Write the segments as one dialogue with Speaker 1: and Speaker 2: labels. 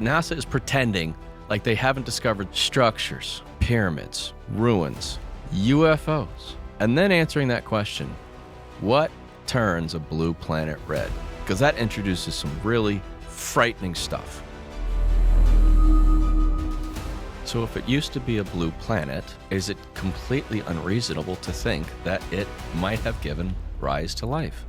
Speaker 1: NASA is pretending like they haven't discovered structures, pyramids, ruins, UFOs, and then answering that question, what turns a blue planet red? Because that introduces some really frightening stuff. So if it used to be a blue planet, is it completely unreasonable to think that it might have given rise to life?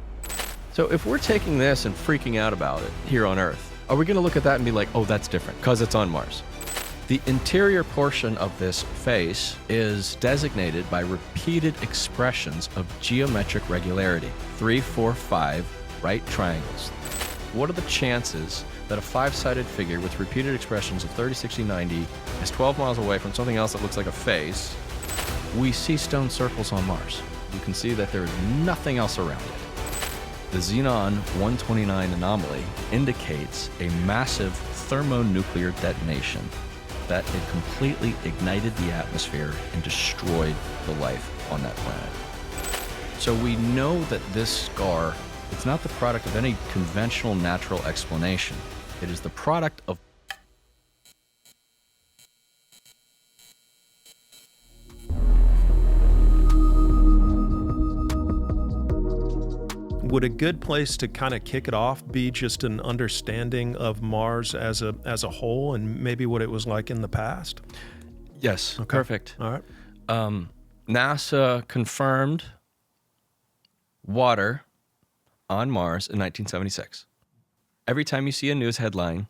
Speaker 1: So if we're taking this and freaking out about it here on Earth, are we going to look at that and be like, oh, that's different because it's on Mars? The interior portion of this face is designated by repeated expressions of geometric regularity, 3, 4, 5 right triangles. What are the chances that a 5-sided figure with repeated expressions of 30, 60, 90 is 12 miles away from something else that looks like a face? We see stone circles on Mars. You can see that there is nothing else around it. The Xenon 129 anomaly indicates a massive thermonuclear detonation that it completely ignited the atmosphere and destroyed the life on that planet. So we know that this scar, it's not the product of any conventional natural explanation. It is the product of
Speaker 2: Would a good place to kind of kick it off be just an understanding of Mars as a whole and maybe what it was like in the past?
Speaker 1: Yes,
Speaker 2: okay.
Speaker 1: Perfect.
Speaker 2: All right.
Speaker 1: NASA confirmed water on Mars in 1976. Every time you see a news headline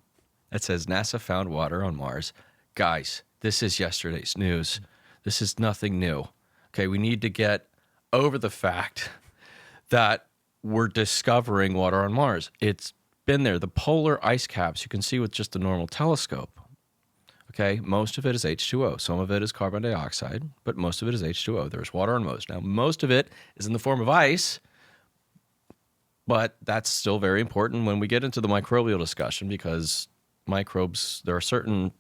Speaker 1: that says NASA found water on Mars, guys, this is yesterday's news. This is nothing new. Okay, we need to get over the fact that we're discovering water on Mars. It's been there. The polar ice caps you can see with just a normal telescope. Okay, most of it is H2O. Some of it is carbon dioxide, but most of it is H2O. There's water on most. Now, most of it is in the form of ice, but that's still very important when we get into the microbial discussion because microbes, there are certain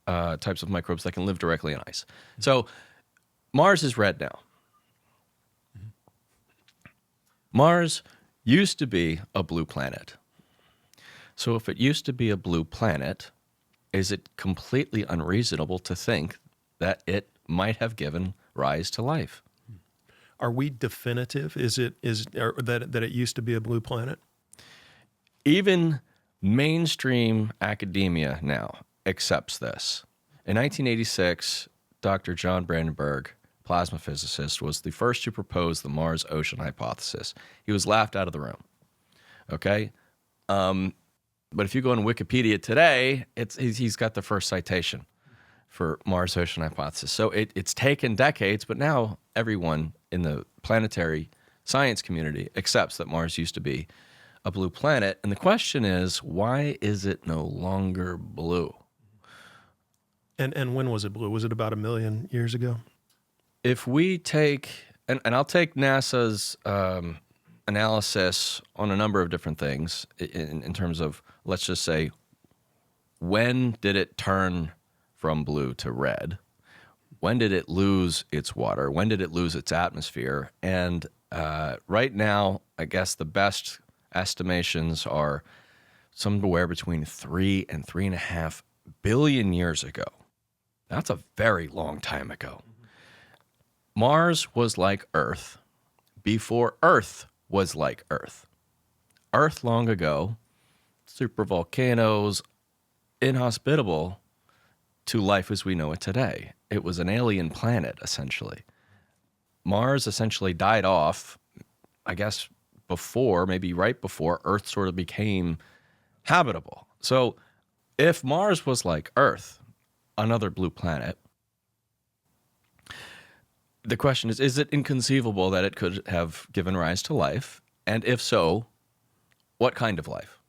Speaker 1: types of microbes that can live directly in ice. So Mars is red now. Mars used to be a blue planet. So if it used to be a blue planet, is it completely unreasonable to think that it might have given rise to life?
Speaker 2: Are we definitive? That it used to be a blue planet?
Speaker 1: Even mainstream academia now accepts this. In 1986, Dr. John Brandenburg, plasma physicist, was the first to propose the Mars ocean hypothesis. He was laughed out of the room. Okay? But if you go on Wikipedia today, he's got the first citation for Mars ocean hypothesis. So it's taken decades, but now everyone in the planetary science community accepts that Mars used to be a blue planet. And the question is, why is it no longer blue?
Speaker 2: And when was it blue? Was it about 1 million years ago?
Speaker 1: If we take, and I'll take NASA's analysis on a number of different things in terms of, let's just say, when did it turn from blue to red? When did it lose its water? When did it lose its atmosphere? And right now, I guess the best estimations are somewhere between 3 and 3.5 billion years ago. That's a very long time ago. Mars was like Earth before Earth was like Earth. Earth long ago, supervolcanoes, inhospitable to life as we know it today. It was an alien planet, essentially. Mars essentially died off, I guess, maybe right before Earth sort of became habitable. So if Mars was like Earth, another blue planet, the question is it inconceivable that it could have given rise to life? And if so, what kind of life?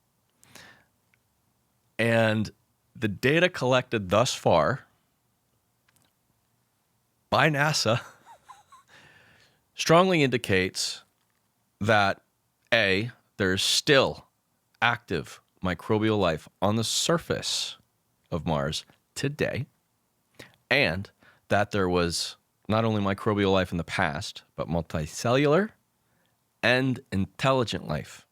Speaker 1: And the data collected thus far by NASA strongly indicates that A, there's still active microbial life on the surface of Mars today, and that there was not only microbial life in the past, but multicellular and intelligent life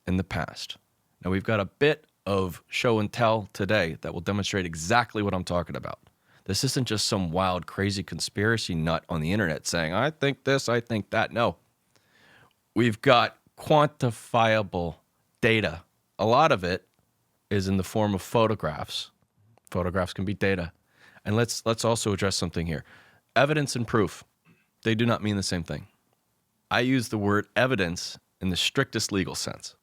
Speaker 1: in the past. Now, we've got a bit of show and tell today that will demonstrate exactly what I'm talking about. This isn't just some wild, crazy conspiracy nut on the internet saying, I think this, I think that. No. We've got quantifiable data. A lot of it is in the form of photographs. Photographs can be data. And let's also address something here. Evidence and proof, they do not mean the same thing. I use the word evidence in the strictest legal sense.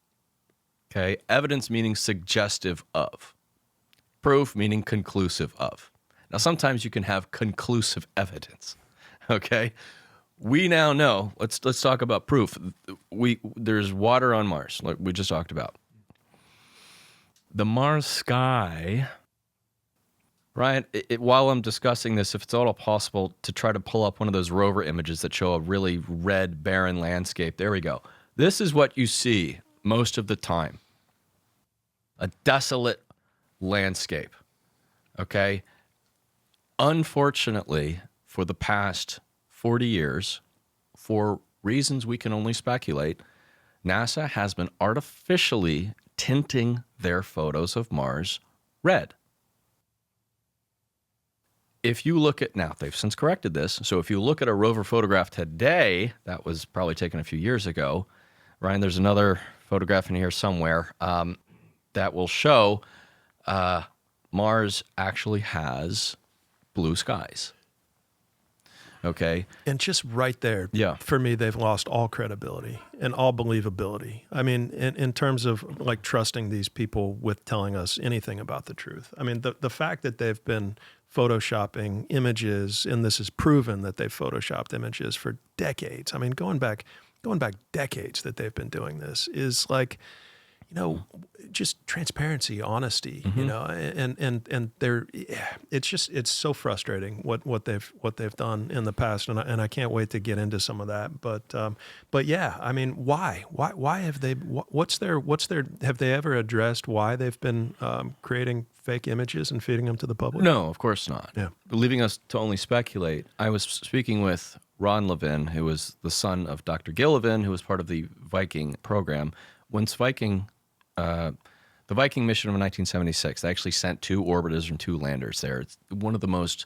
Speaker 1: Okay? Evidence meaning suggestive of. Proof meaning conclusive of. Now, sometimes you can have conclusive evidence. Okay? We now know, let's talk about proof. There's water on Mars, like we just talked about. The Mars sky, right? While I'm discussing this, if it's at all possible to try to pull up one of those rover images that show a really red, barren landscape. There we go. This is what you see most of the time. A desolate landscape, okay? Unfortunately, for the past 40 years, for reasons we can only speculate, NASA has been artificially tinting their photos of Mars red. If you look at, now they've since corrected this, so if you look at a rover photograph today, that was probably taken a few years ago, Ryan, there's another photograph in here somewhere that will show Mars actually has blue skies. Okay.
Speaker 2: And just right there,
Speaker 1: Yeah.
Speaker 2: for me, they've lost all credibility and all believability. I mean, in terms of like trusting these people with telling us anything about the truth. I mean, the fact that they've been photoshopping images, and this is proven that they've photoshopped images for decades. I mean, going back decades that they've been doing this is like, you know, just transparency, honesty, you know, and they're, it's so frustrating what they've done in the past, and I can't wait to get into some of that. But yeah, I mean, why have they? What's their? Have they ever addressed why they've been creating fake images and feeding them to the public?
Speaker 1: No, of course not.
Speaker 2: Yeah.
Speaker 1: Leaving us to only speculate. I was speaking with Ron Levin, who was the son of Dr. Gil Levin, who was part of the Viking program. Once the Viking mission of 1976, they actually sent 2 orbiters and 2 landers there. It's one of the most,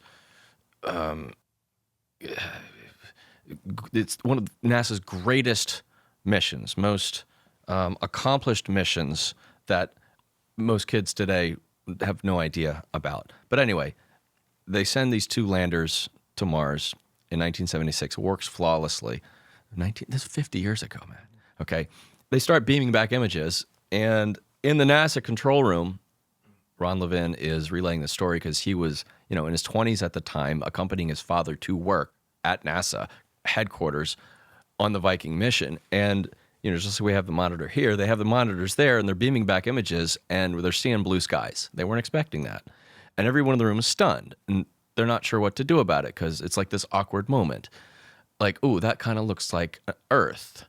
Speaker 1: it's one of NASA's greatest missions, most accomplished missions that most kids today have no idea about. But anyway, they send these 2 landers to Mars in 1976. It works flawlessly. This is 50 years ago, man. Okay. They start beaming back images, and in the NASA control room, Ron Levin is relaying the story because he was, in his 20s at the time, accompanying his father to work at NASA headquarters on the Viking mission. And, just like we have the monitor here, they have the monitors there, and they're beaming back images, and they're seeing blue skies. They weren't expecting that. And everyone in the room is stunned, and they're not sure what to do about it because it's like this awkward moment. Like, ooh, that kind of looks like Earth.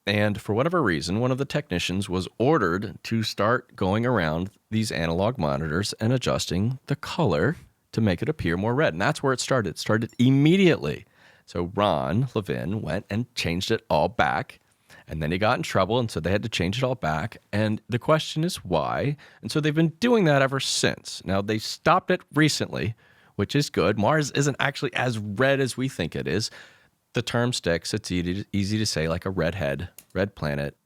Speaker 1: And for whatever reason, one of the technicians was ordered to start going around these analog monitors and adjusting the color to make it appear more red. And that's where it started. It started immediately. So Ron Levin went and changed it all back. And then he got in trouble, and so they had to change it all back. And the question is why? And so they've been doing that ever since. Now, they stopped it recently, which is good. Mars isn't actually as red as we think it is. The term sticks. It's easy to say, like a redhead, red planet.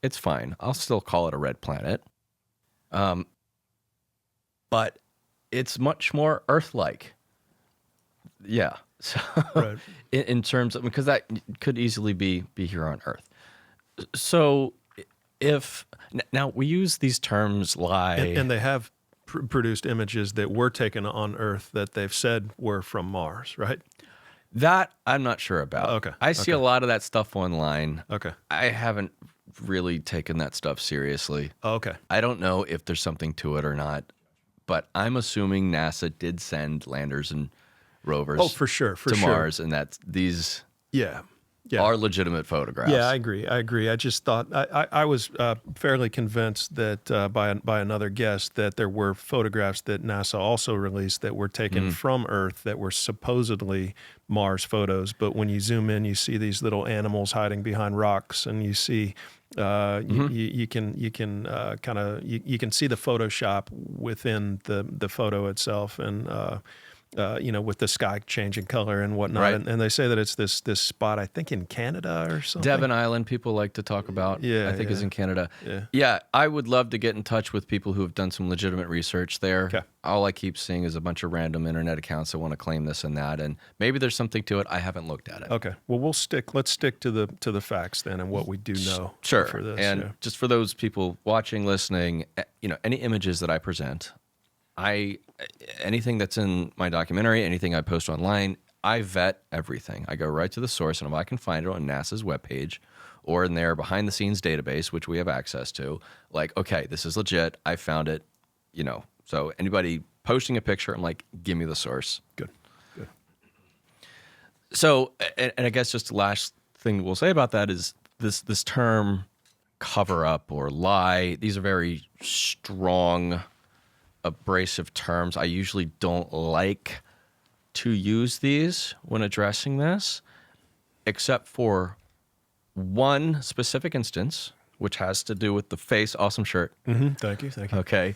Speaker 1: It's fine. I'll still call it a red planet. But it's much more Earth-like. Yeah. So
Speaker 2: Right.
Speaker 1: in terms of, because that could easily be here on Earth. So now we use these terms like...
Speaker 2: And they have produced images that were taken on Earth that they've said were from Mars, right?
Speaker 1: That I'm not sure about.
Speaker 2: Okay.
Speaker 1: I see a lot of that stuff online.
Speaker 2: Okay.
Speaker 1: I haven't really taken that stuff seriously.
Speaker 2: Okay.
Speaker 1: I don't know if there's something to it or not, but I'm assuming NASA did send landers and rovers
Speaker 2: For sure.
Speaker 1: to Mars, and that these
Speaker 2: Yeah.
Speaker 1: are legitimate photographs.
Speaker 2: Yeah, I agree. I just thought I was fairly convinced that by another guest that there were photographs that NASA also released that were taken from Earth that were supposedly Mars photos. But when you zoom in, you see these little animals hiding behind rocks, and you see You can kind of you can see the Photoshop within the photo itself, and with the sky changing color and whatnot.
Speaker 1: Right.
Speaker 2: And they say that it's this spot, I think in Canada or something.
Speaker 1: Devon Island, people like to talk about.
Speaker 2: Yeah,
Speaker 1: I think is in Canada.
Speaker 2: Yeah.
Speaker 1: I would love to get in touch with people who have done some legitimate research there.
Speaker 2: Okay.
Speaker 1: All I keep seeing is a bunch of random internet accounts that want to claim this and that, and maybe there's something to it. I haven't looked at it.
Speaker 2: Okay. Well, let's stick to the facts then and what we do know.
Speaker 1: Sure.
Speaker 2: For this.
Speaker 1: And just for those people watching, listening, any images that I present, anything that's in my documentary, anything I post online, I vet everything. I go right to the source, and if I can find it on NASA's webpage or in their behind-the-scenes database, which we have access to, like, okay, this is legit. I found it, So anybody posting a picture, I'm like, give me the source.
Speaker 2: Good.
Speaker 1: So, and I guess just the last thing we'll say about that is this term cover-up or lie. These are very strong, abrasive terms. I usually don't like to use these when addressing this, except for one specific instance, which has to do with the face. Awesome shirt.
Speaker 2: Mm-hmm. Thank you.
Speaker 1: Okay.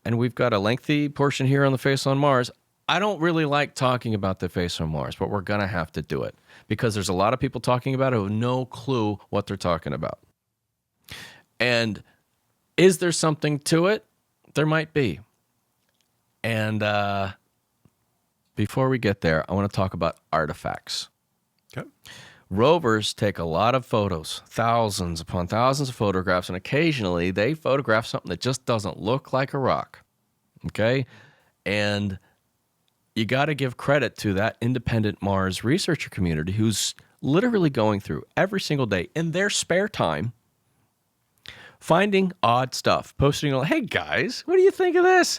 Speaker 1: And we've got a lengthy portion here on the face on Mars. I don't really like talking about the face on Mars, but we're going to have to do it because there's a lot of people talking about it who have no clue what they're talking about. And is there something to it? There might be. And before we get there, I want to talk about artifacts.
Speaker 2: Okay.
Speaker 1: Rovers take a lot of photos, thousands upon thousands of photographs, and occasionally they photograph something that just doesn't look like a rock. Okay? And you got to give credit to that independent Mars researcher community who's literally going through every single day in their spare time, finding odd stuff, posting, hey guys, what do you think of this?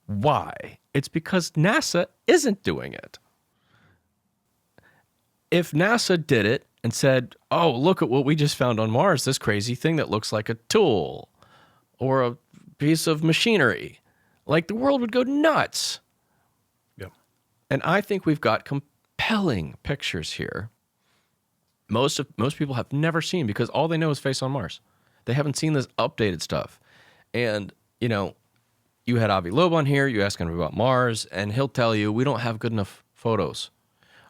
Speaker 1: Why? It's because NASA isn't doing it. If NASA did it and said, oh, look at what we just found on Mars, this crazy thing that looks like a tool or a piece of machinery, like the world would go nuts.
Speaker 2: Yep.
Speaker 1: And I think we've got compelling pictures here. Most people have never seen because all they know is face on Mars. They haven't seen this updated stuff. And, you had Avi Loeb on here, you ask him about Mars, and he'll tell you, we don't have good enough photos.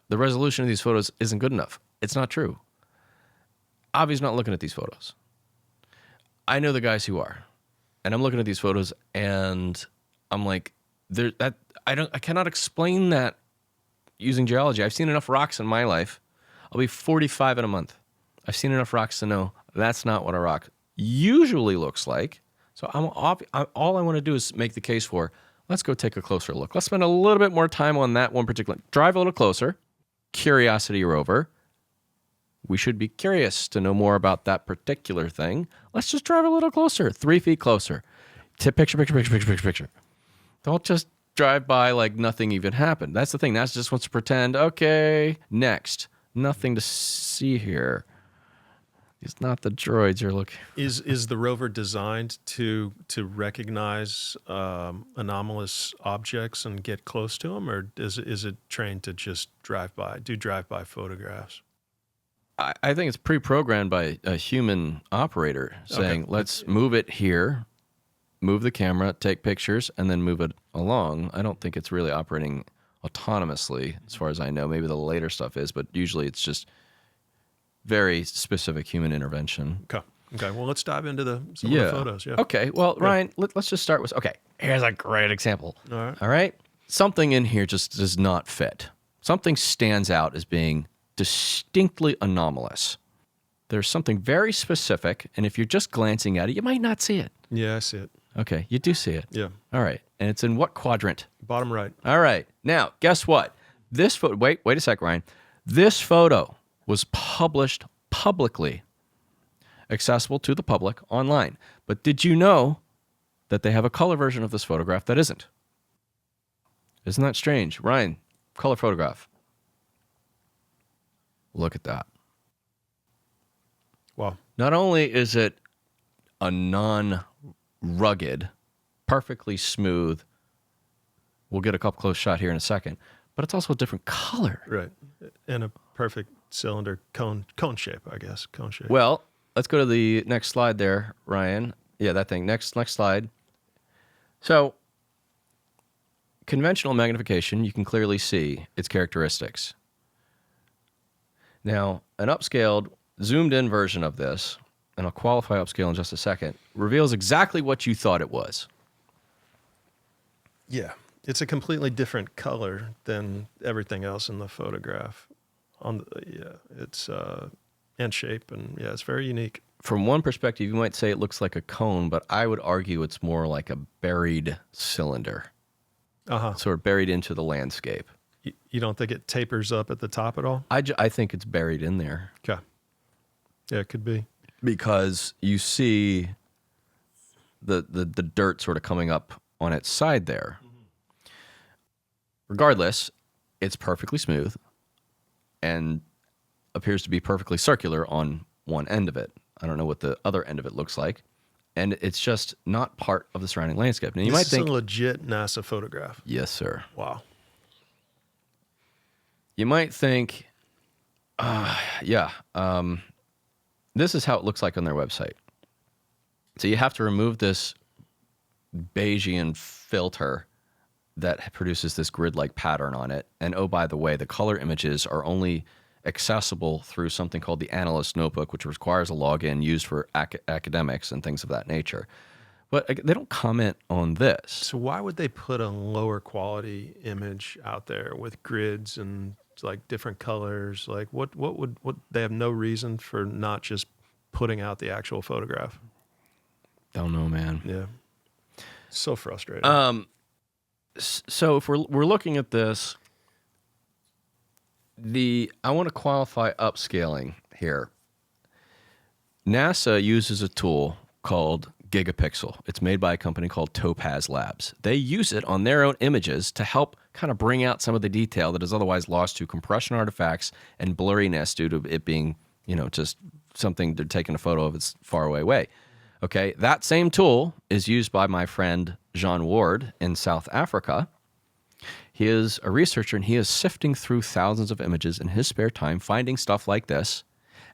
Speaker 1: The resolution of these photos isn't good enough. It's not true. Avi's not looking at these photos. I know the guys who are. And I'm looking at these photos, and I'm like, I cannot explain that using geology. I've seen enough rocks in my life. I'll be 45 in a month. I've seen enough rocks to know that's not what a rock usually looks like. So all I want to do is make the case for, let's go take a closer look. Let's spend a little bit more time on that one particular. Drive a little closer. Curiosity rover. We should be curious to know more about that particular thing. Let's just drive a little closer, 3 feet closer. Picture. Don't just drive by like nothing even happened. That's the thing. NASA just wants to pretend, okay, next. Nothing to see here. It's not the droids you're looking for.
Speaker 2: Is the rover designed to recognize anomalous objects and get close to them, or is it trained to just do drive-by photographs?
Speaker 1: I think it's pre-programmed by a human operator saying, let's move it here, move the camera, take pictures, and then move it along. I don't think it's really operating autonomously, as far as I know. Maybe the later stuff is, but usually it's just very specific human intervention.
Speaker 2: Okay. Well, let's dive into some of the photos. Yeah.
Speaker 1: Okay. Well, Ryan, let's just start with, here's a great example.
Speaker 2: All
Speaker 1: right. Something in here just does not fit. Something stands out as being distinctly anomalous. There's something very specific, and if you're just glancing at it, you might not see it.
Speaker 2: Yeah, I see it.
Speaker 1: Okay. You do see it.
Speaker 2: Yeah.
Speaker 1: All right. And it's in what quadrant?
Speaker 2: Bottom right.
Speaker 1: All right. Now, guess what? This photo, wait a sec, Ryan. This photo was published publicly, accessible to the public online. But did you know that they have a color version of this photograph that isn't? Isn't that strange? Ryan, color photograph. Look at that.
Speaker 2: Wow.
Speaker 1: Not only is it a non-rugged, perfectly smooth, we'll get a couple close shot here in a second, but it's also a different color.
Speaker 2: Right. And a perfect cylinder cone shape, I guess. Cone shape.
Speaker 1: Well, let's go to the next slide there, Ryan. Yeah, that thing. Next slide. So, conventional magnification, you can clearly see its characteristics. Now, an upscaled, zoomed-in version of this, and I'll qualify upscale in just a second, reveals exactly what you thought it was.
Speaker 2: Yeah. It's a completely different color than everything else in the photograph. It's and shape, and yeah, it's very unique.
Speaker 1: From one perspective, you might say it looks like a cone, but I would argue it's more like a buried cylinder. Sort of buried into the landscape.
Speaker 2: You don't think it tapers up at the top at all?
Speaker 1: I think it's buried in there.
Speaker 2: Okay. Yeah, it could be.
Speaker 1: Because you see the dirt sort of coming up on its side there. Mm-hmm. Regardless, it's perfectly smooth and appears to be perfectly circular on one end of it. I don't know what the other end of it looks like. And it's just not part of the surrounding landscape. Now, you might think,
Speaker 2: this is a legit NASA photograph.
Speaker 1: Yes, sir.
Speaker 2: Wow.
Speaker 1: You might think, this is how it looks like on their website. So you have to remove this Bayesian filter that produces this grid-like pattern on it. And oh, by the way, the color images are only accessible through something called the Analyst Notebook, which requires a login used for academics and things of that nature. But they don't comment on this.
Speaker 2: So why would they put a lower quality image out there with grids and like different colors? Like what they have no reason for not just putting out the actual photograph?
Speaker 1: Don't know, man.
Speaker 2: Yeah. So frustrating.
Speaker 1: So if we're looking at this, I want to qualify upscaling here. NASA uses a tool called Gigapixel. It's made by a company called Topaz Labs. They use it on their own images to help kind of bring out some of the detail that is otherwise lost to compression artifacts and blurriness due to it being, just something they're taking a photo of its far away. Okay, that same tool is used by my friend John Ward in South Africa. He is a researcher, and he is sifting through thousands of images in his spare time, finding stuff like this,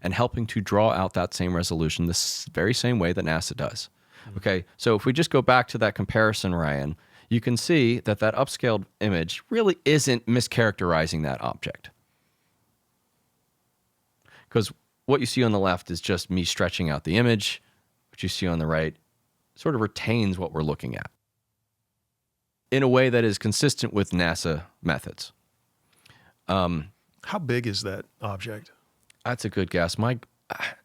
Speaker 1: and helping to draw out that same resolution the very same way that NASA does. Okay, so if we just go back to that comparison, Ryan, you can see that upscaled image really isn't mischaracterizing that object. Because what you see on the left is just me stretching out the image. What you see on the right sort of retains what we're looking at in a way that is consistent with NASA methods.
Speaker 2: How big is that object?
Speaker 1: That's a good guess.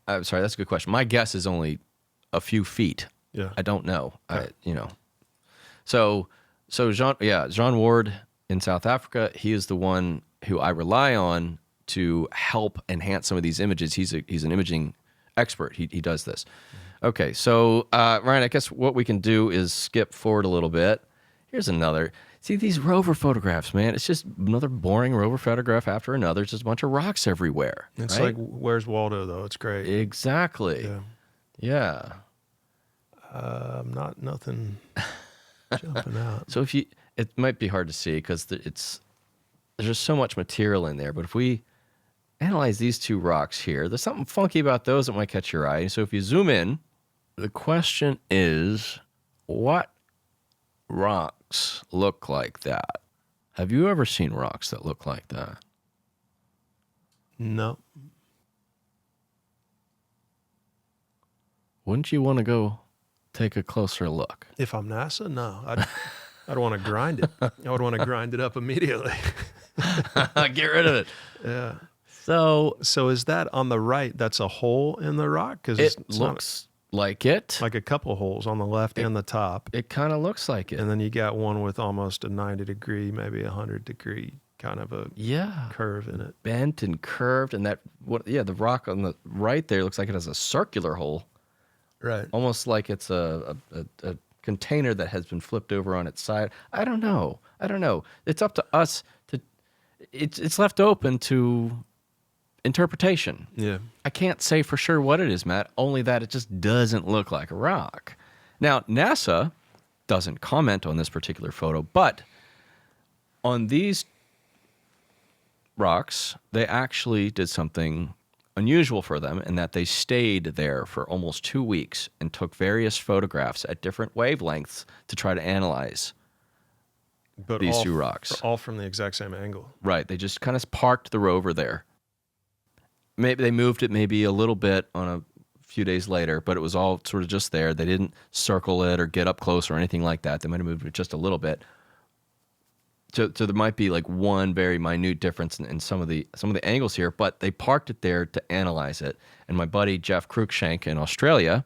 Speaker 1: That's a good question. My guess is only a few feet.
Speaker 2: Yeah.
Speaker 1: I don't know. So John Ward in South Africa, he is the one who I rely on to help enhance some of these images. He's an imaging expert. He does this. Okay, so Ryan, I guess what we can do is skip forward a little bit. Here's another. See these rover photographs, man. It's just another boring rover photograph after another. It's just a bunch of rocks everywhere.
Speaker 2: It's
Speaker 1: right?
Speaker 2: like, where's Waldo, though? It's great.
Speaker 1: Exactly.
Speaker 2: Yeah. Nothing jumping out.
Speaker 1: So it might be hard to see because there's just so much material in there. But if we analyze these two rocks here, there's something funky about those that might catch your eye. So if you zoom in, the question is, what rocks look like that? Have you ever seen rocks that look like that?
Speaker 2: No.
Speaker 1: Wouldn't you want to go take a closer look?
Speaker 2: If I'm NASA, no. I'd want to grind it. I would want to grind it up immediately.
Speaker 1: Get rid of it.
Speaker 2: Yeah.
Speaker 1: So
Speaker 2: is that on the right? That's a hole in the rock? Because
Speaker 1: it looks like it.
Speaker 2: Like a couple holes on the left and the top.
Speaker 1: It kind of looks like it.
Speaker 2: And then you got one with almost a 90 degree, maybe 100 degree kind of a curve in it.
Speaker 1: Bent and curved, and the rock on the right there looks like it has a circular hole.
Speaker 2: Right.
Speaker 1: Almost like it's a container that has been flipped over on its side. I don't know. It's up to us to. It's left open to interpretation.
Speaker 2: Yeah.
Speaker 1: I can't say for sure what it is, Matt, only that it just doesn't look like a rock. Now, NASA doesn't comment on this particular photo, but on these rocks, they actually did something unusual for them in that they stayed there for almost 2 weeks and took various photographs at different wavelengths to try to analyze these two rocks.
Speaker 2: All from the exact same angle.
Speaker 1: Right. They just kind of parked the rover there. Maybe they moved it maybe a little bit on a few days later, but it was all sort of just there. They didn't circle it or get up close or anything like that. They might have moved it just a little bit. So there might be like one very minute difference in some of the angles here, but they parked it there to analyze it. And my buddy Jeff Cruikshank in Australia,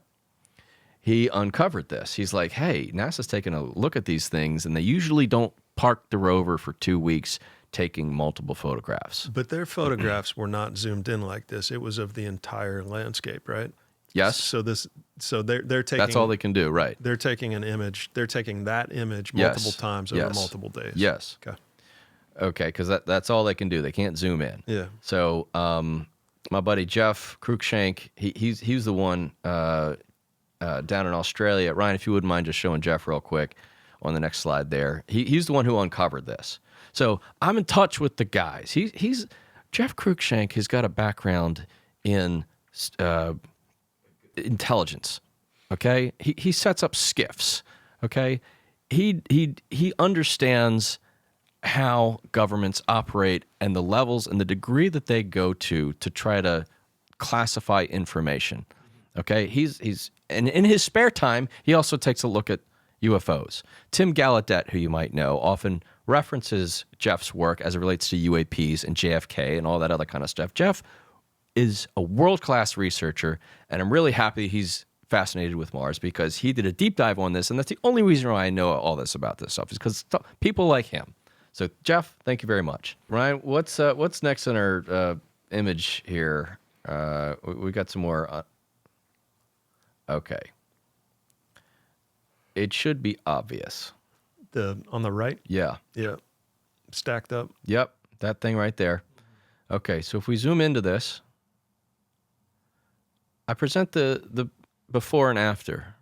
Speaker 1: he uncovered this. He's like, hey, NASA's taking a look at these things, and they usually don't park the rover for 2 weeks taking multiple photographs.
Speaker 2: But their photographs were not zoomed in like this. It was of the entire landscape, right?
Speaker 1: Yes.
Speaker 2: So they're taking.
Speaker 1: That's all they can do, right?
Speaker 2: They're taking an image. They're taking that image multiple times over multiple days.
Speaker 1: Yes. Okay, because that's all they can do. They can't zoom in.
Speaker 2: Yeah.
Speaker 1: So my buddy Jeff Cruikshank, he's the one down in Australia. Ryan, if you wouldn't mind just showing Jeff real quick on the next slide there. He's the one who uncovered this. So I'm in touch with the guys. He's Jeff Cruikshank has got a background in intelligence. Okay, he sets up skiffs. Okay, he understands how governments operate and the levels and the degree that they go to try to classify information. Okay, and in his spare time he also takes a look at UFOs. Tim Gallaudet, who you might know, often references Jeff's work as it relates to UAPs and JFK and all that other kind of stuff. Jeff is a world-class researcher, and I'm really happy he's fascinated with Mars because he did a deep dive on this, and that's the only reason why I know all this about this stuff is because people like him. So, Jeff, thank you very much. Ryan, what's next in our image here? We got some more. Okay. It should be obvious.
Speaker 2: On the right?
Speaker 1: Yeah.
Speaker 2: Yeah. Stacked up.
Speaker 1: Yep, that thing right there. Okay, so if we zoom into this, I present the before and after,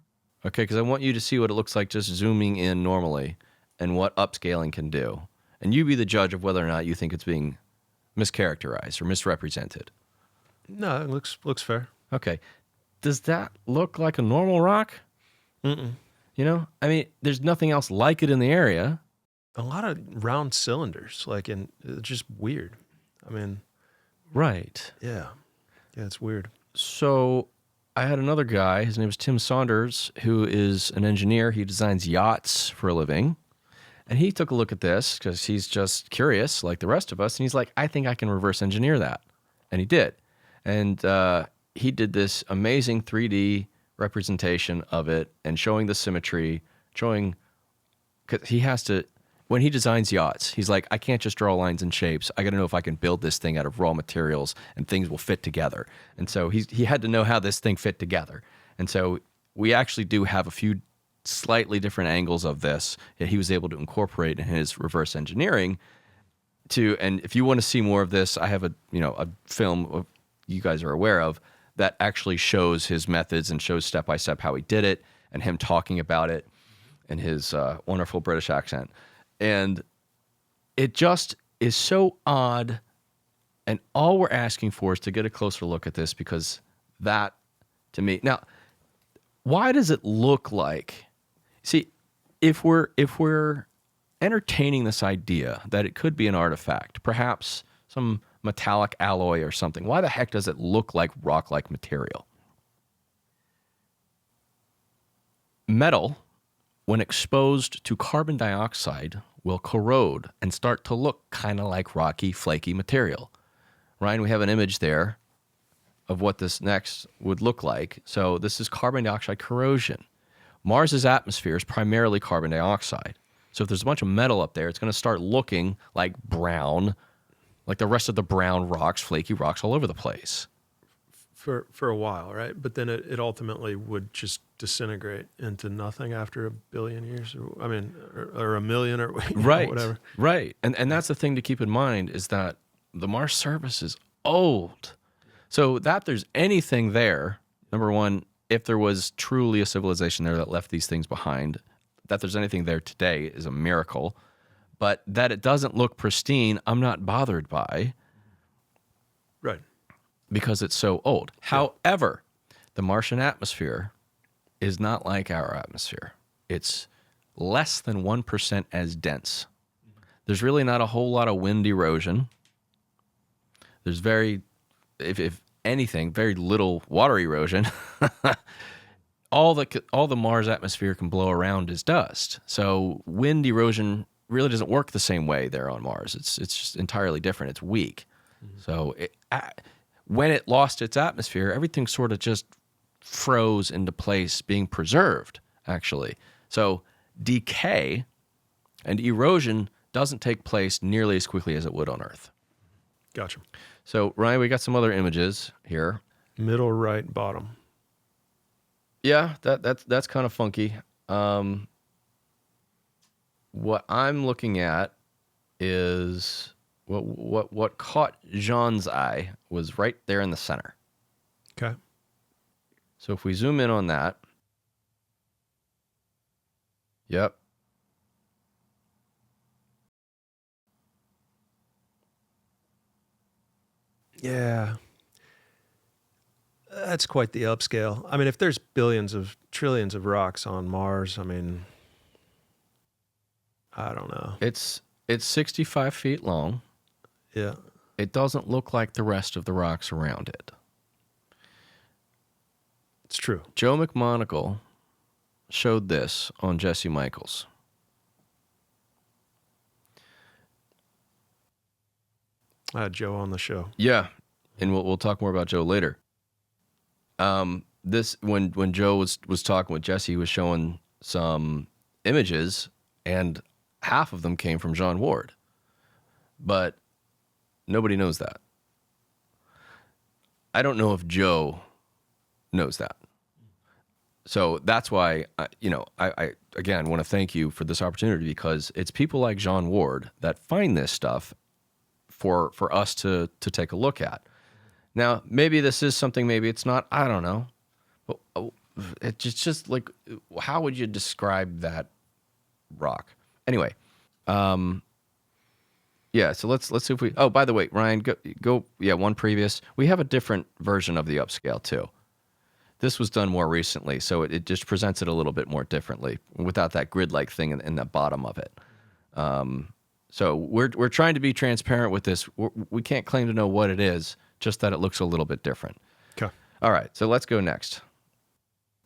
Speaker 1: okay, because I want you to see what it looks like just zooming in normally and what upscaling can do. And you be the judge of whether or not you think it's being mischaracterized or misrepresented.
Speaker 2: No, it looks fair.
Speaker 1: Okay. Does that look like a normal rock?
Speaker 2: Mm-mm.
Speaker 1: You know, I mean, there's nothing else like it in the area.
Speaker 2: A lot of round cylinders, it's just weird. I mean,
Speaker 1: right.
Speaker 2: Yeah, it's weird.
Speaker 1: So I had another guy, his name is Tim Saunders, who is an engineer. He designs yachts for a living. And he took a look at this because he's just curious like the rest of us. And he's like, I think I can reverse engineer that. And he did. And he did this amazing 3D representation of it and showing the symmetry, because he has to, when he designs yachts, he's like, I can't just draw lines and shapes. I got to know if I can build this thing out of raw materials and things will fit together. And so he had to know how this thing fit together. And so we actually do have a few slightly different angles of this that he was able to incorporate in his reverse engineering and if you want to see more of this, I have a film you guys are aware of that actually shows his methods and shows step by step how he did it and him talking about it in his wonderful British accent. And it just is so odd. And all we're asking for is to get a closer look at this because that, to me, now, why does it look like? See, if we're entertaining this idea that it could be an artifact, perhaps some metallic alloy or something, why the heck does it look like rock-like material? Metal, when exposed to carbon dioxide, will corrode and start to look kind of like rocky, flaky material. Ryan, we have an image there of what this next would look like. So this is carbon dioxide corrosion. Mars's atmosphere is primarily carbon dioxide. So if there's a bunch of metal up there, it's going to start looking like brown, like the rest of the brown rocks, flaky rocks all over the place.
Speaker 2: For a while, right? But then it ultimately would just disintegrate into nothing after 1 billion years, or a million, or
Speaker 1: right,
Speaker 2: whatever.
Speaker 1: Right, and that's the thing to keep in mind is that the Mars surface is old. So that there's anything there, number one, if there was truly a civilization there that left these things behind, that there's anything there today is a miracle. But that it doesn't look pristine, I'm not bothered by.
Speaker 2: Right.
Speaker 1: because it's so old. However, the Martian atmosphere is not like our atmosphere. It's less than 1% as dense. There's really not a whole lot of wind erosion. There's if anything, very little water erosion. All the Mars atmosphere can blow around is dust. So wind erosion really doesn't work the same way there on Mars. It's just entirely different. It's weak. So when it lost its atmosphere, everything sort of just froze into place, being preserved, actually. So decay and erosion doesn't take place nearly as quickly as it would on Earth.
Speaker 2: Gotcha.
Speaker 1: So, Ryan, we got some other images here.
Speaker 2: Middle right bottom.
Speaker 1: Yeah, that's kind of funky. What I'm looking at is what caught Jean's eye was right there in the center.
Speaker 2: Okay.
Speaker 1: So if we zoom in on that, yep.
Speaker 2: Yeah. That's quite the upscale. I mean, if there's billions of trillions of rocks on Mars, I mean, I don't know.
Speaker 1: It's 65 feet long.
Speaker 2: Yeah.
Speaker 1: It doesn't look like the rest of the rocks around it.
Speaker 2: It's true.
Speaker 1: Joe McMonagle showed this on Jesse Michaels.
Speaker 2: I had Joe on the show.
Speaker 1: Yeah, and we'll talk more about Joe later. This when Joe was talking with Jesse, he was showing some images, and half of them came from John Ward, but nobody knows that. I don't know if Joe knows that. So that's why, I again want to thank you for this opportunity, because it's people like John Ward that find this stuff for us to take a look at. Now, maybe this is something, maybe it's not, I don't know. But it's just like, how would you describe that rock? Anyway, yeah, so let's see if we, oh, by the way, Ryan, go one previous. We have a different version of the upscale too. This was done more recently, so it just presents it a little bit more differently without that grid-like thing in the bottom of it. So we're trying to be transparent with this. We can't claim to know what it is, just that it looks a little bit different.
Speaker 2: Okay.
Speaker 1: All right, so let's go next.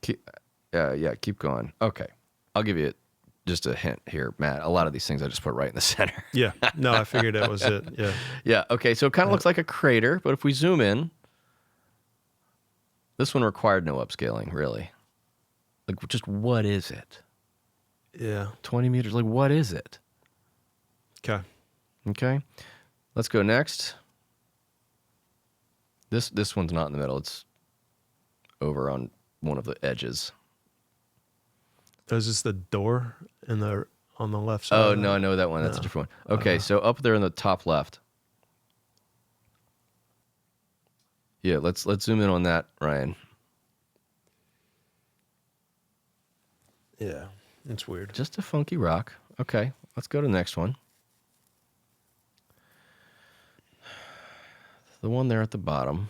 Speaker 1: Keep going. Okay, I'll give you just a hint here, Matt. A lot of these things I just put right in the center.
Speaker 2: Yeah. No, I figured that was it. Yeah.
Speaker 1: Yeah, okay, so it kind of looks like a crater, but if we zoom in, this one required no upscaling, really. Like, just what is it?
Speaker 2: Yeah.
Speaker 1: 20 meters, like, what is it?
Speaker 2: Okay.
Speaker 1: Okay, let's go next. This one's not in the middle. It's over on one of the edges.
Speaker 2: Is this the door on the left side?
Speaker 1: Oh, no, I know that one. That's a different one. Okay, so up there in the top left. Yeah, let's zoom in on that, Ryan.
Speaker 2: Yeah, it's weird.
Speaker 1: Just a funky rock. Okay, let's go to the next one. The one there at the bottom.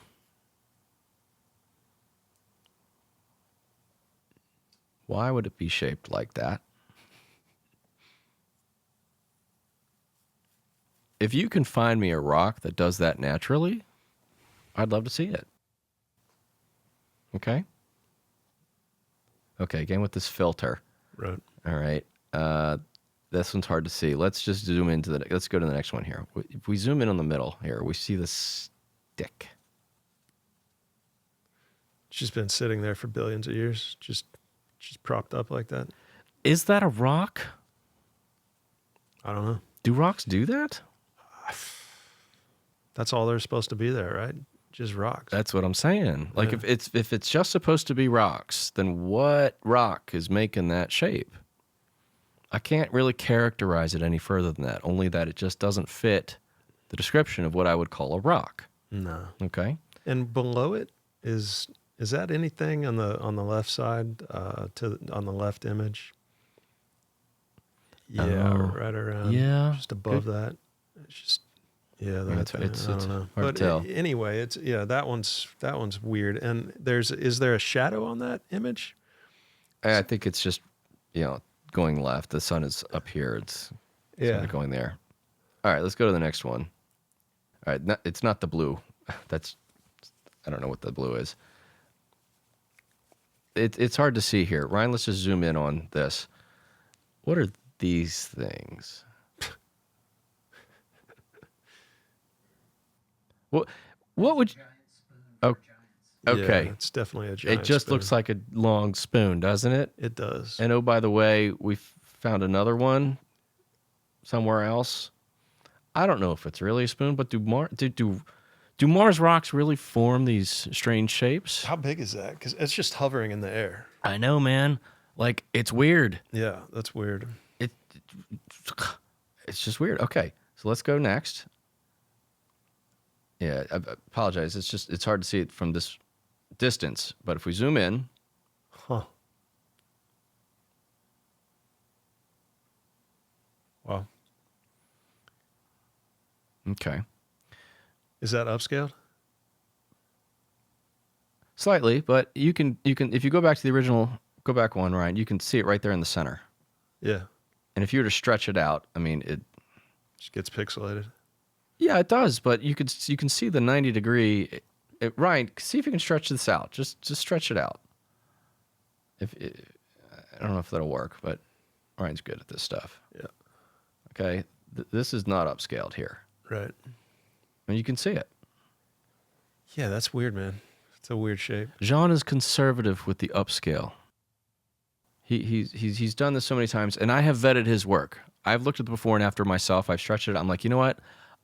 Speaker 1: Why would it be shaped like that? If you can find me a rock that does that naturally, I'd love to see it. Okay? Okay, again with this filter.
Speaker 2: Right.
Speaker 1: All right. This one's hard to see. Let's just zoom into let's go to the next one here. If we zoom in on the middle here, we see the stick.
Speaker 2: It's just been sitting there for billions of years, just propped up like that.
Speaker 1: Is that a rock?
Speaker 2: I don't know.
Speaker 1: Do rocks do that?
Speaker 2: That's all they're supposed to be there, right? Just rocks.
Speaker 1: That's what I'm saying. Like,
Speaker 2: Yeah.
Speaker 1: if it's just supposed to be rocks, then what rock is making that shape? I can't really characterize it any further than that, only that it just doesn't fit the description of what I would call a rock.
Speaker 2: No.
Speaker 1: Okay?
Speaker 2: And below it is that anything on the left side on the left image? Yeah, right around.
Speaker 1: yeah,
Speaker 2: Just above that. It's just Yeah,
Speaker 1: It's
Speaker 2: I
Speaker 1: it's
Speaker 2: don't know.
Speaker 1: hard
Speaker 2: But
Speaker 1: to tell.
Speaker 2: anyway, it's that one's weird. And is there a shadow on that image?
Speaker 1: I think it's just, going left. The sun is up here. It's sort of going there. All right, let's go to the next one. All right, it's not the blue. I don't know what the blue is. It's hard to see here. Ryan, let's just zoom in on this. What are these things? What would you... Oh, okay.
Speaker 2: Yeah, it's definitely a giant
Speaker 1: It just
Speaker 2: spoon.
Speaker 1: looks like a long spoon, doesn't it?
Speaker 2: It does.
Speaker 1: And oh, by the way, we found another one somewhere else. I don't know if it's really a spoon, but do Mars rocks really form these strange shapes?
Speaker 2: How big is that? Because it's just hovering in the air.
Speaker 1: I know, man. Like, it's weird.
Speaker 2: Yeah, that's weird.
Speaker 1: It's just weird. Okay, so let's go next. Yeah, I apologize. It's hard to see it from this distance, but if we zoom in,
Speaker 2: Huh. Wow.
Speaker 1: okay,
Speaker 2: Is that upscaled?
Speaker 1: slightly, but you can if you go back to the original, go back one, Ryan, you can see it right there in the center.
Speaker 2: Yeah.
Speaker 1: And if you were to stretch it out, I mean, it
Speaker 2: Just gets pixelated.
Speaker 1: yeah, it does, but you can see the 90-degree. Ryan, see if you can stretch this out. Just stretch it out. I don't know if that'll work, but Ryan's good at this stuff.
Speaker 2: Yeah.
Speaker 1: Okay, this is not upscaled here.
Speaker 2: Right.
Speaker 1: And you can see it.
Speaker 2: Yeah, that's weird, man. It's a weird shape.
Speaker 1: Jean is conservative with the upscale. He's done this so many times, and I have vetted his work. I've looked at the before and after myself. I've stretched it. I'm like, you know what?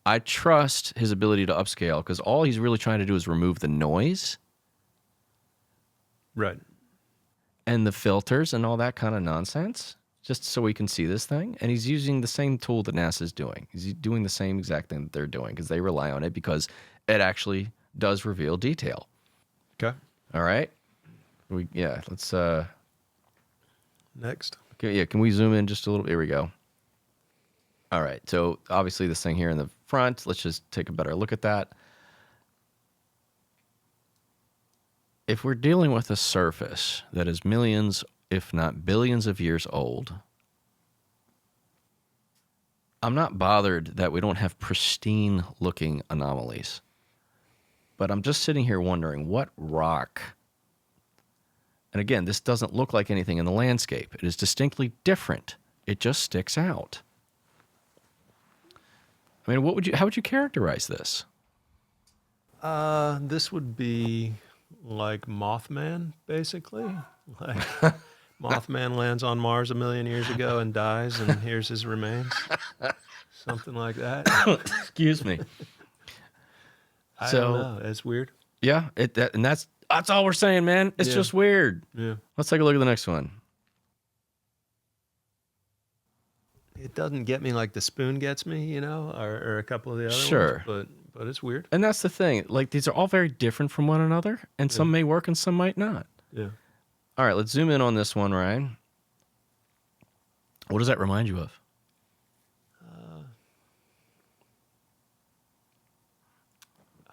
Speaker 1: I trust his ability to upscale because all he's really trying to do is remove the noise
Speaker 2: Right.
Speaker 1: and the filters and all that kind of nonsense, just so we can see this thing. And he's using the same tool that NASA's doing. He's doing the same exact thing that they're doing because they rely on it because it actually does reveal detail.
Speaker 2: Okay.
Speaker 1: All right. Let's
Speaker 2: Next.
Speaker 1: okay, yeah, can we zoom in just a little? Here we go. All right. So obviously this thing here in the front, let's just take a better look at that. If we're dealing with a surface that is millions, if not billions of years old, I'm not bothered that we don't have pristine looking anomalies. But I'm just sitting here wondering what rock. And again, this doesn't look like anything in the landscape. It is distinctly different. It just sticks out. I mean, how would you characterize this?
Speaker 2: This would be like Mothman, basically. Like Mothman lands on Mars 1 million years ago and dies, and here's his remains. Something like that.
Speaker 1: Excuse me.
Speaker 2: I don't know. It's weird.
Speaker 1: Yeah, and that's all we're saying, man. It's just weird.
Speaker 2: Yeah.
Speaker 1: Let's take a look at the next one.
Speaker 2: It doesn't get me like the spoon gets me, or a couple of the other
Speaker 1: Sure.
Speaker 2: ones. But it's weird.
Speaker 1: And that's the thing. Like, these are all very different from one another, and some may work and some might not.
Speaker 2: Yeah.
Speaker 1: All right, let's zoom in on this one, Ryan. What does that remind you of?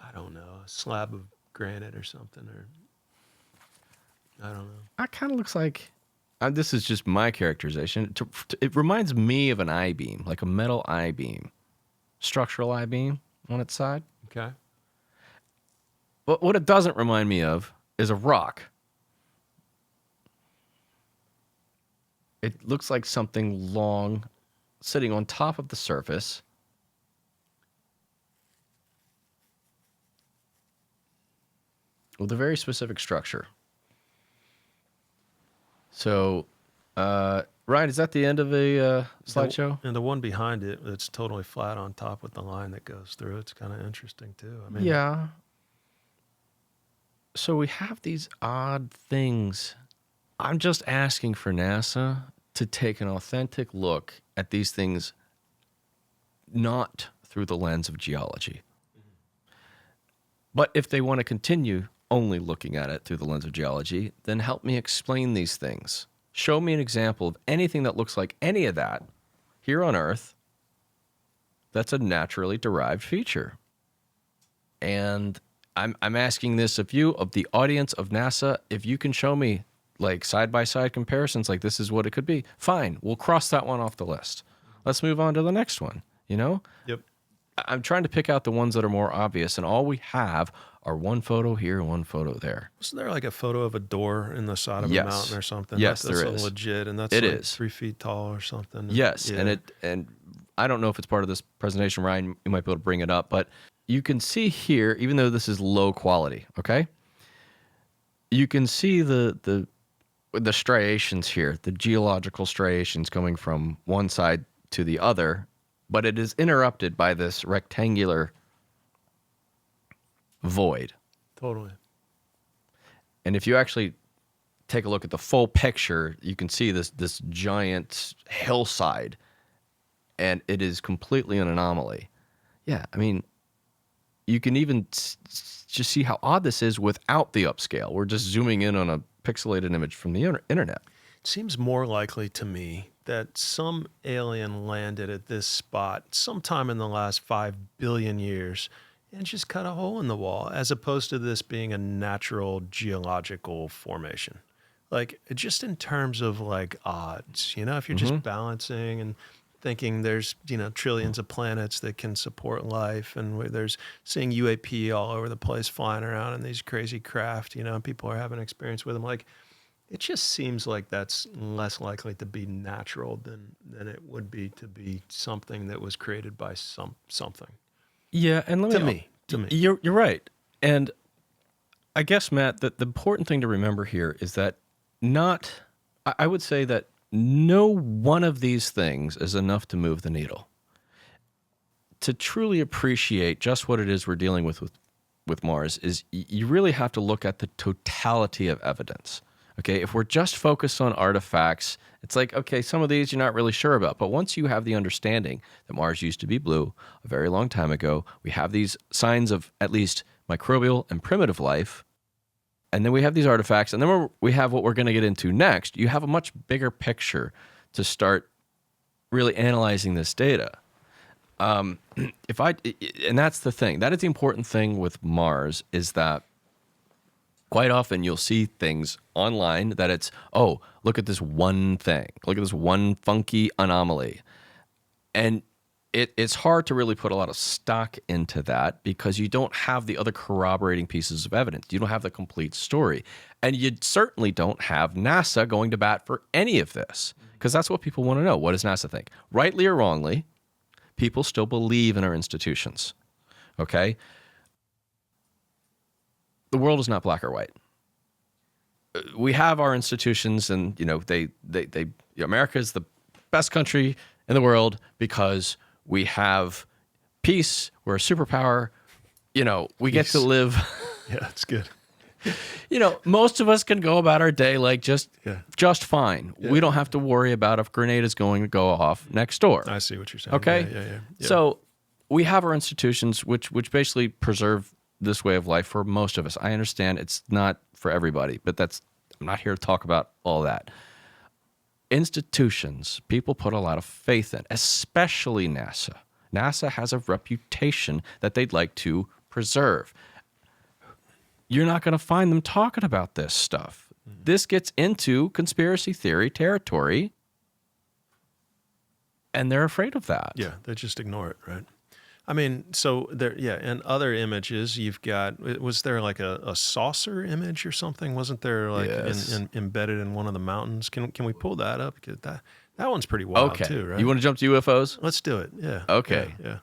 Speaker 2: I don't know. A slab of granite or something, or I don't know.
Speaker 1: It kind of looks like, this is just my characterization. It reminds me of an I-beam, like a metal I-beam, structural I-beam on its side.
Speaker 2: Okay.
Speaker 1: But what it doesn't remind me of is a rock. It looks like something long sitting on top of the surface. With a very specific structure. So, Ryan, is that the end of a slideshow?
Speaker 2: And the one behind it, it's totally flat on top with the line that goes through. It's kind of interesting too. I mean,
Speaker 1: Yeah. So we have these odd things. I'm just asking for NASA to take an authentic look at these things, not through the lens of geology. But if they want to continue only looking at it through the lens of geology, then help me explain these things. Show me an example of anything that looks like any of that here on Earth that's a naturally derived feature. And I'm asking this of you, of the audience of NASA, if you can show me like side-by-side comparisons, like this is what it could be, fine, we'll cross that one off the list. Let's move on to the next one, you know?
Speaker 2: Yep.
Speaker 1: I'm trying to pick out the ones that are more obvious, and all we have are one photo here and one photo there.
Speaker 2: Wasn't there like a photo of a door in the side of a mountain or something?
Speaker 1: Yes,
Speaker 2: that's
Speaker 1: there is.
Speaker 2: Legit, and that's
Speaker 1: it
Speaker 2: like
Speaker 1: is
Speaker 2: 3 feet tall or something.
Speaker 1: Yes, yeah. and I don't know if it's part of this presentation, Ryan, you might be able to bring it up, but you can see here, even though this is low quality, okay? You can see the striations here, the geological striations coming from one side to the other, but it is interrupted by this rectangular void.
Speaker 2: Totally.
Speaker 1: And if you actually take a look at the full picture, you can see this giant hillside, and it is completely an anomaly. Yeah, I mean, you can even just see how odd this is without the upscale. We're just zooming in on a pixelated image from the internet.
Speaker 2: It seems more likely to me that some alien landed at this spot sometime in the last 5 billion years and just cut a hole in the wall, as opposed to this being a natural geological formation. Like, just in terms of like odds, you know, if you're just balancing and thinking there's, you know, trillions of planets that can support life, and there's seeing UAP all over the place flying around in these crazy craft, you know, and people are having experience with them. Like, it just seems like that's less likely to be natural than it would be to be something that was created by something.
Speaker 1: Yeah, and to me, you're right. And I guess, Matt, that the important thing to remember here is that I would say that no one of these things is enough to move the needle. To truly appreciate just what it is we're dealing with Mars is you really have to look at the totality of evidence. Okay, if we're just focused on artifacts, it's like, okay, some of these you're not really sure about. But once you have the understanding that Mars used to be blue a very long time ago, we have these signs of at least microbial and primitive life, and then we have these artifacts, and then we have what we're going to get into next. You have a much bigger picture to start really analyzing this data. And that's the thing. That is the important thing with Mars, is that quite often you'll see things online that it's, oh, look at this one thing. Look at this one funky anomaly. And it's hard to really put a lot of stock into that because you don't have the other corroborating pieces of evidence. You don't have the complete story. And you certainly don't have NASA going to bat for any of this, because that's what people want to know. What does NASA think? Rightly or wrongly, people still believe in our institutions. Okay? The world is not black or white. We have our institutions, and America is the best country in the world because we have peace. We're a superpower. We get to live.
Speaker 2: Yeah, that's good.
Speaker 1: Most of us can go about our day like just fine.
Speaker 2: Yeah.
Speaker 1: We don't have to worry about if a grenade is going to go off next door.
Speaker 2: I see what you're saying.
Speaker 1: Okay.
Speaker 2: Yeah.
Speaker 1: So we have our institutions, which basically preserve this way of life for most of us. I understand it's not for everybody, but I'm not here to talk about all that. Institutions, people put a lot of faith in, especially NASA. NASA has a reputation that they'd like to preserve. You're not going to find them talking about this stuff. This gets into conspiracy theory territory, and they're afraid of that.
Speaker 2: Yeah, they just ignore it, right? I mean, so there, and other images you've got, was there like a saucer image or something? Wasn't there like embedded in one of the mountains? Can we pull that up? That one's pretty wild too, right?
Speaker 1: You want to jump to UFOs?
Speaker 2: Let's do it. Yeah.
Speaker 1: Okay.
Speaker 2: Yeah.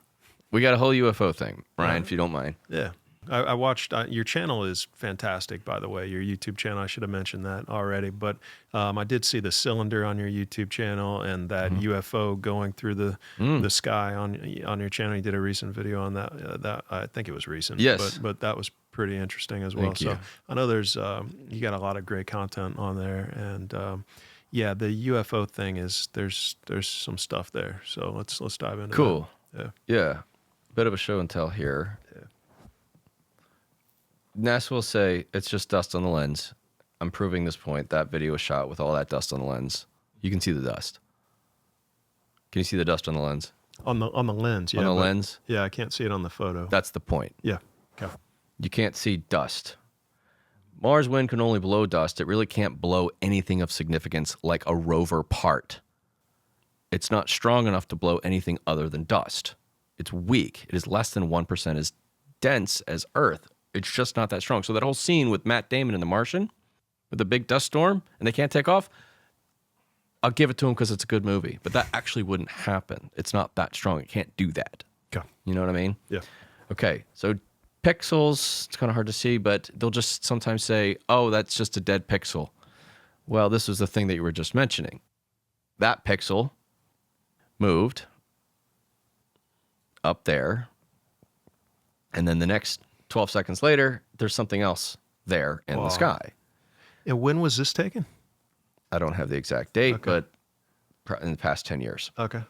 Speaker 1: We got a whole UFO thing, Ryan, if you don't mind.
Speaker 2: Yeah. I watched, your channel is fantastic, by the way, your YouTube channel. I should have mentioned that already, but I did see the cylinder on your YouTube channel and that UFO going through the sky on your channel. You did a recent video on that. I think it was recent.
Speaker 1: Yes.
Speaker 2: But that was pretty interesting as well.
Speaker 1: Thank you.
Speaker 2: So I know there's, you got a lot of great content on there, and the UFO thing is, there's some stuff there. So let's dive into
Speaker 1: Cool.
Speaker 2: that.
Speaker 1: Yeah. Bit of a show and tell here.
Speaker 2: Yeah.
Speaker 1: NASA will say it's just dust on the lens. I'm proving this point. That video was shot with all that dust on the lens. You can see the dust. Can you see the dust on the lens?
Speaker 2: On the lens, yeah.
Speaker 1: On the
Speaker 2: but-
Speaker 1: lens?
Speaker 2: Yeah, I can't see it on the photo.
Speaker 1: That's the point.
Speaker 2: Yeah. Okay.
Speaker 1: You can't see dust. Mars wind can only blow dust. It really can't blow anything of significance like a rover part. It's not strong enough to blow anything other than dust. It's weak. It is less than 1% as dense as Earth. It's just not that strong. So that whole scene with Matt Damon in The Martian, with the big dust storm, and they can't take off, I'll give it to him because it's a good movie. But that actually wouldn't happen. It's not that strong. It can't do that.
Speaker 2: Okay.
Speaker 1: You know what I mean?
Speaker 2: Yeah.
Speaker 1: Okay, so pixels, it's kind of hard to see, but they'll just sometimes say, oh, that's just a dead pixel. Well, this was the thing that you were just mentioning. That pixel moved up there, and then the next 12 seconds later, there's something else there in the sky.
Speaker 2: And when was this taken?
Speaker 1: I don't have the exact date,
Speaker 2: Okay.
Speaker 1: but in the past 10 years.
Speaker 2: Okay.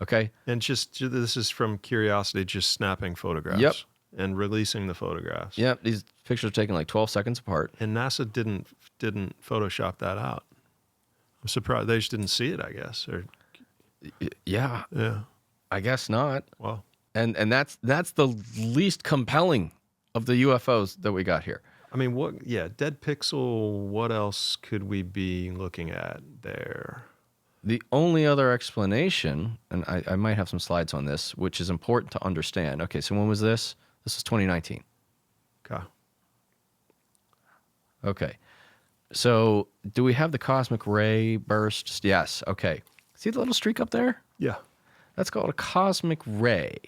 Speaker 1: Okay?
Speaker 2: And just this is from curiosity, just snapping photographs.
Speaker 1: Yep.
Speaker 2: And releasing the photographs.
Speaker 1: Yep, these pictures are taken like 12 seconds apart.
Speaker 2: And NASA didn't Photoshop that out. I'm surprised they just didn't see it, I guess. Or
Speaker 1: Yeah,
Speaker 2: yeah.
Speaker 1: I guess not.
Speaker 2: Well,
Speaker 1: And that's the least compelling of the UFOs that we got here.
Speaker 2: I mean, what? Yeah, dead pixel. What else could we be looking at there?
Speaker 1: The only other explanation, and I might have some slides on this, which is important to understand. Okay, so when was this? This was 2019.
Speaker 2: Okay.
Speaker 1: Okay. So do we have the cosmic ray burst? Yes. Okay. See the little streak up there?
Speaker 2: Yeah.
Speaker 1: That's called a cosmic ray.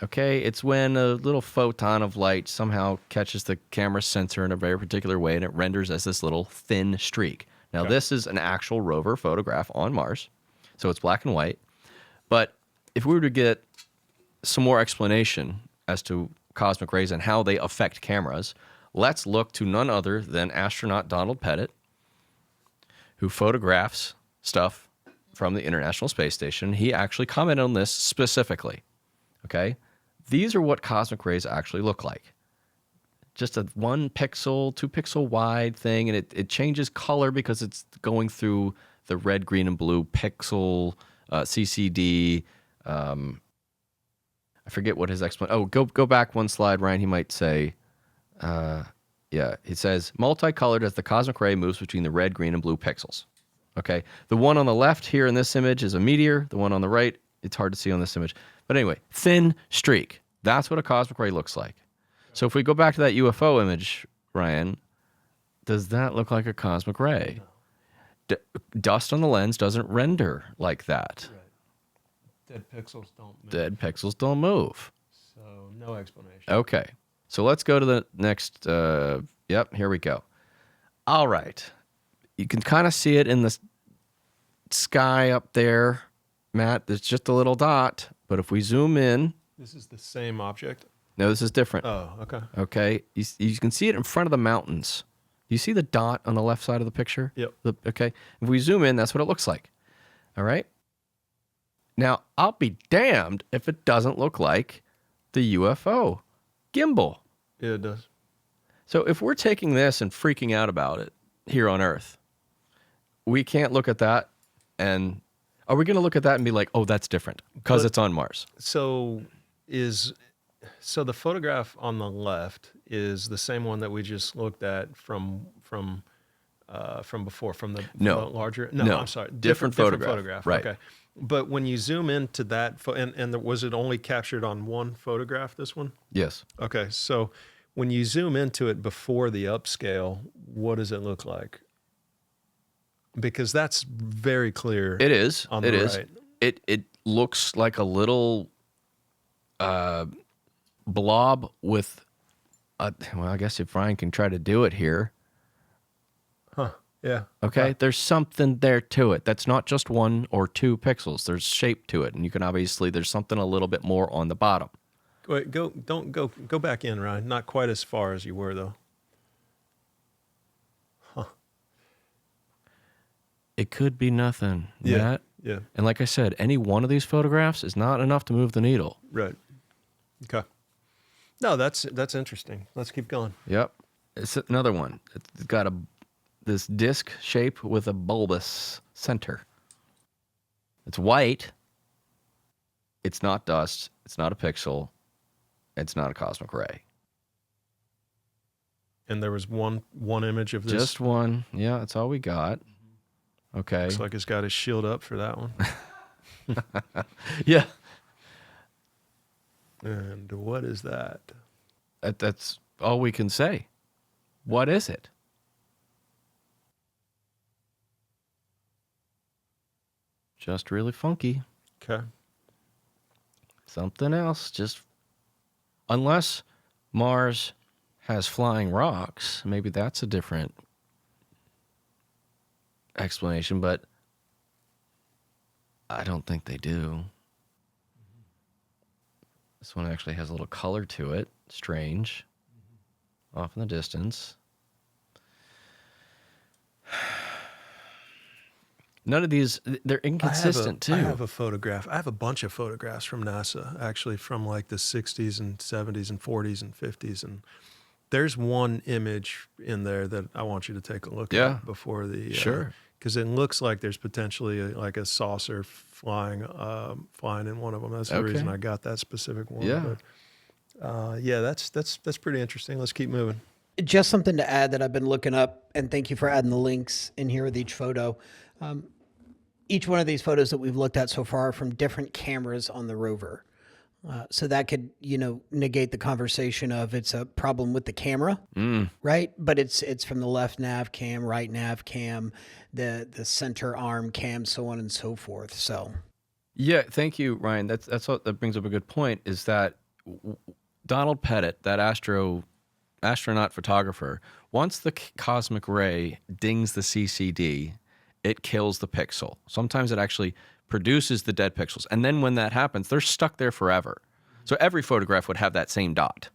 Speaker 1: Okay, it's when a little photon of light somehow catches the camera sensor in a very particular way and it renders as this little thin streak. Now,
Speaker 2: Okay.
Speaker 1: This is an actual rover photograph on Mars, so it's black and white. But if we were to get some more explanation as to cosmic rays and how they affect cameras, let's look to none other than astronaut Donald Pettit, who photographs stuff from the International Space Station. He actually commented on this specifically. Okay? These are what cosmic rays actually look like. Just a 1 pixel, 2 pixel wide thing, and it changes color because it's going through the red, green, and blue pixel, CCD. I forget what his explanation. Oh, go back one slide, Ryan. He might say, yeah, he says, multicolored as the cosmic ray moves between the red, green, and blue pixels. Okay, the one on the left here in this image is a meteor. The one on the right, it's hard to see on this image. But anyway, thin streak. That's what a cosmic ray looks like. So if we go back to that UFO image, Ryan, does that look like a cosmic ray? Dust on the lens doesn't render like that.
Speaker 2: Right. Dead pixels don't move.
Speaker 1: Dead pixels don't move.
Speaker 2: So no explanation.
Speaker 1: Okay. So let's go to the next. Yep, here we go. All right. You can kind of see it in the sky up there, Matt. There's just a little dot. But if we zoom in.
Speaker 2: This is the same object?
Speaker 1: No, this is different.
Speaker 2: Oh, okay.
Speaker 1: Okay. You can see it in front of the mountains. You see the dot on the left side of the picture?
Speaker 2: Yep.
Speaker 1: Okay. If we zoom in, that's what it looks like. All right. Now, I'll be damned if it doesn't look like the UFO gimbal.
Speaker 2: Yeah, it does.
Speaker 1: So if we're taking this and freaking out about it here on Earth, we can't look at that and are we going to look at that and be like, oh, that's different because it's on Mars?
Speaker 2: So the photograph on the left is the same one that we just looked at from before, from the larger. No, I'm sorry,
Speaker 1: different photograph. Right.
Speaker 2: Okay, but when you zoom into that, was it only captured on one photograph? This one?
Speaker 1: Yes.
Speaker 2: Okay, so when you zoom into it before the upscale, what does it look like? Because that's very clear.
Speaker 1: It is.
Speaker 2: On the right.
Speaker 1: It looks like a little blob with. Well, I guess if Ryan can try to do it here.
Speaker 2: Huh. Yeah.
Speaker 1: Okay. There's something there to it. That's not just 1 or 2 pixels. There's shape to it, and you can obviously there's something a little bit more on the bottom.
Speaker 2: Wait, go back in, Ryan. Not quite as far as you were though. Huh.
Speaker 1: It could be nothing.
Speaker 2: Yeah.
Speaker 1: Matt.
Speaker 2: Yeah.
Speaker 1: And like I said, any one of these photographs is not enough to move the needle.
Speaker 2: Right. Okay. No, that's interesting. Let's keep going.
Speaker 1: Yep. It's another one. It's got this disc shape with a bulbous center. It's white. It's not dust. It's not a pixel. It's not a cosmic ray.
Speaker 2: And there was one image of this.
Speaker 1: Just one. Yeah, that's all we got. Okay.
Speaker 2: Looks like it's got his shield up for that one.
Speaker 1: Yeah.
Speaker 2: And what is that?
Speaker 1: That's all we can say. What is it? Just really funky.
Speaker 2: Okay.
Speaker 1: Something else. Just unless Mars has flying rocks, maybe that's a different explanation, but I don't think they do. This one actually has a little color to it. Strange. Off in the distance. None of these, they're inconsistent too.
Speaker 2: I have a photograph. I have a bunch of photographs from NASA, actually from like the 60s and 70s and 40s and 50s. And there's one image in there that I want you to take a look at before the...
Speaker 1: Sure.
Speaker 2: Because it looks like there's potentially like a saucer flying in one of them. That's the reason I got that specific one.
Speaker 1: Yeah.
Speaker 2: But, yeah, that's pretty interesting. Let's keep moving.
Speaker 3: Just something to add that I've been looking up, and thank you for adding the links in here with each photo. Each one of these photos that we've looked at so far are from different cameras on the rover. So that could, negate the conversation of it's a problem with the camera, right? But it's from the left nav cam, right nav cam, the center arm cam, so on and so forth. So,
Speaker 1: yeah, thank you, Ryan. That brings up a good point. Is that Donald Pettit, that astronaut photographer, once the cosmic ray dings the CCD, it kills the pixel. Sometimes it actually produces the dead pixels. And then when that happens, they're stuck there forever. So every photograph would have that same dot.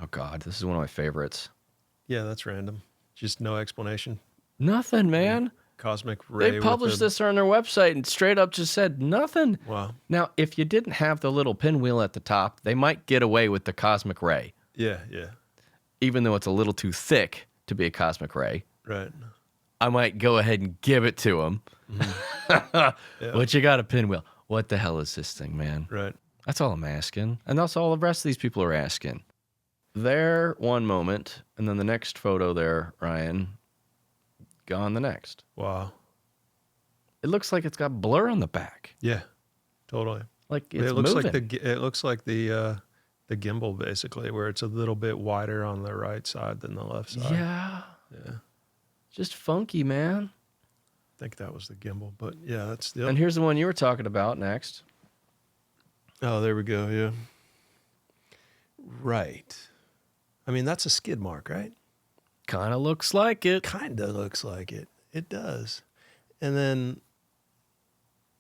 Speaker 1: Oh, God, this is one of my favorites.
Speaker 2: Yeah, that's random. Just no explanation.
Speaker 1: Nothing, man.
Speaker 2: Cosmic ray.
Speaker 1: They published this on their website and straight up just said nothing.
Speaker 2: Wow.
Speaker 1: Now, if you didn't have the little pinwheel at the top, they might get away with the cosmic ray.
Speaker 2: Yeah.
Speaker 1: Even though it's a little too thick to be a cosmic ray.
Speaker 2: Right.
Speaker 1: I might go ahead and give it to them.
Speaker 2: Yeah.
Speaker 1: But you got a pinwheel. What the hell is this thing, man?
Speaker 2: Right.
Speaker 1: That's all I'm asking. And that's all the rest of these people are asking. There, one moment, and then the next photo there, Ryan, gone the next.
Speaker 2: Wow.
Speaker 1: It looks like it's got blur on the back.
Speaker 2: Yeah, totally.
Speaker 1: Like it's
Speaker 2: it looks
Speaker 1: moving.
Speaker 2: like the gimbal basically, where it's a little bit wider on the right side than the left side.
Speaker 1: Yeah.
Speaker 2: Yeah.
Speaker 1: Just funky, man.
Speaker 2: I think that was the gimbal, but yeah, that's the.
Speaker 1: And here's the one you were talking about next.
Speaker 2: Oh, there we go. Yeah. Right. I mean, that's a skid mark, right?
Speaker 1: Kind of looks like it.
Speaker 2: Kind of looks like it. It does. And then,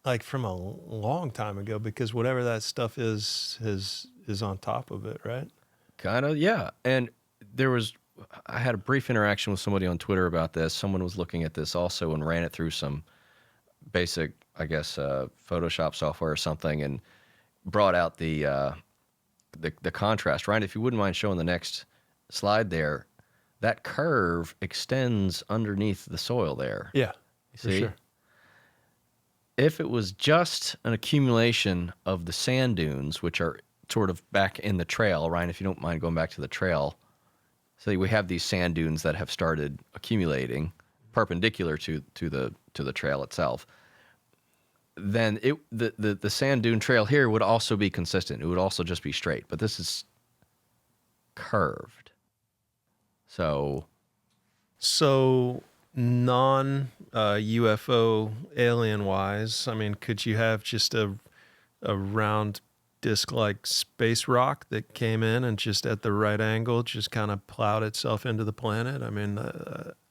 Speaker 2: like from a long time ago, because whatever that stuff is on top of it, right?
Speaker 1: Kind of, yeah. And I had a brief interaction with somebody on Twitter about this. Someone was looking at this also and ran it through some basic, I guess, Photoshop software or something, and brought out the contrast. Ryan, if you wouldn't mind showing the next slide there, that curve extends underneath the soil there.
Speaker 2: Yeah,
Speaker 1: See?
Speaker 2: for sure.
Speaker 1: If it was just an accumulation of the sand dunes, which are sort of back in the trail, Ryan, if you don't mind going back to the trail. So we have these sand dunes that have started accumulating perpendicular to the trail itself. Then the sand dune trail here would also be consistent. It would also just be straight, but this is curved. So
Speaker 2: non UFO alien wise, I mean, could you have just a round disc-like space rock that came in and just at the right angle just kind of plowed itself into the planet? I mean,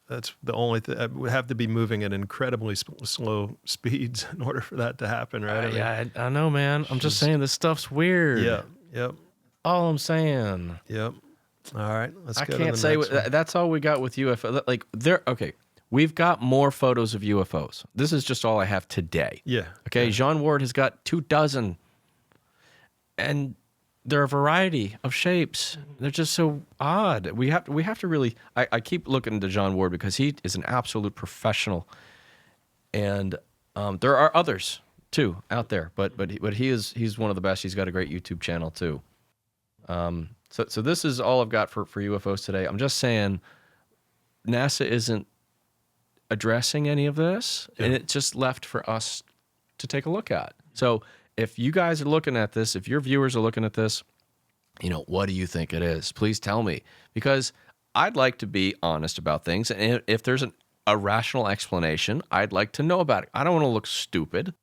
Speaker 2: that's the only thing. It would have to be moving at incredibly slow speeds in order for that to happen, right?
Speaker 1: yeah, I know, man. I'm just saying this stuff's weird.
Speaker 2: Yeah. Yep.
Speaker 1: All I'm saying.
Speaker 2: Yep. All right. Let's
Speaker 1: I
Speaker 2: go
Speaker 1: can't
Speaker 2: to the
Speaker 1: say
Speaker 2: next one.
Speaker 1: that's all we got with UFO. Like okay, we've got more photos of UFOs. This is just all I have today.
Speaker 2: Yeah.
Speaker 1: Okay.
Speaker 2: Yeah.
Speaker 1: Jean Ward has got 24, and they're a variety of shapes. They're just so odd. We have to really. I keep looking to John Ward because he is an absolute professional, and there are others too out there, but he's one of the best. He's got a great YouTube channel too. So this is all I've got for UFOs today. I'm just saying NASA isn't addressing any of this, and it's just left for us to take a look at. So if you guys are looking at this, if your viewers are looking at this, what do you think it is? Please tell me, because I'd like to be honest about things. And if there's a rational explanation, I'd like to know about it. I don't want to look stupid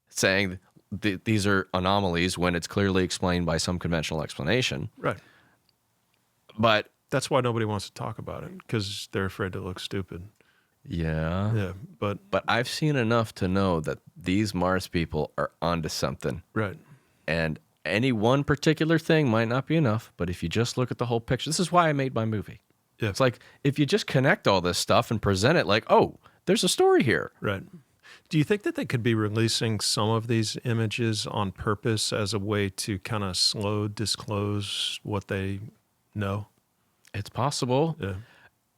Speaker 1: saying these are anomalies when it's clearly explained by some conventional explanation.
Speaker 2: Right.
Speaker 1: But
Speaker 2: that's why nobody wants to talk about it, because they're afraid to look stupid.
Speaker 1: Yeah.
Speaker 2: Yeah. But
Speaker 1: I've seen enough to know that these Mars people are onto something.
Speaker 2: Right.
Speaker 1: And any one particular thing might not be enough, but if you just look at the whole picture, this is why I made my movie.
Speaker 2: Yeah.
Speaker 1: It's like, if you just connect all this stuff and present it like, oh, there's a story here.
Speaker 2: Right. Do you think that they could be releasing some of these images on purpose as a way to kind of slow disclose what they know?
Speaker 1: It's possible.
Speaker 2: Yeah.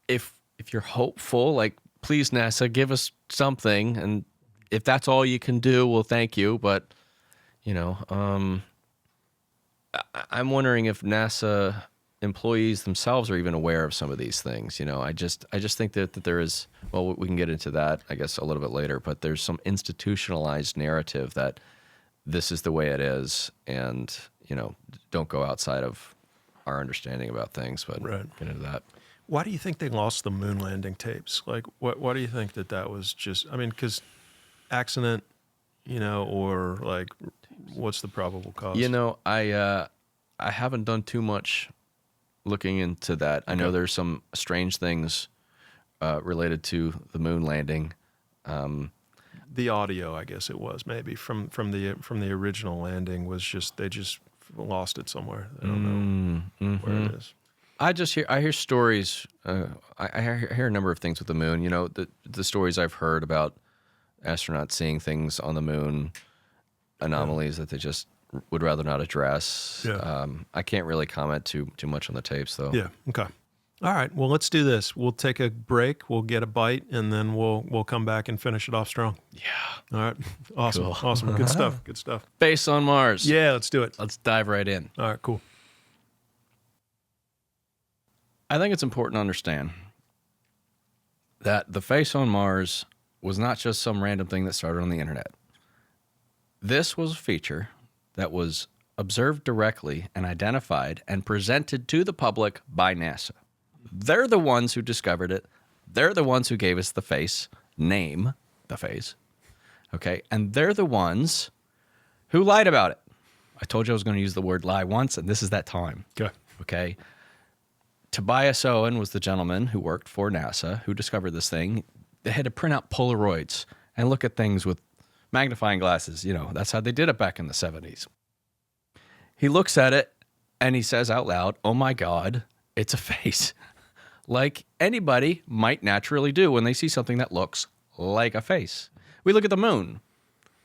Speaker 1: If you're hopeful, like, please, NASA, give us something. And if that's all you can do, well, thank you. But, I'm wondering if NASA employees themselves are even aware of some of these things. I just think that there is, well, we can get into that, I guess, a little bit later, but there's some institutionalized narrative that this is the way it is, and, don't go outside of our understanding about things, but get into that.
Speaker 2: Why do you think they lost the moon landing tapes? Like, why do you think that was just, because accident, or like, what's the probable cause?
Speaker 1: I haven't done too much looking into that. I know there's some strange things related to the moon landing.
Speaker 2: The audio, I guess it was maybe from the original landing was just, they just lost it somewhere. I don't know where it is.
Speaker 1: I hear stories. I hear a number of things with the moon. The stories I've heard about astronauts seeing things on the moon, anomalies that they just would rather not address.
Speaker 2: Yeah.
Speaker 1: I can't really comment too much on the tapes, though.
Speaker 2: Yeah. Okay. All right. Well, let's do this. We'll take a break. We'll get a bite, and then we'll come back and finish it off strong.
Speaker 1: Yeah.
Speaker 2: All right. Awesome.
Speaker 1: Cool.
Speaker 2: Awesome. Good stuff. Good stuff.
Speaker 1: Base on Mars.
Speaker 2: Yeah. Let's do it.
Speaker 1: Let's dive right in.
Speaker 2: All right. Cool.
Speaker 1: I think it's important to understand that the face on Mars was not just some random thing that started on the internet. This was a feature that was observed directly and identified and presented to the public by NASA. They're the ones who discovered it. They're the ones who gave us the face, name the face. Okay? And they're the ones who lied about it. I told you I was going to use the word lie once, and this is that time.
Speaker 2: Okay.
Speaker 1: Okay? Tobias Owen was the gentleman who worked for NASA who discovered this thing. They had to print out Polaroids and look at things with magnifying glasses. That's how they did it back in the 70s. He looks at it and he says out loud, "Oh my God, it's a face." Like anybody might naturally do when they see something that looks like a face. We look at the moon.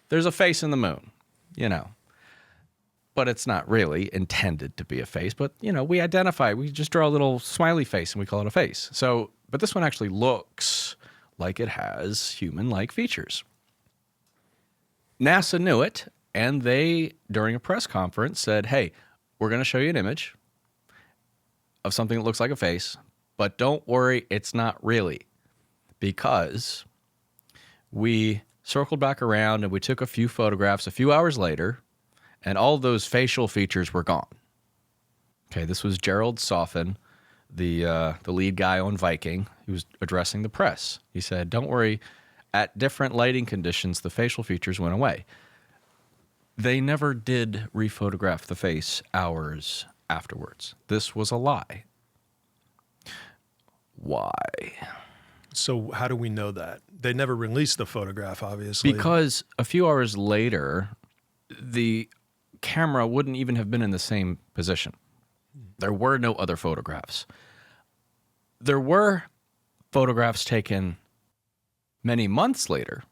Speaker 1: There's a face in the moon, but it's not really intended to be a face. But, we identify, we just draw a little smiley face and we call it a face. So, but this one actually looks like it has human-like features. NASA knew it, and they, during a press conference, said, "Hey, we're going to show you an image of something that looks like a face, but don't worry, it's not really." Because we circled back around and we took a few photographs a few hours later, and all those facial features were gone. Okay, this was Gerald Soffin, the lead guy on Viking, who was addressing the press. He said, "Don't worry, at different lighting conditions, the facial features went away." They never did rephotograph the face hours afterwards. This was a lie. Why?
Speaker 2: So how do we know that? They never released the photograph, obviously.
Speaker 1: Because a few hours later, the camera wouldn't even have been in the same position. There were no other photographs. There were photographs taken many months later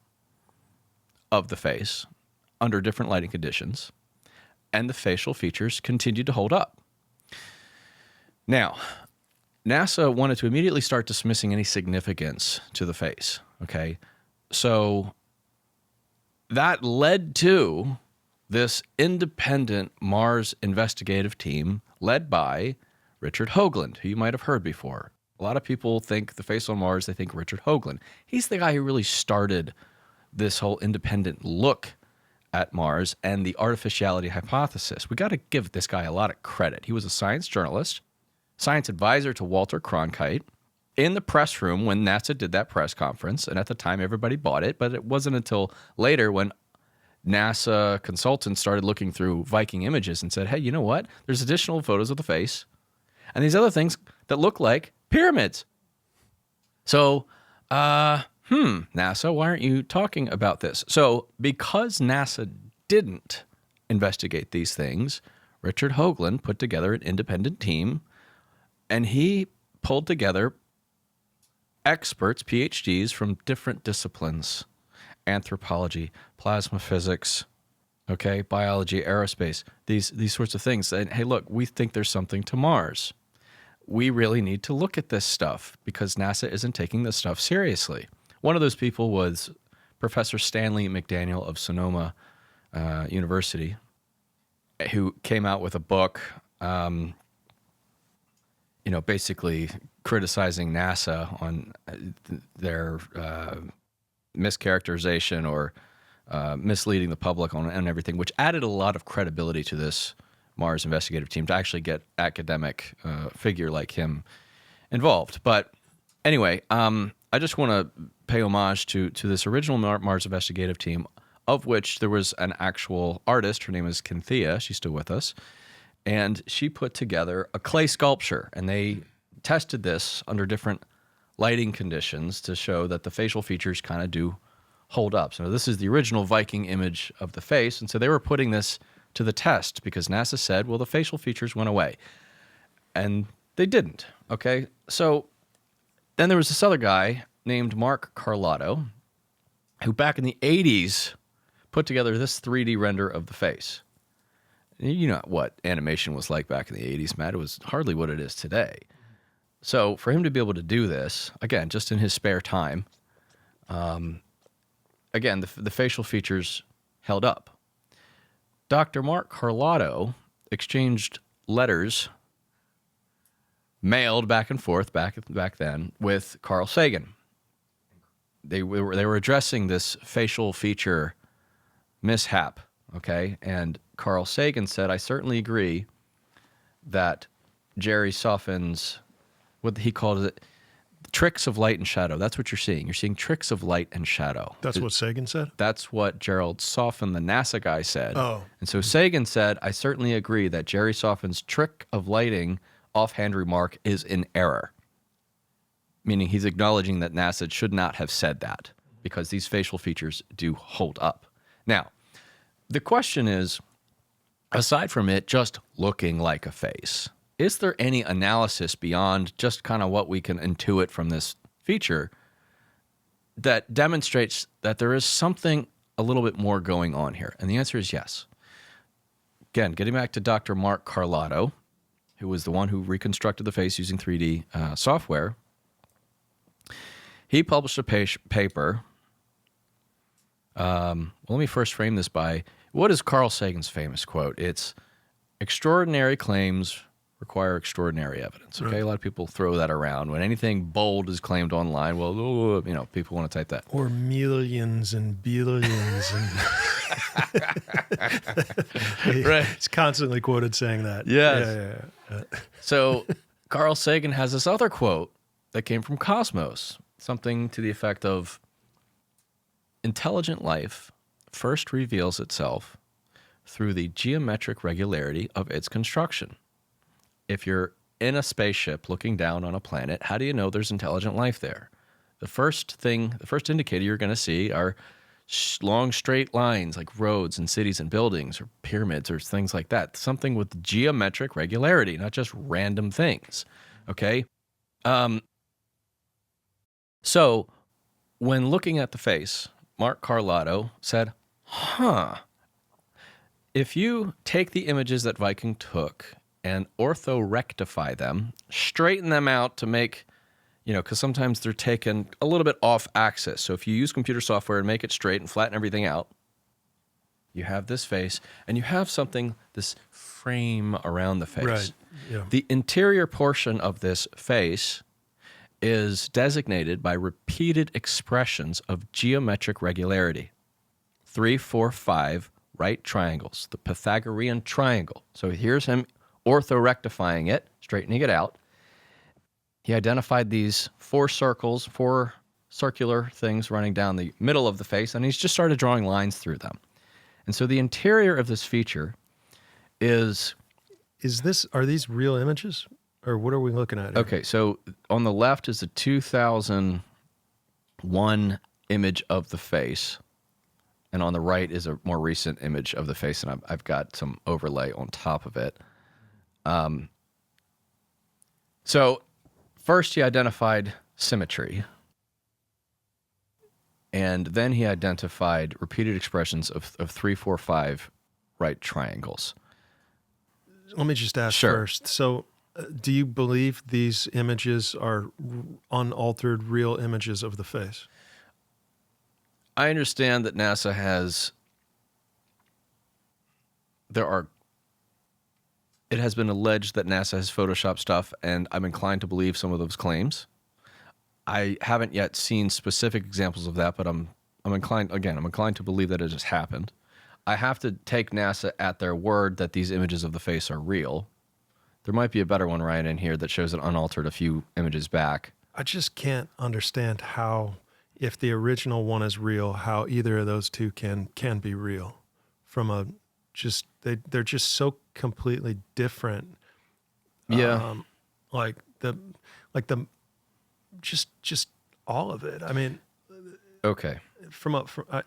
Speaker 1: of the face under different lighting conditions, and the facial features continued to hold up. Now, NASA wanted to immediately start dismissing any significance to the face, okay? So that led to this independent Mars investigative team led by Richard Hoagland, who you might have heard before. A lot of people think the face on Mars, they think Richard Hoagland. He's the guy who really started this whole independent look at Mars and the artificiality hypothesis. We got to give this guy a lot of credit. He was a science journalist, science advisor to Walter Cronkite, in the press room when NASA did that press conference, and at the time everybody bought it, but it wasn't until later when NASA consultants started looking through Viking images and said, hey, you know what? There's additional photos of the face and these other things that look like pyramids. So, NASA, why aren't you talking about this? So, because NASA didn't investigate these things, Richard Hoagland put together an independent team, and he pulled together experts, PhDs from different disciplines: anthropology, plasma physics, okay, biology, aerospace, these sorts of things. And hey, look, we think there's something to Mars. We really need to look at this stuff because NASA isn't taking this stuff seriously. One of those people was Professor Stanley McDaniel of Sonoma University, who came out with a book, basically criticizing NASA on their mischaracterization or misleading the public on everything, which added a lot of credibility to this Mars investigative team to actually get academic figure like him involved. But anyway, I just want to pay homage to this original Mars investigative team, of which there was an actual artist. Her name is Cynthia. She's still with us. And she put together a clay sculpture, and they tested this under different lighting conditions to show that the facial features kind of do hold up. So this is the original Viking image of the face, and so they were putting this to the test because NASA said, well, the facial features went away. And they didn't, okay? So then there was this other guy named Mark Carlotto who back in the 80s put together this 3D render of the face. You know what animation was like back in the 80s, Matt. It was hardly what it is today. So for him to be able to do this, again, just in his spare time, again, the facial features held up. Dr. Mark Carlotto exchanged letters mailed back and forth back then with Carl Sagan. They were addressing this facial feature mishap, okay? And Carl Sagan said, I certainly agree that Jerry Soffin's, what he called it, tricks of light and shadow. That's what you're seeing. You're seeing tricks of light and shadow.
Speaker 2: That's what Sagan said?
Speaker 1: That's what Gerald Soffin, the NASA guy, said.
Speaker 2: Oh.
Speaker 1: And so Sagan said, I certainly agree that Jerry Soffin's trick of lighting offhand remark is in error. Meaning he's acknowledging that NASA should not have said that because these facial features do hold up. Now, the question is, aside from it just looking like a face, is there any analysis beyond just kind of what we can intuit from this feature that demonstrates that there is something a little bit more going on here? And the answer is yes. Again, getting back to Dr. Mark Carlotto, who was the one who reconstructed the face using 3D software, he published a paper. Let me first frame this by, what is Carl Sagan's famous quote? It's, extraordinary claims require extraordinary evidence. Okay, a lot of people throw that around. When anything bold is claimed online, well, people want to type that.
Speaker 2: Or millions and billions.
Speaker 1: Right.
Speaker 2: It's constantly quoted saying that.
Speaker 1: Yes.
Speaker 2: Yeah.
Speaker 1: So Carl Sagan has this other quote that came from Cosmos, something to the effect of, intelligent life first reveals itself through the geometric regularity of its construction. If you're in a spaceship looking down on a planet, how do you know there's intelligent life there? The first indicator you're going to see are long straight lines like roads and cities and buildings or pyramids or things like that. Something with geometric regularity, not just random things. Okay? So when looking at the face, Mark Carlotto said, if you take the images that Viking took and orthorectify them, straighten them out to make, because sometimes they're taken a little bit off axis. So if you use computer software and make it straight and flatten everything out, you have this face, and you have something, this frame around the face.
Speaker 2: Right. Yeah.
Speaker 1: The interior portion of this face is designated by repeated expressions of geometric regularity. 3, 4, 5 right triangles, the Pythagorean triangle. So here's him orthorectifying it, straightening it out. He identified these 4 circles, 4 circular things running down the middle of the face, and he's just started drawing lines through them. And so the interior of this feature is...
Speaker 2: Are these real images? Or what are we looking at here?
Speaker 1: Okay, so on the left is the 2001 image of the face, and on the right is a more recent image of the face, and I've got some overlay on top of it. So first he identified symmetry, and then he identified repeated expressions of 3, 4, 5 right triangles.
Speaker 2: Let me just ask
Speaker 1: Sure.
Speaker 2: first. So do you believe these images are unaltered real images of the face?
Speaker 1: I understand that NASA has... It has been alleged that NASA has photoshopped stuff, and I'm inclined to believe some of those claims. I haven't yet seen specific examples of that, but I'm inclined to believe that it just happened. I have to take NASA at their word that these images of the face are real. There might be a better one right in here that shows it unaltered a few images back.
Speaker 2: I just can't understand how, if the original one is real, how either of those two can be real. From a just they're just so completely different.
Speaker 1: Yeah.
Speaker 2: Just all of it. I mean,
Speaker 1: Okay.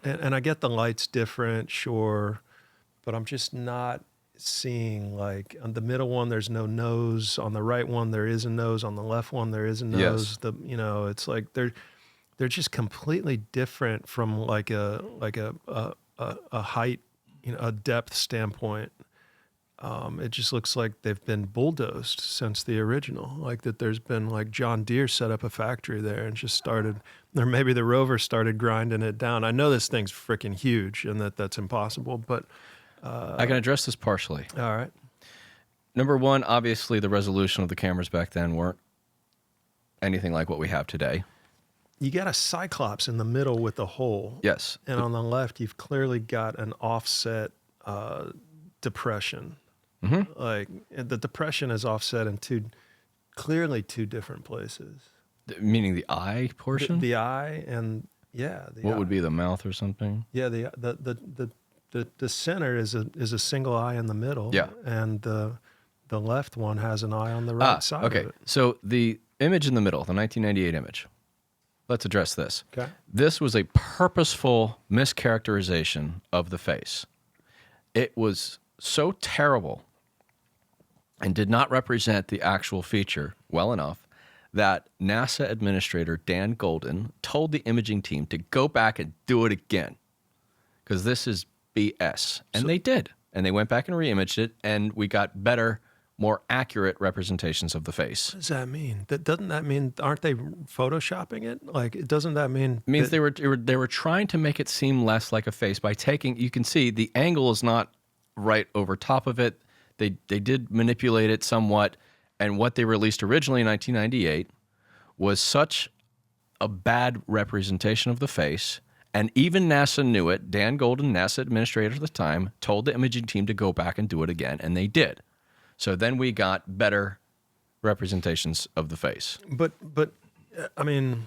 Speaker 2: and I get the light's different, sure, but I'm just not seeing, like, on the middle one there's no nose, on the right one there is a nose, on the left one there is a nose.
Speaker 1: Yes.
Speaker 2: It's like they're just completely different from like a height, a depth standpoint. It just looks like they've been bulldozed since the original. Like that there's been, like, John Deere set up a factory there and just started, or maybe the rover started grinding it down. I know this thing's freaking huge and that's impossible, but...
Speaker 1: I can address this partially.
Speaker 2: All right.
Speaker 1: Number one, obviously the resolution of the cameras back then weren't anything like what we have today.
Speaker 2: You got a cyclops in the middle with a hole.
Speaker 1: Yes.
Speaker 2: And on the left, you've clearly got an offset depression.
Speaker 1: Mm-hmm.
Speaker 2: Like, the depression is offset in clearly two different places.
Speaker 1: Meaning the eye portion?
Speaker 2: The eye and, yeah.
Speaker 1: What
Speaker 2: eye.
Speaker 1: would be the mouth or something?
Speaker 2: Yeah, the center is a single eye in the middle.
Speaker 1: Yeah.
Speaker 2: And the left one has an eye on the right side
Speaker 1: okay.
Speaker 2: of it.
Speaker 1: So the image in the middle, the 1998 image, let's address this.
Speaker 2: Okay.
Speaker 1: This was a purposeful mischaracterization of the face. It was so terrible and did not represent the actual feature well enough that NASA Administrator Dan Golden told the imaging team to go back and do it again because this is BS. And they did. And they went back and re-imaged it, and we got better, more accurate representations of the face.
Speaker 2: What does that mean? Doesn't that mean, aren't they photoshopping it? Like, doesn't that mean...
Speaker 1: It means they were trying to make it seem less like a face by taking, you can see the angle is not right over top of it. They did manipulate it somewhat, and what they released originally in 1998 was such a bad representation of the face, and even NASA knew it. Dan Golden, NASA administrator at the time, told the imaging team to go back and do it again, and they did. So then we got better representations of the face.
Speaker 2: But I mean,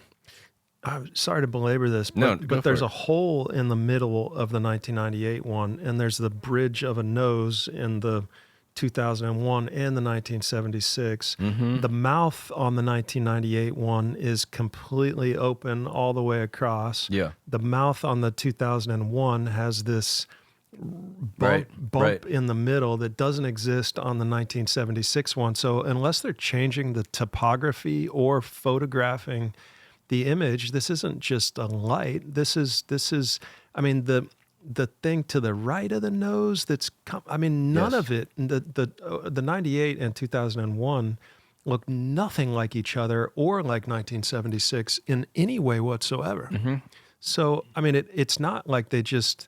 Speaker 2: I'm sorry to belabor this, but there's a hole in the middle of the 1998 one, and there's the bridge of a nose in the 2001 and the 1976.
Speaker 1: Mm-hmm.
Speaker 2: The mouth on the 1998 one is completely open all the way across.
Speaker 1: Yeah.
Speaker 2: The mouth on the 2001 has this bump in the middle that doesn't exist on the 1976 one. So unless they're changing the topography or photographing the image, this isn't just a light. This is, I mean, the thing to the right of the nose none of it, the 98 and 2001 look nothing like each other or like 1976 in any way whatsoever.
Speaker 1: Mm-hmm.
Speaker 2: So, I mean, it's not like they just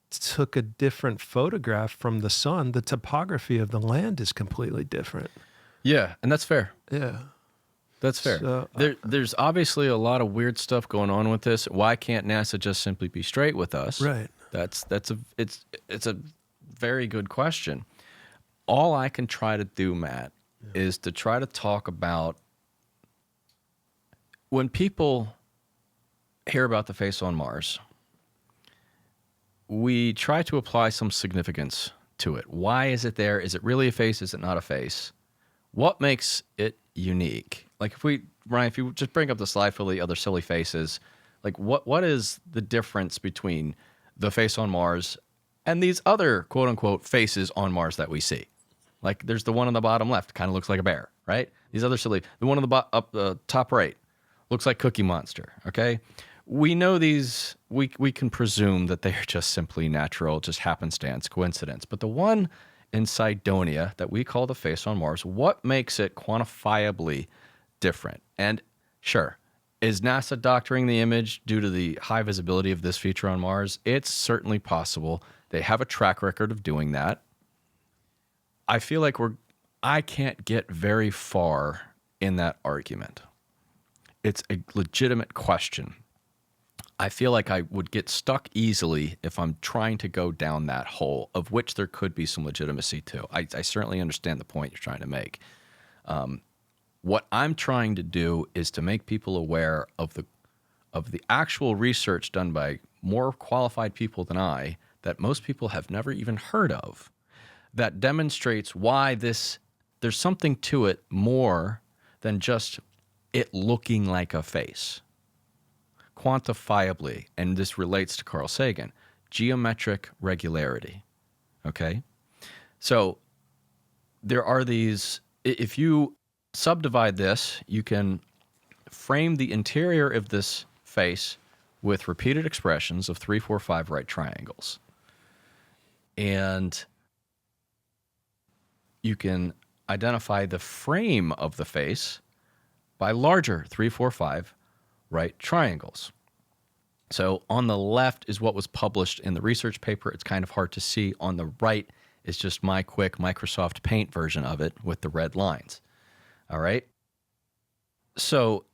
Speaker 2: took a different photograph from the sun, the topography of the land is completely different.
Speaker 1: Yeah, and that's fair.
Speaker 2: Yeah.
Speaker 1: That's fair.
Speaker 2: So,
Speaker 1: There's obviously a lot of weird stuff going on with this. Why can't NASA just simply be straight with us?
Speaker 2: Right.
Speaker 1: It's a very good question. All I can try to do, Matt, is to try to talk about when people hear about the face on Mars, we try to apply some significance to it. Why is it there? Is it really a face? Is it not a face? What makes it unique? Like Ryan, if you just bring up the slide full of the other silly faces, like what is the difference between the face on Mars and these other quote unquote faces on Mars that we see? Like there's the one on the bottom left, kind of looks like a bear, right? These other silly, the one on the up the top right looks like Cookie Monster, okay? We know these, we can presume that they are just simply natural, just happenstance, coincidence. But the one in Cydonia that we call the face on Mars, what makes it quantifiably different? And sure, is NASA doctoring the image due to the high visibility of this feature on Mars? It's certainly possible. They have a track record of doing that. I feel like I can't get very far in that argument. It's a legitimate question. I feel like I would get stuck easily if I'm trying to go down that hole, of which there could be some legitimacy to. I certainly understand the point you're trying to make. What I'm trying to do is to make people aware of the actual research done by more qualified people than I that most people have never even heard of, that demonstrates why there's something to it more than just it looking like a face. Quantifiably, and this relates to Carl Sagan, geometric regularity. Okay? So there are these, if you subdivide this, you can frame the interior of this face with repeated expressions of 3, 4, 5 right triangles. And you can identify the frame of the face by larger 3, 4, 5 right triangles. So on the left is what was published in the research paper. It's kind of hard to see. On the right is just my quick Microsoft Paint version of it with the red lines. All right. So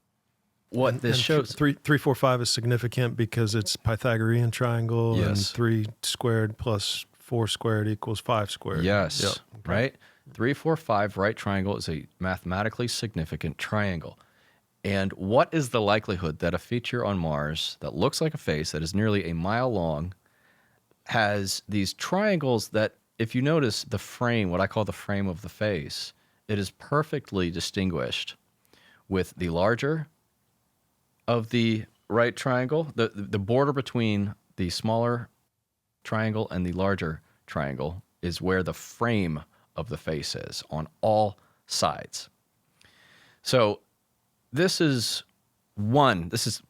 Speaker 1: what this shows...
Speaker 2: 3, 4, 5 is significant because it's Pythagorean triangle,
Speaker 1: Yes.
Speaker 2: and 3 squared plus 4 squared equals 5 squared.
Speaker 1: Yes.
Speaker 2: Yep. Okay.
Speaker 1: Right. 3, 4, 5 right triangle is a mathematically significant triangle. And what is the likelihood that a feature on Mars that looks like a face, that is nearly a mile long, has these triangles that, if you notice the frame, what I call the frame of the face, it is perfectly distinguished with the larger of the right triangle, the border between the smaller triangle and the larger triangle is where the frame of the face is on all sides. So this is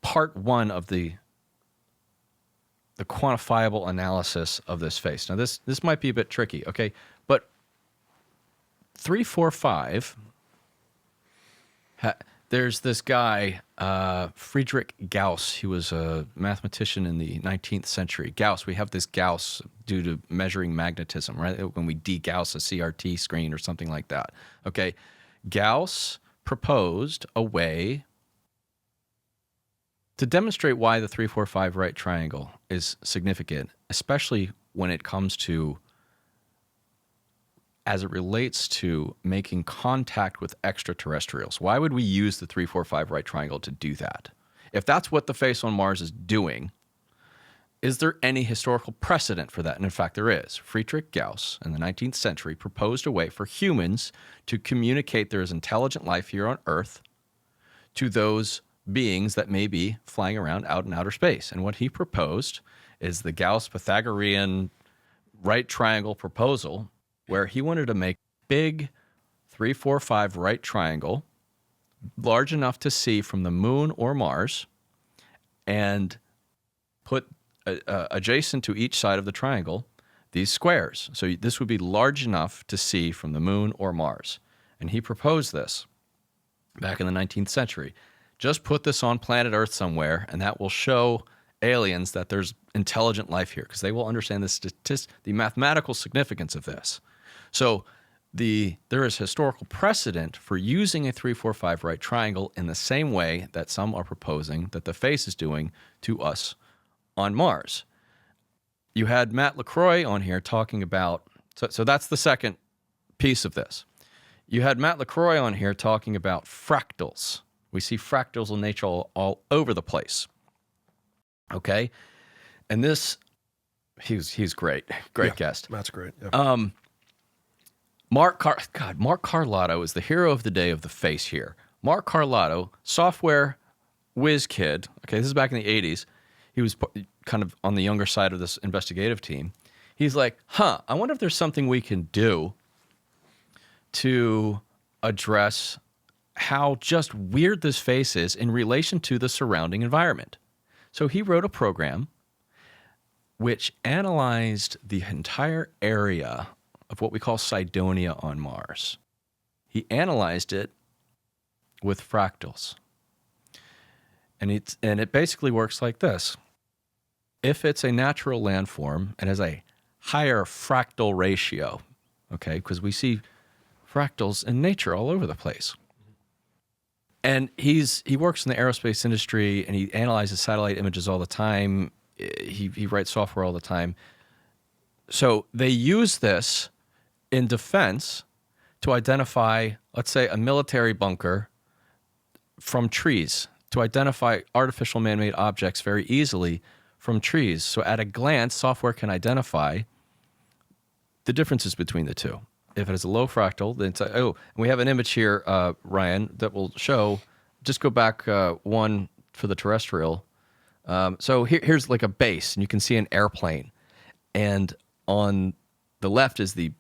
Speaker 1: part one of the quantifiable analysis of this face. Now this might be a bit tricky, okay? But 3, 4, 5, there's this guy, Friedrich Gauss. He was a mathematician in the 19th century. Gauss, we have this Gauss due to measuring magnetism, right? When we de-Gauss a CRT screen or something like that, okay? Gauss proposed a way to demonstrate why the 3, 4, 5 right triangle is significant, especially when it comes to, as it relates to making contact with extraterrestrials. Why would we use the 3, 4, 5 right triangle to do that? If that's what the face on Mars is doing, is there any historical precedent for that? And in fact, there is. Friedrich Gauss in the 19th century proposed a way for humans to communicate there is intelligent life here on Earth to those beings that may be flying around out in outer space. And what he proposed is the Gauss-Pythagorean right triangle proposal, where he wanted to make big 3, 4, 5 right triangle, large enough to see from the moon or Mars, and put adjacent to each side of the triangle these squares. So this would be large enough to see from the moon or Mars. And he proposed this back in the 19th century. Just put this on planet Earth somewhere, and that will show aliens that there's intelligent life here, because they will understand the mathematical significance of this. So there is historical precedent for using a 3-4-5 right triangle in the same way that some are proposing that the face is doing to us on Mars. You had Matt LaCroix on here talking about, so that's the second piece of this. You had Matt LaCroix on here talking about fractals. We see fractals in nature all over the place. Okay? And this, he's great. Great guest.
Speaker 2: Matt's great. Yeah.
Speaker 1: Mark Carlotto is the hero of the day of the face here. Mark Carlotto, software whiz kid. Okay, this is back in the 80s. He was kind of on the younger side of this investigative team. He's like, I wonder if there's something we can do to address how just weird this face is in relation to the surrounding environment. So he wrote a program which analyzed the entire area of what we call Cydonia on Mars. He analyzed it with fractals. And it basically works like this. If it's a natural landform, it has a higher fractal ratio, okay, because we see fractals in nature all over the place. And he works in the aerospace industry, and he analyzes satellite images all the time. He writes software all the time. So they use this in defense to identify, let's say, a military bunker from trees, to identify artificial man-made objects very easily from trees. So at a glance, software can identify the differences between the two. If it has a low fractal, then it's like, and we have an image here, Ryan, that will show, just go back one for the terrestrial. So here's like a base, and you can see an airplane. And on the left is the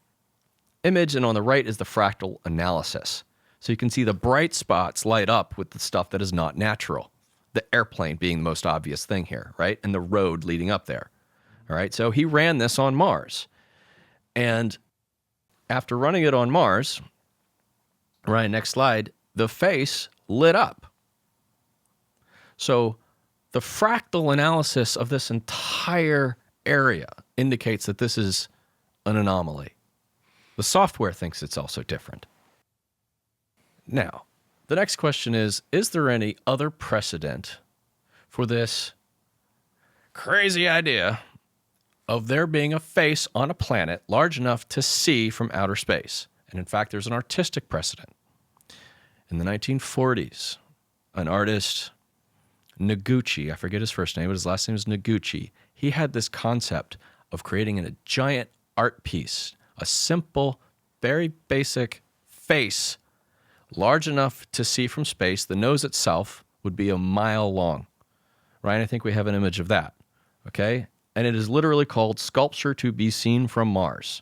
Speaker 1: image, and on the right is the fractal analysis. So you can see the bright spots light up with the stuff that is not natural. The airplane being the most obvious thing here, right? And the road leading up there. All right, so he ran this on Mars. And after running it on Mars, Ryan, next slide, the face lit up. So the fractal analysis of this entire area indicates that this is an anomaly. The software thinks it's also different. Now, the next question is there any other precedent for this crazy idea of there being a face on a planet large enough to see from outer space? And in fact, there's an artistic precedent. In the 1940s, an artist, Noguchi, I forget his first name, but his last name is Noguchi. He had this concept of creating a giant art piece, a simple, very basic face, large enough to see from space. The nose itself would be a mile long. Ryan, I think we have an image of that. Okay? And it is literally called Sculpture to be Seen from Mars.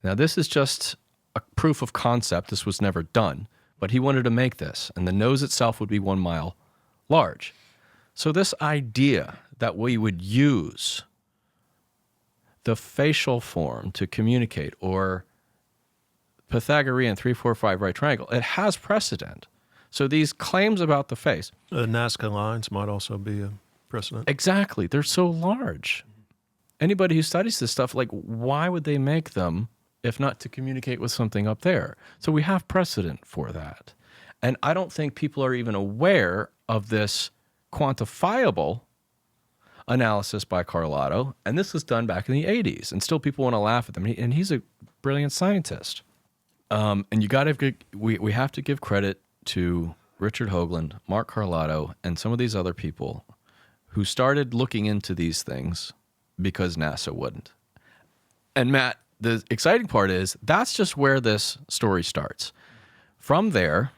Speaker 1: Now, this is just a proof of concept. This was never done, but he wanted to make this, and the nose itself would be 1 mile large. So this idea that we would use the facial form to communicate, or Pythagorean 3-4-5 right triangle, it has precedent. So these claims about the face.
Speaker 2: Nazca lines might also be a precedent.
Speaker 1: Exactly. They're so large. Anybody who studies this stuff, like, why would they make them if not to communicate with something up there? So we have precedent for that. And I don't think people are even aware of this quantifiable analysis by Carlotto. And this was done back in the 80s. And still people want to laugh at them. And he's a brilliant scientist. And you got to we have to give credit to Richard Hoagland, Mark Carlotto, and some of these other people who started looking into these things because NASA wouldn't. And Matt, the exciting part is that's just where this story starts. From there,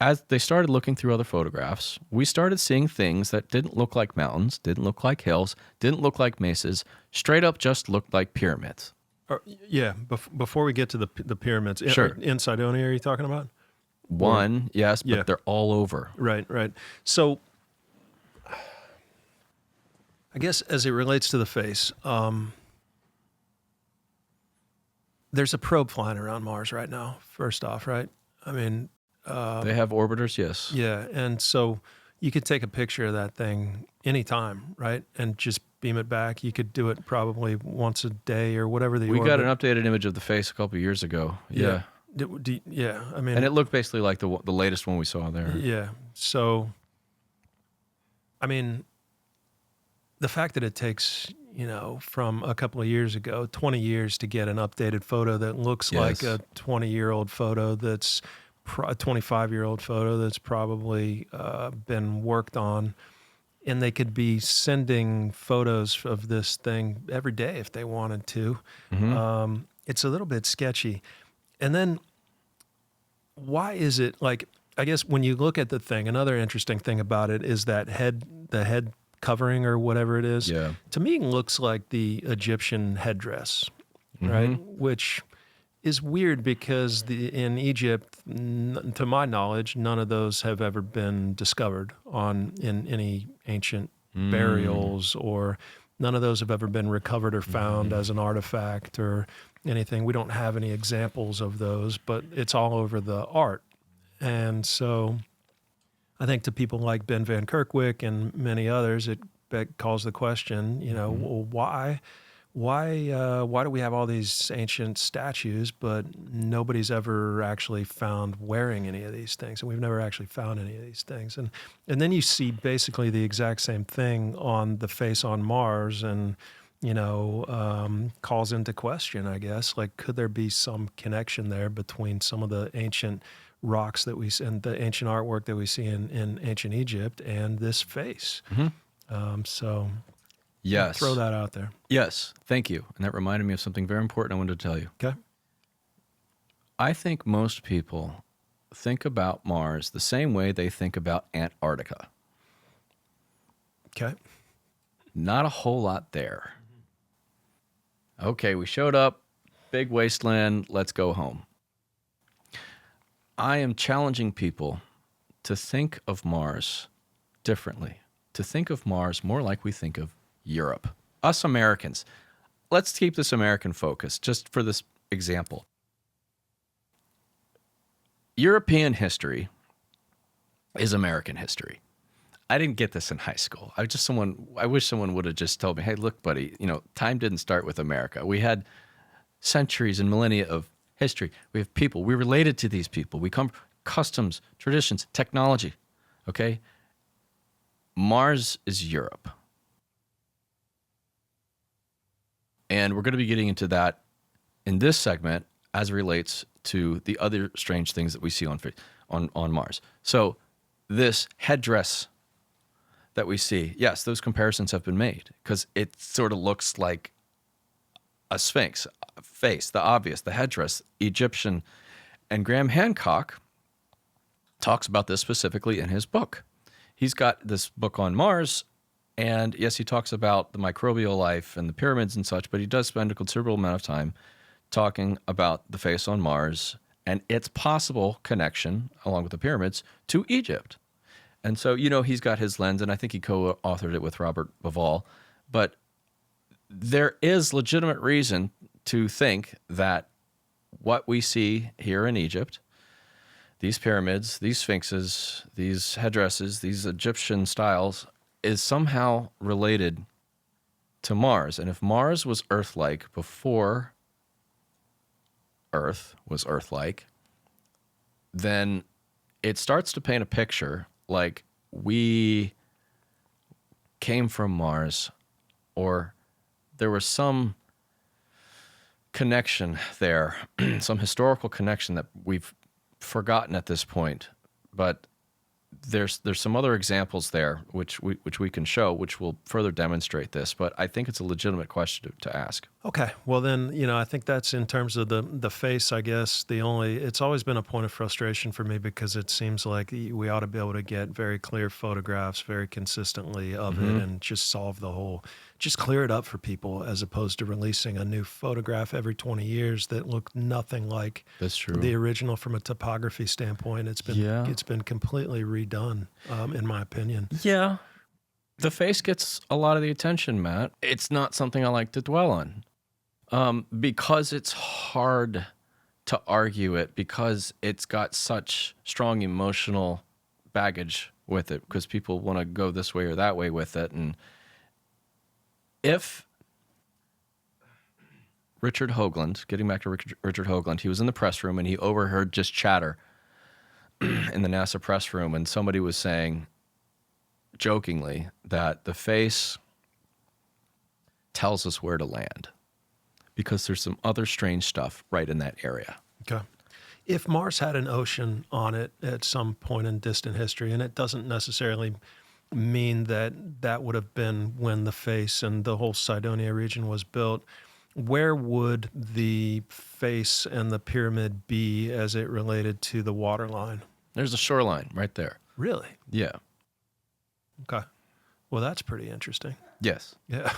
Speaker 1: as they started looking through other photographs, we started seeing things that didn't look like mountains, didn't look like hills, didn't look like mesas, straight up just looked like pyramids.
Speaker 2: Yeah, before we get to the pyramids,
Speaker 1: Sure.
Speaker 2: In Cydonia, are you talking about?
Speaker 1: One, yes, but they're all over.
Speaker 2: Right. So I guess as it relates to the face, there's a probe flying around Mars right now, first off, right? I mean...
Speaker 1: they have orbiters, yes.
Speaker 2: Yeah, and so you could take a picture of that thing anytime, right? And just beam it back. You could do it probably once a day or whatever
Speaker 1: We got an updated image of the face a couple of years ago. Yeah.
Speaker 2: Yeah. I mean,
Speaker 1: and it looked basically like the latest one we saw there.
Speaker 2: Yeah. So, I mean, the fact that it takes, from a couple of years ago, 20 years to get an updated photo that looks like a 20-year-old photo that's a 25-year-old photo that's probably been worked on, and they could be sending photos of this thing every day if they wanted to.
Speaker 1: Mm-hmm.
Speaker 2: It's a little bit sketchy. And then why is it like, I guess when you look at the thing, another interesting thing about it is that the head covering or whatever it is, to me looks like the Egyptian headdress, right? Which is weird because in Egypt, to my knowledge, none of those have ever been discovered in any ancient burials, or none of those have ever been recovered or found as an artifact or anything. We don't have any examples of those, but it's all over the art. And so I think to people like Ben Van Kerkwyk and many others, it calls the question, well, why do we have all these ancient statues, but nobody's ever actually found wearing any of these things, and we've never actually found any of these things, and then you see basically the exact same thing on the face on Mars, and calls into question, I guess, like, could there be some connection there between some of the ancient rocks that we and the ancient artwork that we see in ancient Egypt and this face? So
Speaker 1: yes,
Speaker 2: throw that out there.
Speaker 1: Yes, thank you. And that reminded me of something very important I wanted to tell you.
Speaker 2: Okay.
Speaker 1: I think most people think about Mars the same way they think about Antarctica.
Speaker 2: Okay.
Speaker 1: Not a whole lot there. Okay, we showed up, big wasteland, let's go home. I am challenging people to think of Mars differently, to think of Mars more like we think of Europe. Us Americans. Let's keep this American focus just for this example. European history is American history. I didn't get this in high school. I wish someone would have just told me, hey, look, buddy, time didn't start with America. We had centuries and millennia of history. We have people. We related to these people. We come from customs, traditions, technology. Okay? Mars is Europe. And we're going to be getting into that in this segment as it relates to the other strange things that we see on Mars. So this headdress that we see, yes, those comparisons have been made because it sort of looks like a sphinx face, the obvious, the headdress, Egyptian. And Graham Hancock talks about this specifically in his book. He's got this book on Mars, and yes, he talks about the microbial life and the pyramids and such, but he does spend a considerable amount of time talking about the face on Mars and its possible connection, along with the pyramids, to Egypt. And so, he's got his lens, and I think he co-authored it with Robert Bauval, but there is legitimate reason to think that what we see here in Egypt, these pyramids, these sphinxes, these headdresses, these Egyptian styles, is somehow related to Mars. And if Mars was Earth-like before Earth was Earth-like, then it starts to paint a picture like we came from Mars, or there was some connection there, some historical connection that we've forgotten at this point. But there's some other examples there which we can show, which will further demonstrate this. But I think it's a legitimate question to ask.
Speaker 2: Okay. Well, then, I think that's in terms of the face, I guess, it's always been a point of frustration for me because it seems like we ought to be able to get very clear photographs very consistently of it and just just clear it up for people, as opposed to releasing a new photograph every 20 years that look nothing like
Speaker 1: That's true.
Speaker 2: the original from a topography standpoint. It's been completely redone, in my opinion.
Speaker 1: Yeah. The face gets a lot of the attention, Matt. It's not something I like to dwell on because it's hard to argue it, because it's got such strong emotional baggage with it because people want to go this way or that way with it. And if Richard Hoagland, getting back to Richard Hoagland, he was in the press room and he overheard just chatter in the NASA press room, and somebody was saying jokingly that the face tells us where to land because there's some other strange stuff right in that area.
Speaker 2: Okay. If Mars had an ocean on it at some point in distant history, and it doesn't necessarily mean that that would have been when the face and the whole Cydonia region was built, where would the face and the pyramid be as it related to the waterline?
Speaker 1: There's a shoreline right there.
Speaker 2: Really?
Speaker 1: Yeah.
Speaker 2: Okay. Well, that's pretty interesting.
Speaker 1: Yes.
Speaker 2: Yeah.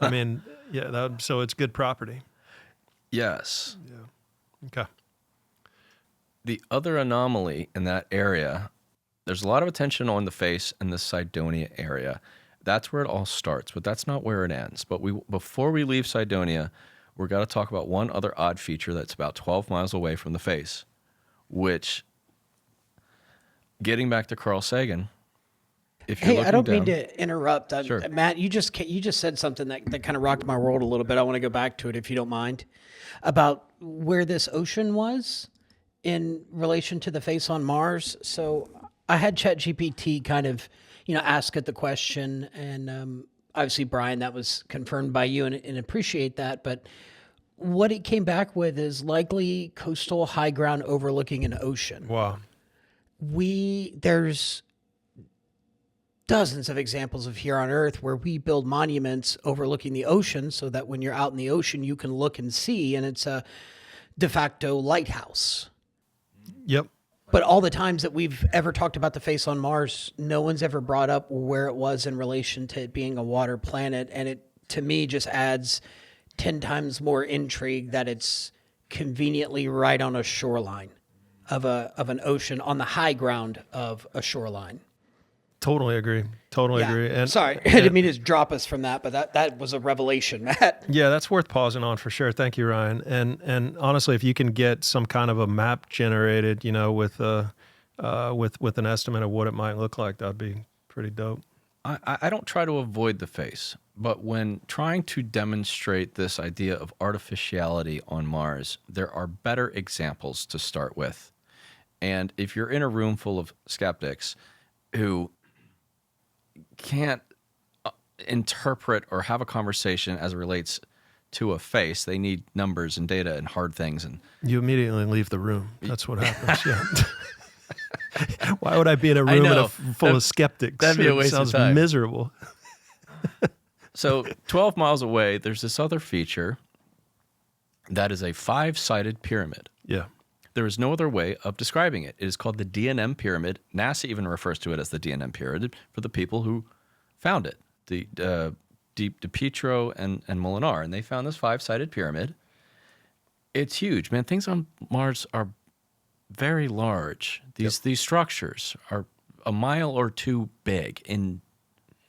Speaker 2: I mean, yeah, so it's good property.
Speaker 1: Yes.
Speaker 2: Yeah. Okay.
Speaker 1: The other anomaly in that area, there's a lot of attention on the face and the Cydonia area. That's where it all starts, but that's not where it ends. But before we leave Cydonia, we're got to talk about one other odd feature that's about 12 miles away from the face, which, getting back to Carl Sagan, if you're
Speaker 3: Hey, I don't
Speaker 1: looking
Speaker 3: mean
Speaker 1: down,
Speaker 3: to interrupt.
Speaker 1: Sure.
Speaker 3: Matt, you just said something that kind of rocked my world a little bit. I want to go back to it if you don't mind, about where this ocean was in relation to the face on Mars. So I had ChatGPT kind of, ask it the question, and obviously, Brian, that was confirmed by you, and appreciate that. But what it came back with is likely coastal high ground overlooking an ocean.
Speaker 2: Wow.
Speaker 3: There's dozens of examples of here on Earth where we build monuments overlooking the ocean so that when you're out in the ocean, you can look and see, and it's a de facto lighthouse.
Speaker 2: Yep.
Speaker 3: But all the times that we've ever talked about the face on Mars, no one's ever brought up where it was in relation to it being a water planet. And it, to me, just adds 10 times more intrigue that it's conveniently right on a shoreline of an ocean, on the high ground of a shoreline.
Speaker 2: Totally agree. Totally agree. And
Speaker 3: sorry, I didn't mean to drop us from that, but that was a revelation, Matt.
Speaker 2: yeah, that's worth pausing on for sure. Thank you, Ryan. And honestly, if you can get some kind of a map generated, with an estimate of what it might look like, that'd be pretty dope.
Speaker 1: I don't try to avoid the face, but when trying to demonstrate this idea of artificiality on Mars, there are better examples to start with. And if you're in a room full of skeptics who can't interpret or have a conversation as it relates to a face, they need numbers and data and hard things. And
Speaker 2: you immediately leave the room. That's what happens. Yeah. Why would I be in a room full of skeptics?
Speaker 1: That'd be a waste
Speaker 2: of time.
Speaker 1: Sounds
Speaker 2: miserable.
Speaker 1: So 12 miles away, there's this other feature that is a 5-sided pyramid.
Speaker 2: Yeah.
Speaker 1: There is no other way of describing it. It is called the DNM pyramid. NASA even refers to it as the DNM pyramid for the people who found it, the DiPietro and Molinar. And they found this 5-sided pyramid. It's huge, man. Things on Mars are very large. These structures are a mile or two big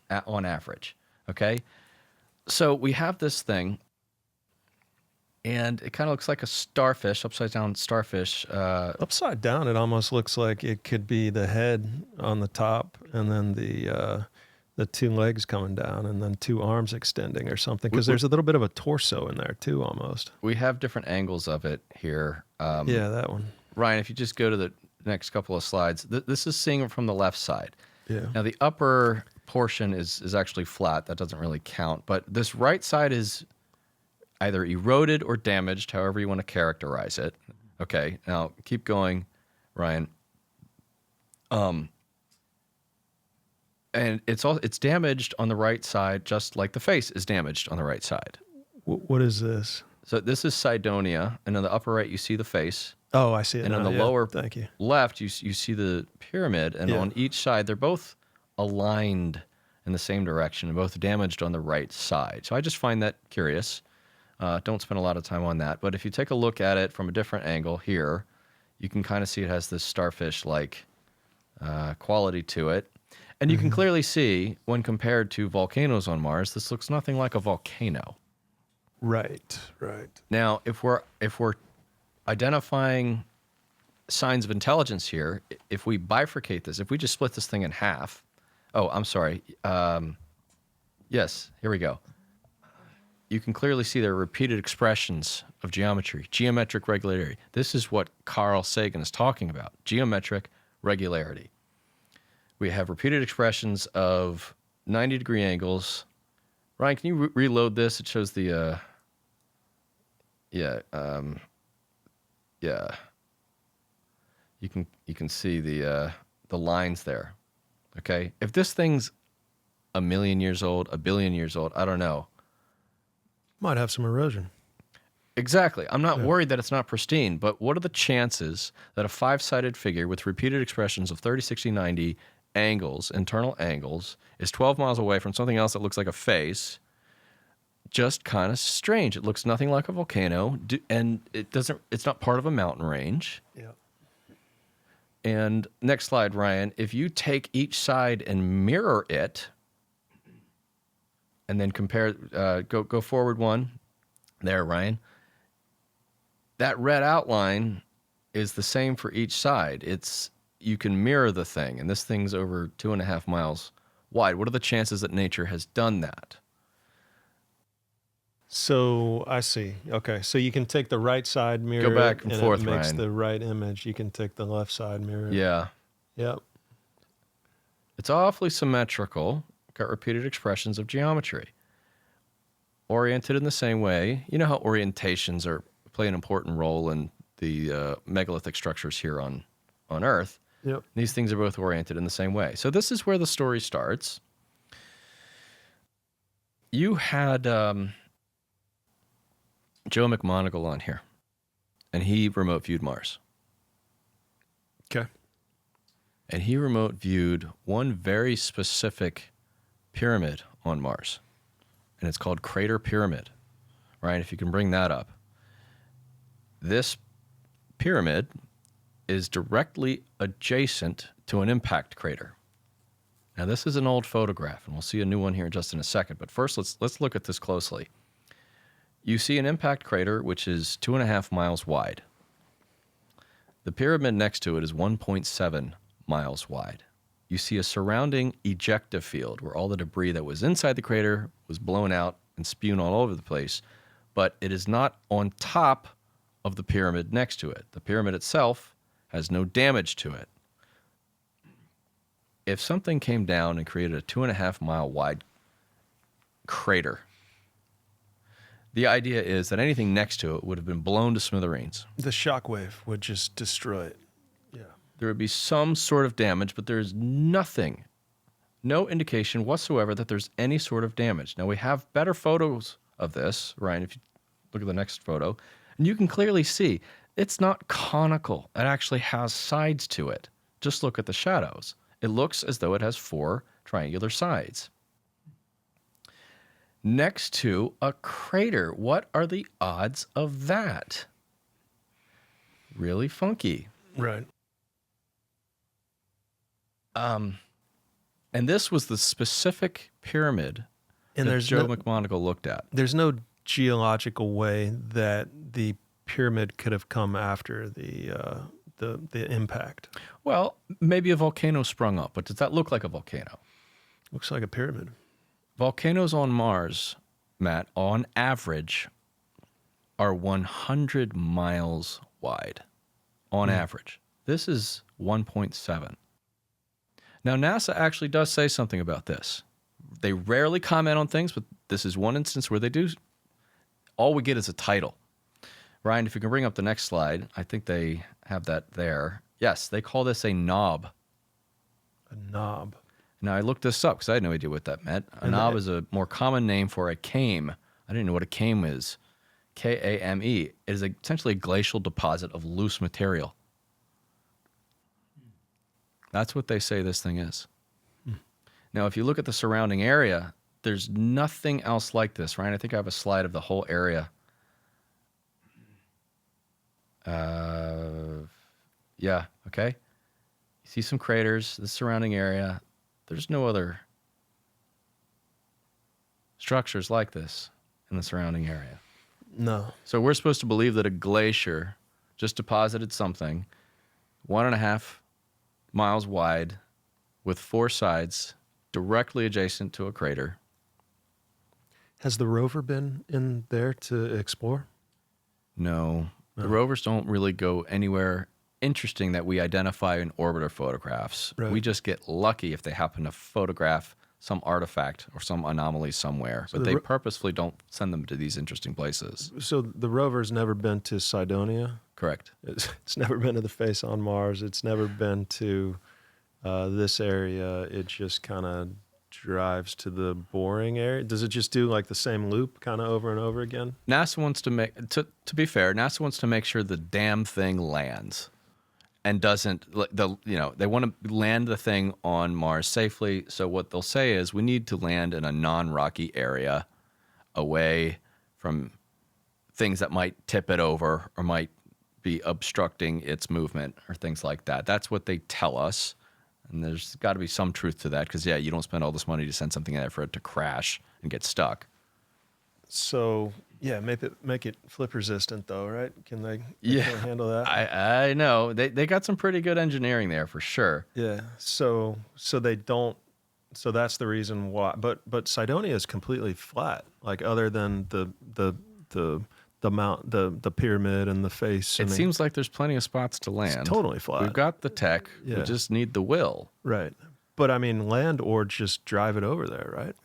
Speaker 1: on average. Okay, so we have this thing. And it kind of looks like a starfish, upside down starfish.
Speaker 2: Upside down, it almost looks like it could be the head on the top, and then the 2 legs coming down, and then 2 arms extending or something. Because there's a little bit of a torso in there too, almost.
Speaker 1: We have different angles of it here.
Speaker 2: Yeah, that one.
Speaker 1: Ryan, if you just go to the next couple of slides, this is seeing it from the left side.
Speaker 2: Yeah.
Speaker 1: Now the upper portion is actually flat. That doesn't really count. But this right side is either eroded or damaged, however you want to characterize it. Okay, now keep going, Ryan. And it's damaged on the right side, just like the face is damaged on the right side.
Speaker 2: What is this?
Speaker 1: So this is Cydonia, and on the upper right you see the face.
Speaker 2: Oh, I see it.
Speaker 1: And on the lower left you see the pyramid, and on each side they're both aligned in the same direction and both damaged on the right side. So I just find that curious. Don't spend a lot of time on that. But if you take a look at it from a different angle here, you can kind of see it has this starfish-like quality to it. And you can clearly see, when compared to volcanoes on Mars, this looks nothing like a volcano.
Speaker 2: Right, right.
Speaker 1: Now, if we're identifying signs of intelligence here, if we bifurcate this, if we just split this thing in half. Oh, I'm sorry. Yes, here we go. You can clearly see there are repeated expressions of geometry, geometric regularity. This is what Carl Sagan is talking about, geometric regularity. We have repeated expressions of 90-degree angles. Ryan, can you reload this? It shows the, yeah. You can see the lines there. Okay, if this thing's 1 million years old, 1 billion years old, I don't know.
Speaker 2: Might have some erosion.
Speaker 1: Exactly. I'm not worried that it's not pristine, but what are the chances that a 5-sided figure with repeated expressions of 30, 60, 90 angles, internal angles, is 12 miles away from something else that looks like a face? Just kind of strange. It looks nothing like a volcano, and it's not part of a mountain range.
Speaker 2: Yeah.
Speaker 1: And next slide, Ryan. If you take each side and mirror it, and then compare, go forward one. There, Ryan. That red outline is the same for each side. You can mirror the thing, and this thing's over 2.5 miles wide. What are the chances that nature has done that?
Speaker 2: So I see. Okay, so you can take the right side mirror.
Speaker 1: Go back and forth,
Speaker 2: it makes
Speaker 1: Ryan.
Speaker 2: the right image. You can take the left side mirror.
Speaker 1: Yeah.
Speaker 2: Yep.
Speaker 1: It's awfully symmetrical. Got repeated expressions of geometry. Oriented in the same way. You know how orientations play an important role in the megalithic structures here on Earth.
Speaker 2: Yep.
Speaker 1: These things are both oriented in the same way. So this is where the story starts. You had Joe McMoneagle on here, and he remote viewed Mars.
Speaker 2: Okay.
Speaker 1: And he remote viewed one very specific pyramid on Mars, and it's called Crater Pyramid. Ryan, if you can bring that up. This pyramid is directly adjacent to an impact crater. Now, this is an old photograph, and we'll see a new one here just in a second. But first, let's look at this closely. You see an impact crater, which is 2.5 miles wide. The pyramid next to it is 1.7 miles wide. You see a surrounding ejecta field where all the debris that was inside the crater was blown out and spewed all over the place, but it is not on top of the pyramid next to it. The pyramid itself has no damage to it. If something came down and created a 2.5 mile wide crater, the idea is that anything next to it would have been blown to smithereens.
Speaker 2: The shockwave would just destroy it. Yeah.
Speaker 1: There would be some sort of damage, but there's nothing, no indication whatsoever that there's any sort of damage. Now, we have better photos of this, Ryan, if you look at the next photo, and you can clearly see it's not conical. It actually has sides to it. Just look at the shadows. It looks as though it has 4 triangular sides. Next to a crater. What are the odds of that? Really funky.
Speaker 2: Right.
Speaker 1: And this was the specific pyramid
Speaker 2: And
Speaker 1: that
Speaker 2: there's
Speaker 1: Joe
Speaker 2: no,
Speaker 1: McMoneagle looked at.
Speaker 2: there's no geological way that the pyramid could have come after the impact.
Speaker 1: Well, maybe a volcano sprung up, but does that look like a volcano?
Speaker 2: Looks like a pyramid.
Speaker 1: Volcanoes on Mars, Matt, on average, are 100 miles wide. On average. This is 1.7. Now, NASA actually does say something about this. They rarely comment on things, but this is one instance where they do. All we get is a title. Ryan, if you can bring up the next slide, I think they have that there. Yes, they call this a knob.
Speaker 2: A knob.
Speaker 1: Now, I looked this up because I had no idea what that meant. A knob is a more common name for a kame. I didn't know what a kame is. K-A-M-E. It is essentially a glacial deposit of loose material. That's what they say this thing is. Now, if you look at the surrounding area, there's nothing else like this, right? I think I have a slide of the whole area. Yeah, okay. You see some craters, the surrounding area. There's no other structures like this in the surrounding area.
Speaker 2: No.
Speaker 1: So we're supposed to believe that a glacier just deposited something 1.5 miles wide, with 4 sides directly adjacent to a crater.
Speaker 2: Has the rover been in there to explore?
Speaker 1: No, the rovers don't really go anywhere interesting that we identify in orbiter photographs.
Speaker 2: Right.
Speaker 1: We just get lucky if they happen to photograph some artifact or some anomaly somewhere, but they purposefully don't send them to these interesting places.
Speaker 2: So the rover's never been to Cydonia?
Speaker 1: Correct.
Speaker 2: It's never been to the face on Mars. It's never been to this area. It just kind of drives to the boring area. Does it just do like the same loop kind of over and over again?
Speaker 1: NASA wants to make, to be fair, NASA wants to make sure the damn thing lands and doesn't, they want to land the thing on Mars safely. So what they'll say is we need to land in a non-rocky area away from things that might tip it over or might be obstructing its movement or things like that. That's what they tell us. And there's got to be some truth to that because, you don't spend all this money to send something in there for it to crash and get stuck.
Speaker 2: So, yeah, make it flip resistant, though, right? Can they handle that?
Speaker 1: I know. They got some pretty good engineering there for sure.
Speaker 2: Yeah. So they don't. So that's the reason why. But Cydonia is completely flat, like other than the pyramid and the face.
Speaker 1: It seems like there's plenty of spots to land.
Speaker 2: It's totally flat.
Speaker 1: We've got the tech.
Speaker 2: Yeah.
Speaker 1: We just need the will.
Speaker 2: Right. But I mean, land or just drive it over there, right?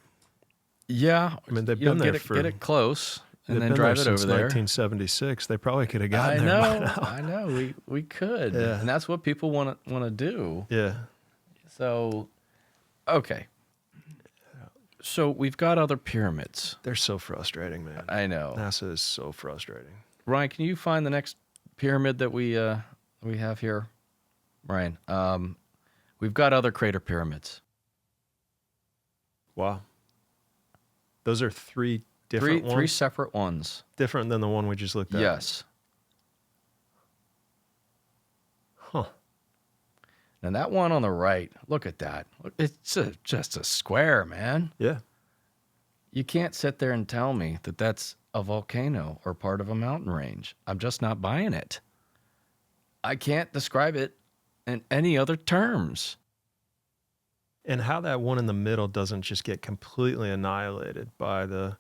Speaker 1: Yeah.
Speaker 2: I mean, they've been there
Speaker 1: get it close and then
Speaker 2: been
Speaker 1: drive
Speaker 2: there
Speaker 1: it
Speaker 2: since
Speaker 1: over there.
Speaker 2: 1976. They probably could have gotten there by now.
Speaker 1: I know. We could.
Speaker 2: Yeah.
Speaker 1: And that's what people want to do.
Speaker 2: Yeah.
Speaker 1: So, okay. So we've got other pyramids.
Speaker 2: They're so frustrating, man.
Speaker 1: I know.
Speaker 2: NASA is so frustrating.
Speaker 1: Ryan, can you find the next pyramid that we have here? Ryan, we've got other crater pyramids.
Speaker 2: Wow. Those are three different ones?
Speaker 1: Three separate ones.
Speaker 2: Different than the one we just looked at?
Speaker 1: Yes.
Speaker 2: Huh.
Speaker 1: Now that one on the right, look at that. It's just a square, man.
Speaker 2: Yeah.
Speaker 1: You can't sit there and tell me that that's a volcano or part of a mountain range. I'm just not buying it. I can't describe it in any other terms.
Speaker 2: And how that one in the middle doesn't just get completely annihilated by the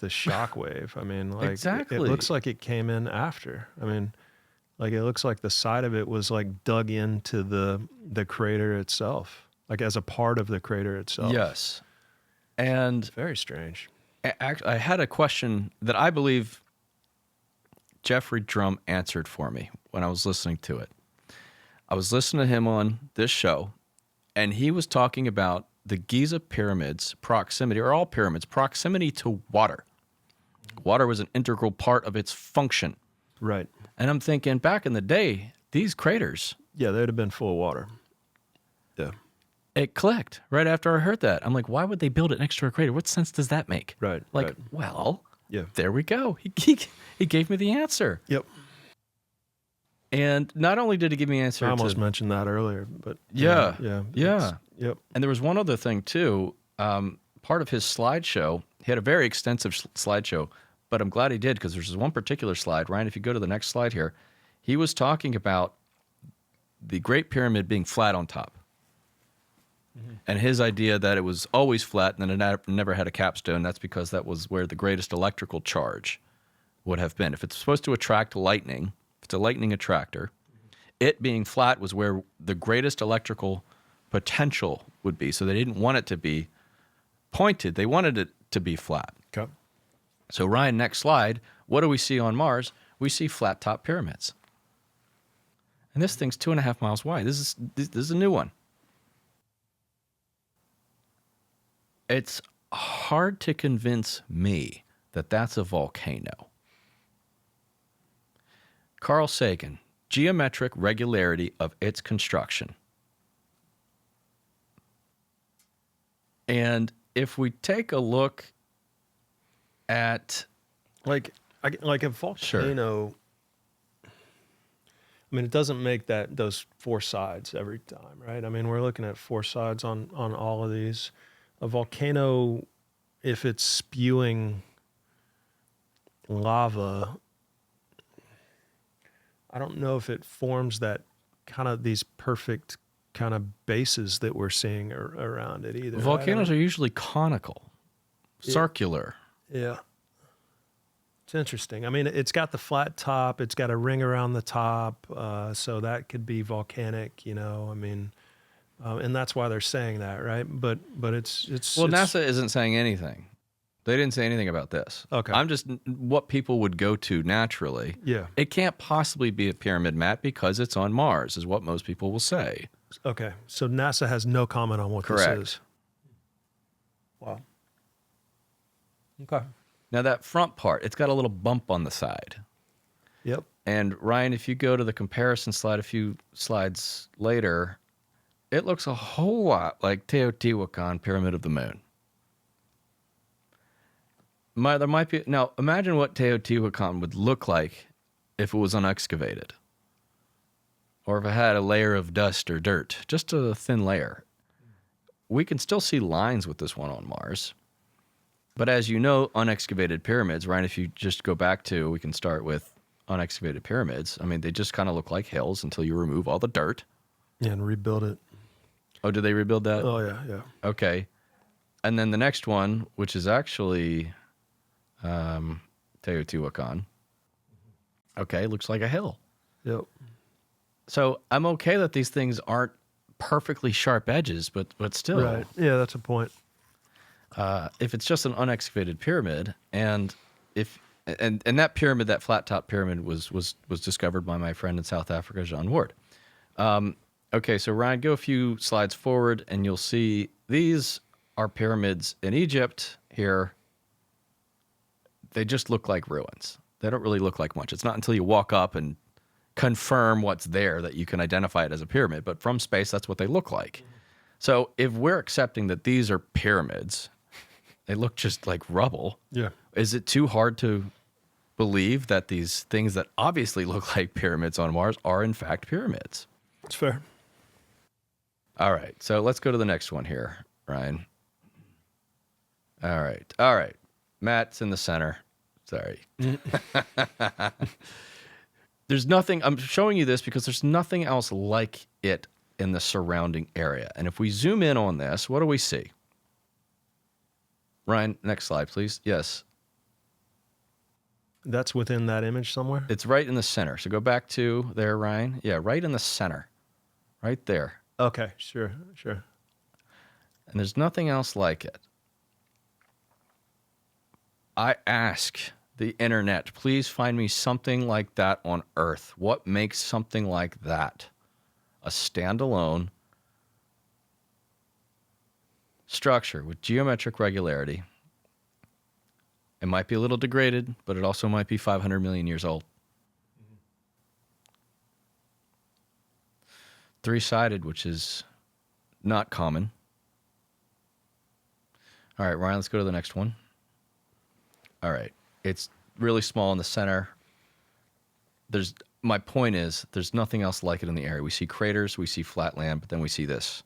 Speaker 2: shock wave. I mean, like
Speaker 1: exactly.
Speaker 2: It looks like it came in after. I mean, like it looks like the side of it was like dug into the crater itself, like as a part of the crater itself.
Speaker 1: Yes. And
Speaker 2: very strange.
Speaker 1: I had a question that I believe Jeffrey Drum answered for me when I was listening to it. I was listening to him on this show, and he was talking about the Giza pyramids' proximity, or all pyramids, proximity to water. Water was an integral part of its function.
Speaker 2: Right.
Speaker 1: And I'm thinking, back in the day, these craters...
Speaker 2: Yeah, they'd have been full of water. Yeah.
Speaker 1: It clicked right after I heard that. I'm like, why would they build it next to a crater? What sense does that make?
Speaker 2: Right.
Speaker 1: Like,
Speaker 2: right.
Speaker 1: well,
Speaker 2: yeah.
Speaker 1: There we go. He gave me the answer.
Speaker 2: Yep.
Speaker 1: And not only did he give me an answer,
Speaker 2: I almost mentioned that earlier, but
Speaker 1: yeah.
Speaker 2: Yep.
Speaker 1: And there was one other thing too. Part of his slideshow, he had a very extensive slideshow, but I'm glad he did because there's one particular slide. Ryan, if you go to the next slide here, he was talking about the Great Pyramid being flat on top. And his idea that it was always flat and that it never had a capstone, that's because that was where the greatest electrical charge would have been. If it's supposed to attract lightning, if it's a lightning attractor, it being flat was where the greatest electrical potential would be. So they didn't want it to be pointed. They wanted it to be flat.
Speaker 2: Okay.
Speaker 1: So Ryan, next slide, what do we see on Mars? We see flat top pyramids. And this thing's 2.5 miles wide. This is a new one. It's hard to convince me that that's a volcano. Carl Sagan, geometric regularity of its construction. And if we take a look at...
Speaker 2: Like a volcano... Sure. I mean, it doesn't make those 4 sides every time, right? I mean, we're looking at 4 sides on all of these. A volcano, if it's spewing lava, I don't know if it forms that kind of these perfect kind of bases that we're seeing around it either.
Speaker 1: Volcanoes are usually conical, circular.
Speaker 2: Yeah. It's interesting. I mean, it's got the flat top. It's got a ring around the top. So that could be volcanic, you know, I mean, and that's why they're saying that, right? But it's
Speaker 1: Well, NASA isn't saying anything. They didn't say anything about this.
Speaker 2: Okay.
Speaker 1: I'm just what people would go to naturally.
Speaker 2: Yeah.
Speaker 1: It can't possibly be a pyramid, Matt, because it's on Mars, is what most people will say.
Speaker 2: Okay. So NASA has no comment on what this is. Wow. Okay.
Speaker 1: Now that front part, it's got a little bump on the side.
Speaker 2: Yep.
Speaker 1: And Ryan, if you go to the comparison slide a few slides later, it looks a whole lot like Teotihuacan, Pyramid of the Moon. There might be now. Imagine what Teotihuacan would look like if it was unexcavated, or if it had a layer of dust or dirt, just a thin layer. We can still see lines with this one on Mars, but as you know, unexcavated pyramids, right? If you just go back to, we can start with unexcavated pyramids. I mean, they just kind of look like hills until you remove all the dirt.
Speaker 2: Yeah, and rebuild it.
Speaker 1: Oh, did they rebuild that?
Speaker 2: Oh yeah, yeah.
Speaker 1: Okay, and then the next one, which is actually Teotihuacan. Okay, looks like a hill.
Speaker 2: Yep.
Speaker 1: So I'm okay that these things aren't perfectly sharp edges, but still,
Speaker 2: Right. Yeah, that's a point.
Speaker 1: if it's just an unexcavated pyramid, and that pyramid, that flat top pyramid, was discovered by my friend in South Africa, Jean Ward. Okay, so Ryan, go a few slides forward, and you'll see these are pyramids in Egypt here. They just look like ruins. They don't really look like much. It's not until you walk up and confirm what's there that you can identify it as a pyramid. But from space, that's what they look like. So if we're accepting that these are pyramids, they look just like rubble.
Speaker 2: Yeah.
Speaker 1: Is it too hard to believe that these things that obviously look like pyramids on Mars are in fact pyramids?
Speaker 2: It's fair.
Speaker 1: All right. So let's go to the next one here, Ryan. All right. All right. Matt's in the center. Sorry. There's nothing, I'm showing you this because there's nothing else like it in the surrounding area. And if we zoom in on this, what do we see? Ryan, next slide, please. Yes.
Speaker 2: That's within that image somewhere?
Speaker 1: It's right in the center. So go back to there, Ryan. Yeah, right in the center. Right there.
Speaker 2: Okay, sure.
Speaker 1: And there's nothing else like it. I ask the internet, please find me something like that on Earth. What makes something like that a standalone structure with geometric regularity? It might be a little degraded, but it also might be 500 million years old. Three-sided, which is not common. All right, Ryan, let's go to the next one. All right. It's really small in the center. My point is, there's nothing else like it in the area. We see craters, we see flat land, but then we see this.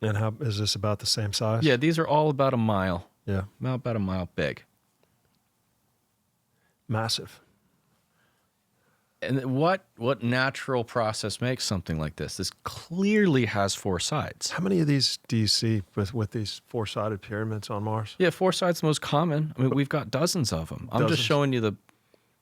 Speaker 2: And how is this about the same size?
Speaker 1: Yeah, these are all about a mile.
Speaker 2: Yeah.
Speaker 1: About a mile big.
Speaker 2: Massive.
Speaker 1: And what natural process makes something like this? This clearly has four sides.
Speaker 2: How many of these do you see with these four-sided pyramids on Mars?
Speaker 1: Yeah, four sides the most common. I mean, we've got dozens of them. I'm just showing you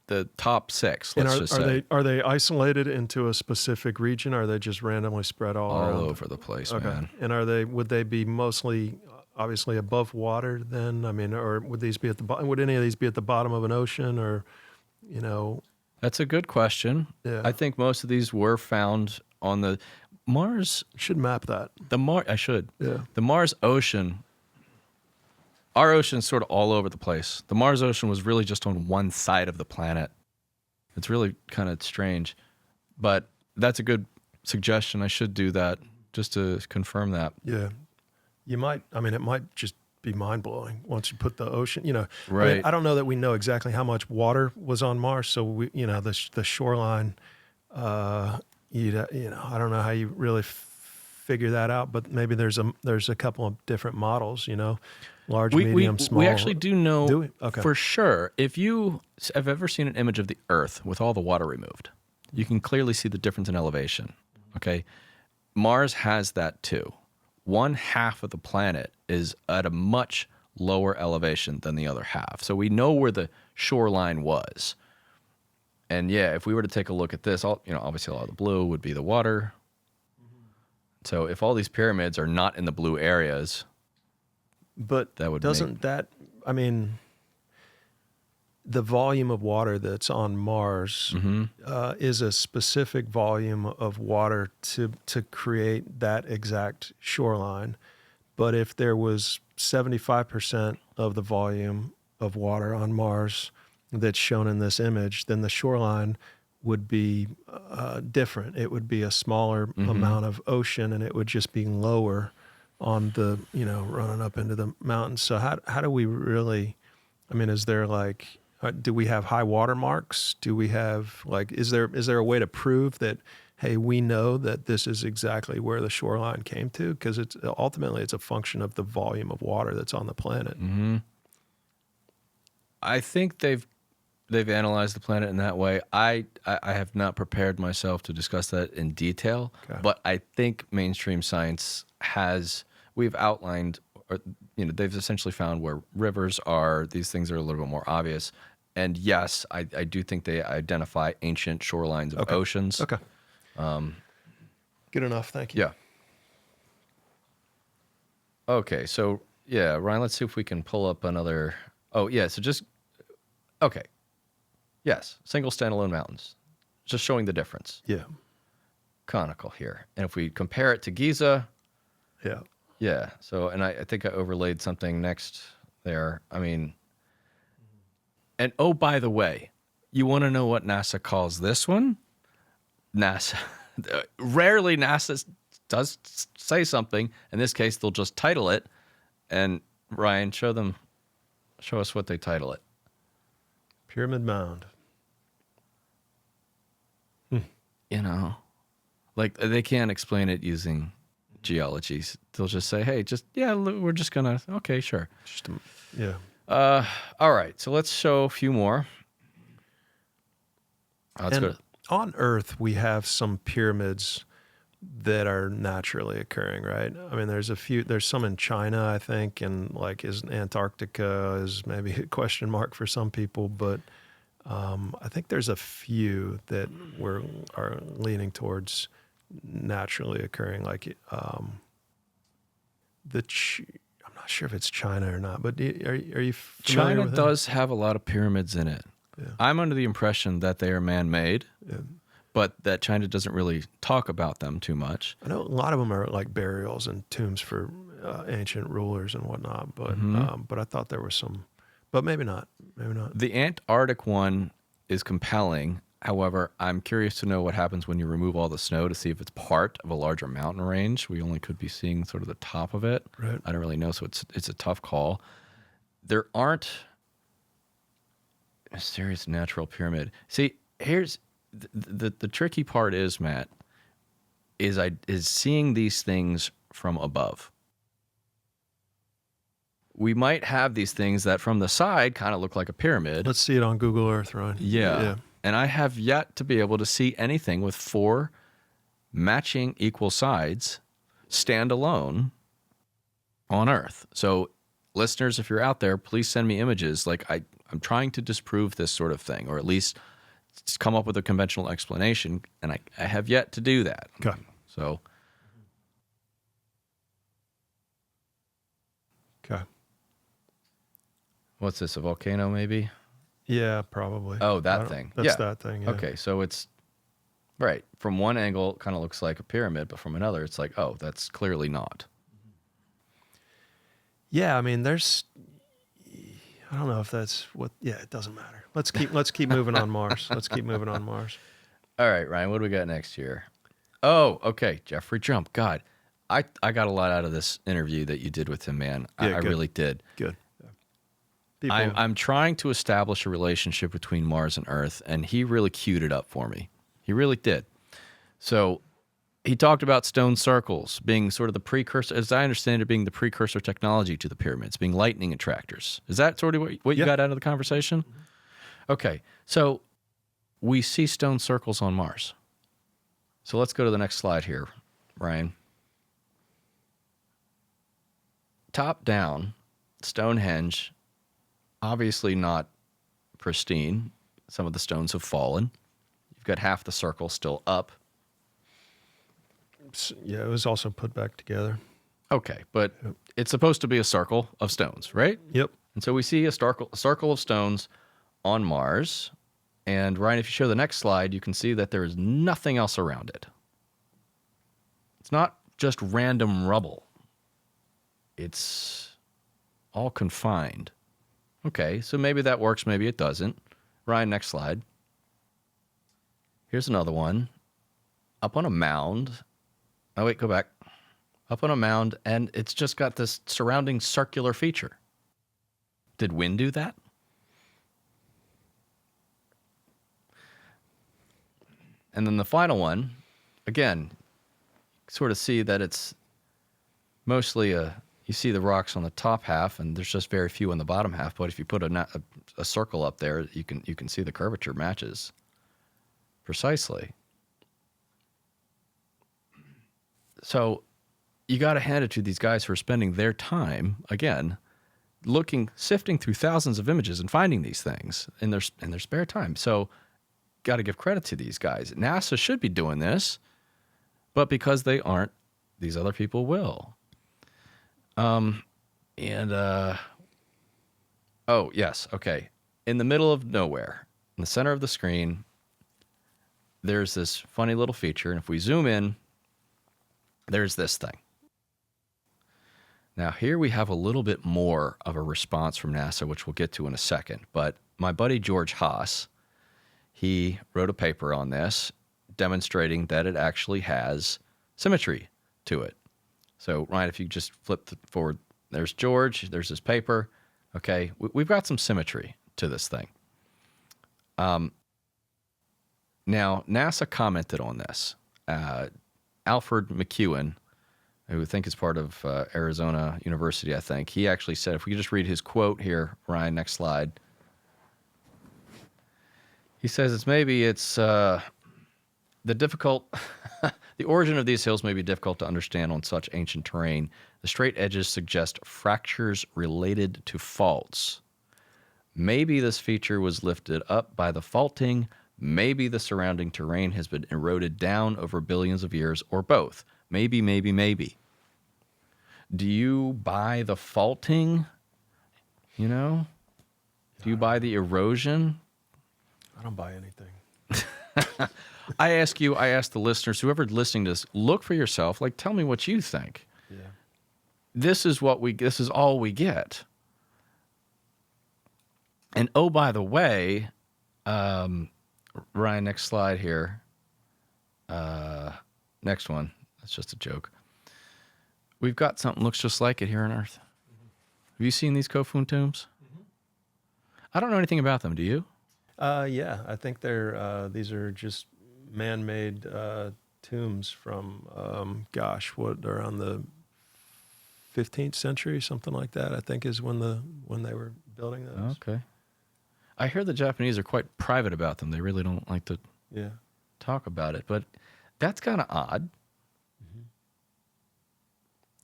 Speaker 1: the top six. Let's just say.
Speaker 2: Are they isolated into a specific region? Or are they just randomly spread all around?
Speaker 1: Over the place, man.
Speaker 2: And would they be mostly obviously above water then? I mean, or would these be at the bottom? Would any of these be at the bottom of an ocean, or
Speaker 1: That's a good question.
Speaker 2: Yeah.
Speaker 1: I think most of these were found on the Mars.
Speaker 2: Should map that.
Speaker 1: I should.
Speaker 2: Yeah.
Speaker 1: The Mars ocean. Our ocean's sort of all over the place. The Mars ocean was really just on one side of the planet. It's really kind of strange, but that's a good suggestion. I should do that just to confirm that.
Speaker 2: Yeah. You might. I mean, it might just be mind blowing once you put the ocean.
Speaker 1: Right.
Speaker 2: I mean, I don't know that we know exactly how much water was on Mars. So the shoreline. I don't know how you really figure that out, but maybe there's a couple of different models. Large, medium, small.
Speaker 1: We actually do know
Speaker 2: Do we? Okay.
Speaker 1: for sure. If you have ever seen an image of the Earth with all the water removed, You can clearly see the difference in elevation. Okay. Mars has that too. One half of the planet is at a much lower elevation than the other half. So we know where the shoreline was. And yeah, if we were to take a look at this, obviously a lot of the blue would be the water. So if all these pyramids are not in the blue areas,
Speaker 2: but
Speaker 1: that would
Speaker 2: the volume of water that's on Mars is a specific volume of water to create that exact shoreline. But if there was 75% of the volume of water on Mars that's shown in this image, then the shoreline would be different. It would be a smaller amount of ocean, and it would just be lower on the, running up into the mountains. So how do we really, is there do we have high water marks? Do we have is there a way to prove that, hey, we know that this is exactly where the shoreline came to? Because it's ultimately a function of the volume of water that's on the planet.
Speaker 1: Mm-hmm. I think they've analyzed the planet in that way. I have not prepared myself to discuss that in detail, but I think mainstream science we've outlined, or they've essentially found where rivers are. These things are a little bit more obvious. And yes, I do think they identify ancient shorelines of oceans.
Speaker 2: Okay. Good enough. Thank you.
Speaker 1: Yeah. Okay. So yeah, Ryan, let's see if we can pull up another. Oh yeah. So okay. Yes. Single standalone mountains. Just showing the difference.
Speaker 2: Yeah.
Speaker 1: Conical here. And if we compare it to Giza.
Speaker 2: Yeah.
Speaker 1: Yeah. So, and I think I overlaid something next there. And oh, by the way, you want to know what NASA calls this one? Rarely NASA does say something. In this case, they'll just title it. And Ryan, show us what they title it.
Speaker 2: Pyramid Mound.
Speaker 1: They can't explain it using geology. They'll just say, hey, we're just going to, okay, sure.
Speaker 2: Yeah.
Speaker 1: All right, so let's show a few more.
Speaker 2: On Earth, we have some pyramids that are naturally occurring, right? There's some in China, I think, and is Antarctica is maybe a question mark for some people, but I think there's a few that are leaning towards naturally occurring, I'm not sure if it's China or not, but are you familiar
Speaker 1: China
Speaker 2: with
Speaker 1: does have a lot of pyramids in it.
Speaker 2: Yeah.
Speaker 1: I'm under the impression that they are man-made,
Speaker 2: Yeah.
Speaker 1: but that China doesn't really talk about them too much.
Speaker 2: I know a lot of them are burials and tombs for ancient rulers and whatnot, but I thought there was some, but maybe not.
Speaker 1: The Antarctic one is compelling. However, I'm curious to know what happens when you remove all the snow to see if it's part of a larger mountain range. We only could be seeing sort of the top of it.
Speaker 2: Right.
Speaker 1: I don't really know, so it's a tough call. There aren't a serious natural pyramid. See, here's the tricky part is, Matt, is seeing these things from above. We might have these things that from the side kind of look like a pyramid.
Speaker 2: Let's see it on Google Earth, Ryan.
Speaker 1: Yeah. And I have yet to be able to see anything with 4 matching equal sides stand alone on Earth. So listeners, if you're out there, please send me images. I'm trying to disprove this sort of thing, or at least come up with a conventional explanation, and I have yet to do that.
Speaker 2: Okay.
Speaker 1: So.
Speaker 2: Okay.
Speaker 1: What's this, a volcano maybe?
Speaker 2: Yeah, probably.
Speaker 1: Oh, that thing.
Speaker 2: That's that thing, yeah.
Speaker 1: Okay, so it's, right, from one angle, it kind of looks like a pyramid, but from another, it's like, oh, that's clearly not.
Speaker 2: Yeah, there's, I don't know if that's what, yeah, it doesn't matter. Let's keep moving on Mars. Let's keep moving on Mars.
Speaker 1: All right, Ryan, what do we got next here? Oh, okay, Jeffrey Jump. God, I got a lot out of this interview that you did with him, man.
Speaker 2: Yeah,
Speaker 1: I really did.
Speaker 2: Good.
Speaker 1: I'm trying to establish a relationship between Mars and Earth, and he really queued it up for me. He really did. So he talked about stone circles being sort of the precursor, as I understand it, being the precursor technology to the pyramids, being lightning attractors. Is that sort of what you got out of the conversation? Okay. So we see stone circles on Mars. So let's go to the next slide here, Ryan. Top down, Stonehenge, obviously not pristine. Some of the stones have fallen. You've got half the circle still up.
Speaker 2: Yeah, it was also put back together.
Speaker 1: Okay, but it's supposed to be a circle of stones, right?
Speaker 2: Yep.
Speaker 1: And so we see a circle of stones on Mars. And Ryan, if you show the next slide, you can see that there is nothing else around it. It's not just random rubble. It's all confined. Okay, so maybe that works, maybe it doesn't. Ryan, next slide. Here's another one. Up on a mound. Oh, wait, go back. Up on a mound, and it's just got this surrounding circular feature. Did wind do that? And then the final one, again, sort of see that it's mostly you see the rocks on the top half, and there's just very few on the bottom half. But if you put a circle up there, you can see the curvature matches precisely. So you got to hand it to these guys who are spending their time, again, sifting through thousands of images and finding these things in their spare time. So got to give credit to these guys. NASA should be doing this, but because they aren't, these other people will. Oh, yes, okay. In the middle of nowhere, in the center of the screen, there's this funny little feature, and if we zoom in, there's this thing. Now, here we have a little bit more of a response from NASA, which we'll get to in a second. But my buddy George Haas, he wrote a paper on this demonstrating that it actually has symmetry to it. So, Ryan, if you just flip forward, there's George, there's his paper. Okay, we've got some symmetry to this thing. Now, NASA commented on this. Alfred McEwen, who I think is part of Arizona University, I think, he actually said, if we could just read his quote here, Ryan, next slide. He says the origin of these hills may be difficult to understand on such ancient terrain. The straight edges suggest fractures related to faults. Maybe this feature was lifted up by the faulting. Maybe the surrounding terrain has been eroded down over billions of years, or both. Maybe. Do you buy the faulting? Do you buy the erosion?
Speaker 2: I don't buy anything.
Speaker 1: I ask the listeners, whoever listening to this, look for yourself. Like, tell me what you think.
Speaker 2: Yeah.
Speaker 1: This is all we get. And oh, by the way, Ryan, next slide here. Next one. That's just a joke. We've got something looks just like it here on Earth. Mm-hmm. Have you seen these Kofun tombs? Mm-hmm. I don't know anything about them. Do you?
Speaker 2: Yeah, I think these are just man-made tombs from, around the 15th century, something like that, I think is when they were building those.
Speaker 1: Okay. I hear the Japanese are quite private about them. They really don't like to talk about it, but that's kind of odd.
Speaker 2: Mm-hmm.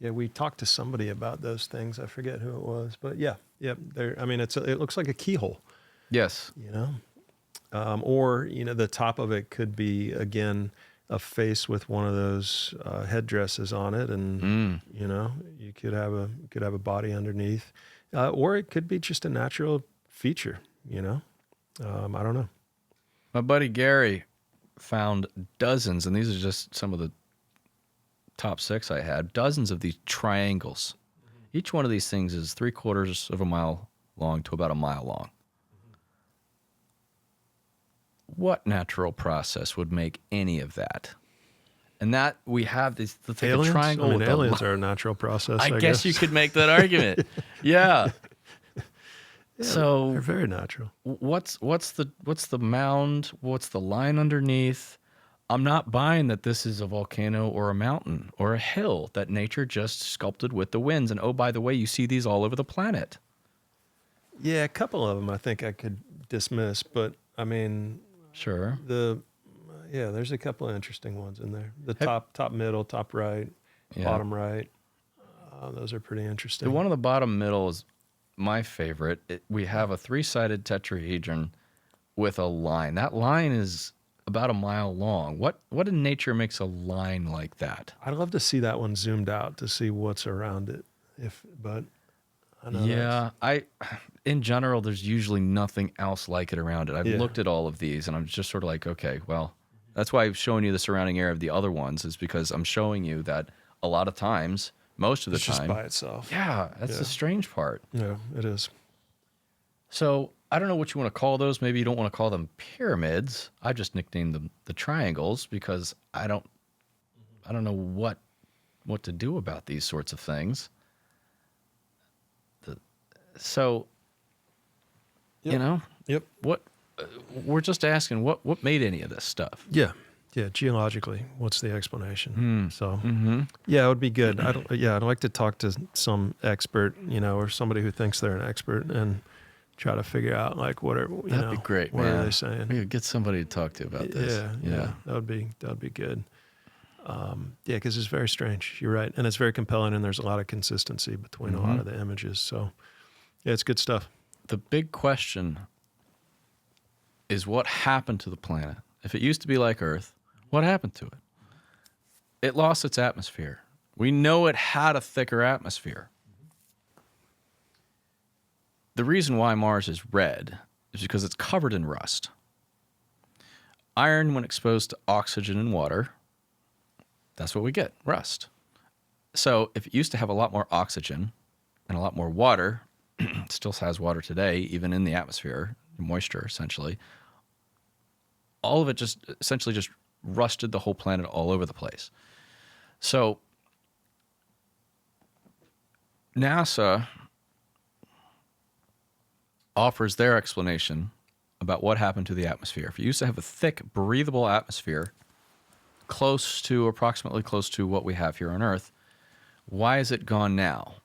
Speaker 2: Yeah, we talked to somebody about those things. I forget who it was, but yeah. It looks like a keyhole.
Speaker 1: Yes.
Speaker 2: Or the top of it could be, again, a face with one of those headdresses on it, and you could have a body underneath, or it could be just a natural feature. I don't know.
Speaker 1: My buddy Gary found dozens, and these are just some of the top 6 I had, dozens of these triangles. Mm-hmm. Each one of these things is 3/4 of a mile long to about a mile long. What natural process would make any of that? And that we have this
Speaker 2: aliens?
Speaker 1: Triangle.
Speaker 2: Aliens are a natural process.
Speaker 1: I guess you could make that argument. Yeah. So
Speaker 2: they're very natural.
Speaker 1: What's the mound? What's the line underneath? I'm not buying that this is a volcano or a mountain or a hill that nature just sculpted with the winds. And oh, by the way, you see these all over the planet.
Speaker 2: Yeah, a couple of them I think I could dismiss, but I mean,
Speaker 1: Sure.
Speaker 2: There's a couple of interesting ones in there. The top middle, top right, bottom right. Those are pretty interesting.
Speaker 1: The one on the bottom middle is my favorite. We have a 3-sided tetrahedron with a line. That line is about a mile long. What in nature makes a line like that?
Speaker 2: I'd love to see that one zoomed out to see what's around it. But I know
Speaker 1: in general, there's usually nothing else like it around it. I've looked at all of these, and I'm just sort of like, okay, well, that's why I've shown you the surrounding area of the other ones, is because I'm showing you that a lot of times, most of the
Speaker 2: it's
Speaker 1: time,
Speaker 2: just by itself.
Speaker 1: Yeah, that's the strange part.
Speaker 2: Yeah, it is.
Speaker 1: So I don't know what you want to call those. Maybe you don't want to call them pyramids. I just nicknamed them the triangles because I don't know what to do about these sorts of things.
Speaker 2: Yep.
Speaker 1: What we're just asking, what made any of this stuff?
Speaker 2: Yeah. Geologically, what's the explanation? It would be good. I'd like to talk to some expert, or somebody who thinks they're an expert, and try to figure out like
Speaker 1: that'd be great.
Speaker 2: What
Speaker 1: man.
Speaker 2: are they saying?
Speaker 1: We could get somebody to talk to about this.
Speaker 2: Yeah. That'd be good. Because it's very strange. You're right, and it's very compelling, and there's a lot of consistency between a lot of the images. So, it's good stuff.
Speaker 1: The big question is what happened to the planet? If it used to be like Earth, what happened to it? It lost its atmosphere. We know it had a thicker atmosphere. The reason why Mars is red is because it's covered in rust. Iron, when exposed to oxygen and water, that's what we get, rust. So if it used to have a lot more oxygen and a lot more water, it still has water today, even in the atmosphere, moisture essentially, all of it just rusted the whole planet all over the place. So NASA offers their explanation about what happened to the atmosphere. If it used to have a thick, breathable atmosphere, approximately close to what we have here on Earth, why is it gone now?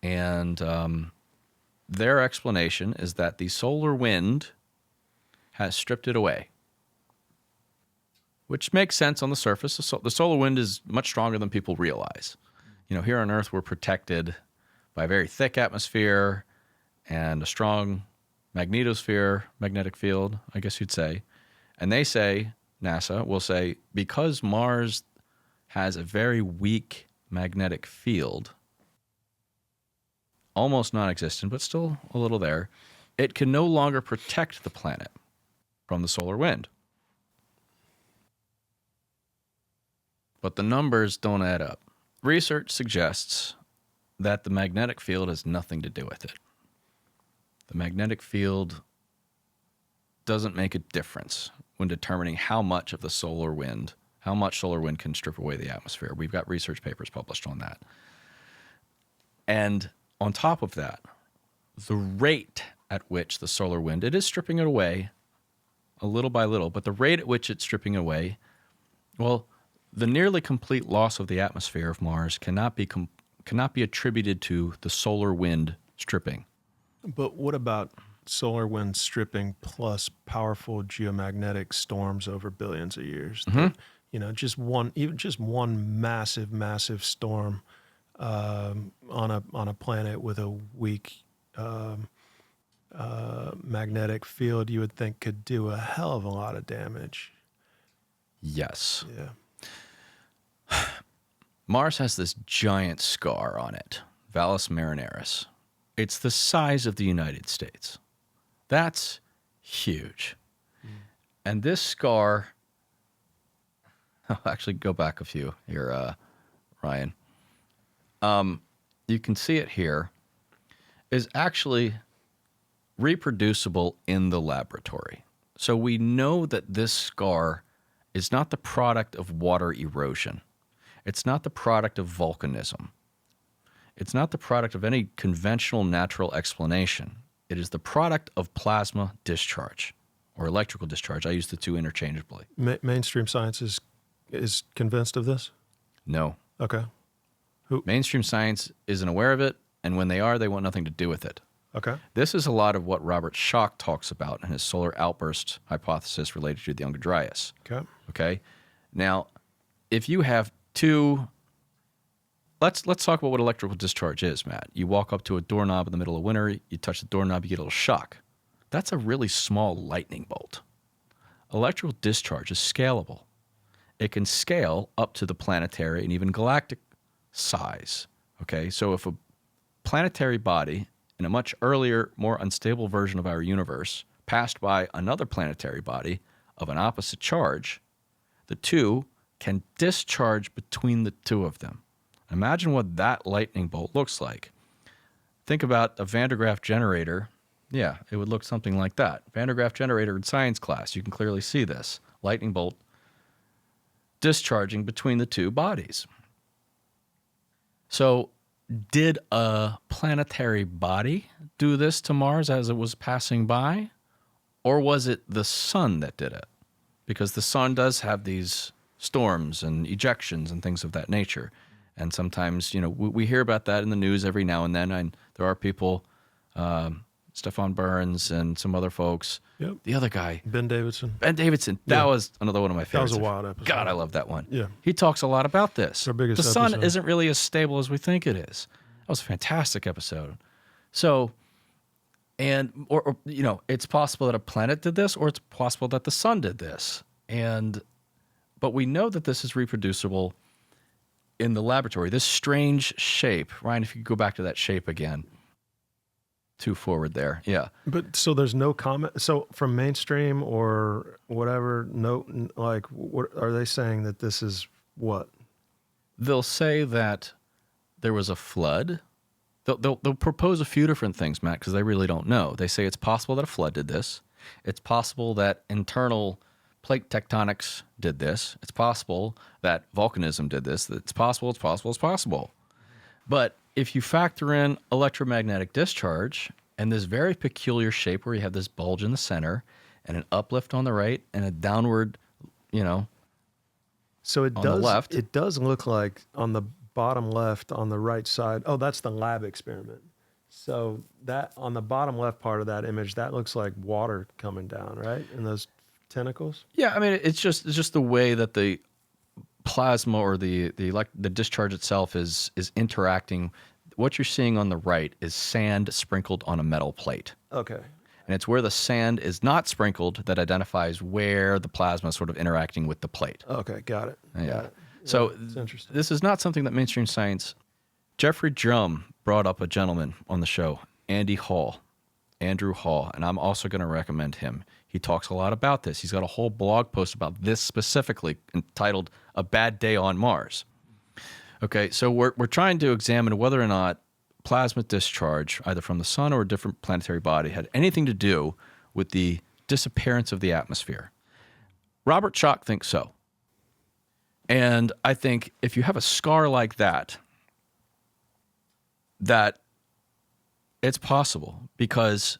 Speaker 1: And their explanation is that the solar wind has stripped it away, which makes sense on the surface. The solar wind is much stronger than people realize. Here on Earth, we're protected by a very thick atmosphere and a strong magnetic field, I guess you'd say. And they say, NASA will say, because Mars has a very weak magnetic field, almost non-existent, but still a little there, it can no longer protect the planet from the solar wind. But the numbers don't add up. Research suggests that the magnetic field has nothing to do with it. The magnetic field doesn't make a difference when determining how much solar wind can strip away the atmosphere. We've got research papers published on that. And on top of that, the rate at which the solar wind, it is stripping it away a little by little, but the rate at which it's stripping it away, well, the nearly complete loss of the atmosphere of Mars cannot be attributed to the solar wind stripping.
Speaker 2: But what about solar wind stripping plus powerful geomagnetic storms over billions of years? Just one massive storm on a planet with a weak magnetic field, you would think could do a hell of a lot of damage.
Speaker 1: Yes.
Speaker 2: Yeah.
Speaker 1: Mars has this giant scar on it, Valles Marineris. It's the size of the United States. That's huge. And this scar, I'll actually go back a few here, Ryan. You can see it here, is actually reproducible in the laboratory. So we know that this scar is not the product of water erosion. It's not the product of volcanism. It's not the product of any conventional natural explanation. It is the product of plasma discharge or electrical discharge. I use the two interchangeably.
Speaker 2: Mainstream science is convinced of this?
Speaker 1: No.
Speaker 2: Okay.
Speaker 1: Mainstream science isn't aware of it, and when they are, they want nothing to do with it.
Speaker 2: Okay.
Speaker 1: This is a lot of what Robert Schoch talks about in his solar outburst hypothesis related to the Younger Dryas.
Speaker 2: Okay.
Speaker 1: Okay. Now, if you have two, let's talk about what electrical discharge is, Matt. You walk up to a doorknob in the middle of winter, you touch the doorknob, you get a little shock. That's a really small lightning bolt. Electrical discharge is scalable. It can scale up to the planetary and even galactic size. Okay, so if a planetary body in a much earlier, more unstable version of our universe passed by another planetary body of an opposite charge, the two can discharge between the two of them. Imagine what that lightning bolt looks like. Think about a Van der Graaf generator. Yeah, it would look something like that. Van der Graaf generator in science class, you can clearly see this. Lightning bolt discharging between the two bodies. So, did a planetary body do this to Mars as it was passing by? Or was it the sun that did it? Because the sun does have these storms and ejections and things of that nature. And sometimes, we hear about that in the news every now and then. And there are people, Stefan Burns and some other folks.
Speaker 2: Yep.
Speaker 1: The other guy.
Speaker 2: Ben Davidson.
Speaker 1: That was another one of my favorites.
Speaker 2: That was a wild episode.
Speaker 1: God, I love that one.
Speaker 2: Yeah.
Speaker 1: He talks a lot about this.
Speaker 2: Our biggest
Speaker 1: the sun
Speaker 2: episode.
Speaker 1: isn't really as stable as we think it is. That was a fantastic episode. So, or it's possible that a planet did this, or it's possible that the sun did this. But we know that this is reproducible in the laboratory. This strange shape. Ryan, if you could go back to that shape again. Too forward there. Yeah.
Speaker 2: But so there's no comment. So from mainstream or whatever, what are they saying that this is what?
Speaker 1: They'll say that there was a flood. They'll propose a few different things, Matt, because they really don't know. They say it's possible that a flood did this. It's possible that internal plate tectonics did this. It's possible that volcanism did this. It's possible. But if you factor in electromagnetic discharge and this very peculiar shape where you have this bulge in the center and an uplift on the right and a downward,
Speaker 2: so it
Speaker 1: on
Speaker 2: does,
Speaker 1: the left.
Speaker 2: It does look like on the bottom left on the right side. Oh, that's the lab experiment. So that on the bottom left part of that image, that looks like water coming down, right? And those tentacles.
Speaker 1: Yeah, I mean, it's just the way that the plasma or the discharge itself is interacting. What you're seeing on the right is sand sprinkled on a metal plate.
Speaker 2: Okay.
Speaker 1: And it's where the sand is not sprinkled that identifies where the plasma is sort of interacting with the plate.
Speaker 2: Okay, got it.
Speaker 1: Yeah.
Speaker 2: Got it.
Speaker 1: So
Speaker 2: it's interesting.
Speaker 1: This is not something that mainstream science. Jeffrey Drum brought up a gentleman on the show, Andrew Hall, and I'm also going to recommend him. He talks a lot about this. He's got a whole blog post about this specifically entitled "A Bad Day on Mars." Okay, so we're trying to examine whether or not plasma discharge, either from the sun or a different planetary body, had anything to do with the disappearance of the atmosphere. Robert Schoch thinks so. And I think if you have a scar like that it's possible, because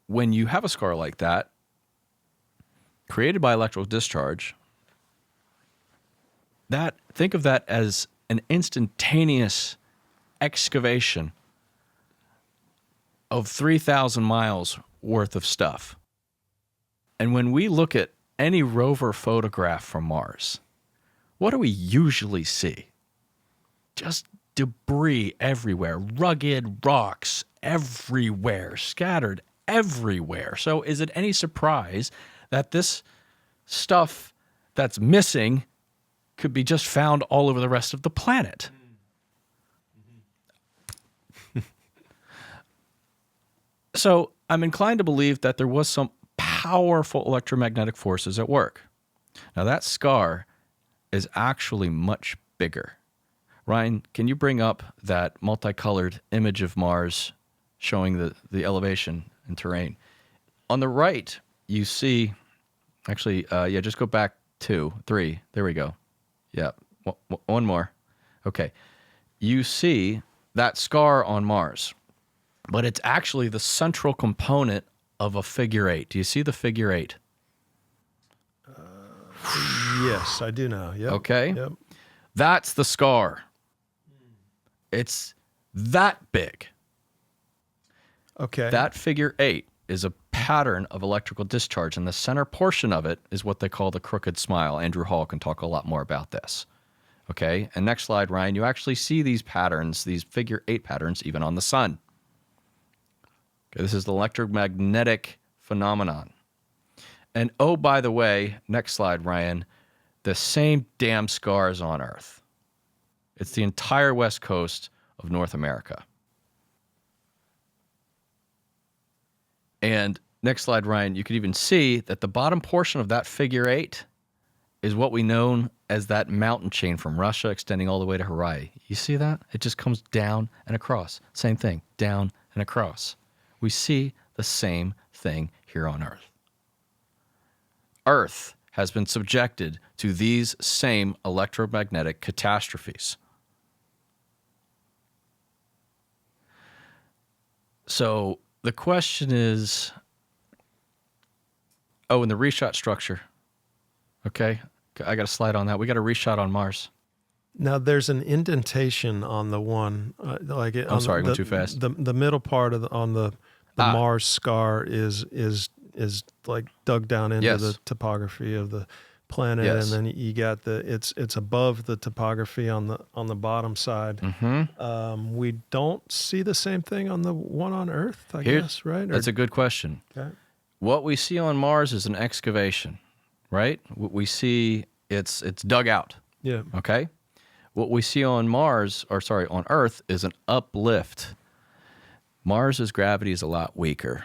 Speaker 1: when you have a scar like that, created by electrical discharge, think of that as an instantaneous excavation of 3,000 miles worth of stuff. And when we look at any rover photograph from Mars, what do we usually see? Just debris everywhere, rugged rocks everywhere, scattered everywhere. So is it any surprise that this stuff that's missing could be just found all over the rest of the planet? So I'm inclined to believe that there was some powerful electromagnetic forces at work. Now that scar is actually much bigger. Ryan, can you bring up that multicolored image of Mars showing the elevation and terrain? On the right, you see, actually, just go back 2, 3. There we go. Yeah, one more. Okay. You see that scar on Mars, but it's actually the central component of a figure 8. Do you see the figure 8?
Speaker 2: Yes, I do now. Yep.
Speaker 1: Okay.
Speaker 2: Yep.
Speaker 1: That's the scar. It's that big.
Speaker 2: Okay.
Speaker 1: That figure 8 is a pattern of electrical discharge, and the center portion of it is what they call the crooked smile. Andrew Hall can talk a lot more about this. Okay, and next slide, Ryan, you actually see these patterns, these figure 8 patterns, even on the sun. Okay, this is the electromagnetic phenomenon. And oh, by the way, next slide, Ryan, the same damn scars on Earth. It's the entire west coast of North America. And next slide, Ryan, you could even see that the bottom portion of that figure 8 is what we know as that mountain chain from Russia extending all the way to Hawaii. You see that? It just comes down and across. Same thing, down and across. We see the same thing here on Earth. Earth has been subjected to these same electromagnetic catastrophes. So the question is, and the reshot structure. Okay, I got a slide on that. We got a reshot on Mars.
Speaker 2: Now there's an indentation on the one,
Speaker 1: I'm sorry, I went too fast.
Speaker 2: The middle part of the Mars scar is like dug down into the topography of the planet, and then you got it's above the topography on the bottom side.
Speaker 1: Mm-hmm.
Speaker 2: We don't see the same thing on the one on Earth, I guess, right?
Speaker 1: That's a good question.
Speaker 2: Okay.
Speaker 1: What we see on Mars is an excavation, right? What we see, it's dug out.
Speaker 2: Yeah.
Speaker 1: Okay. What we see on on Earth is an uplift. Mars's gravity is a lot weaker.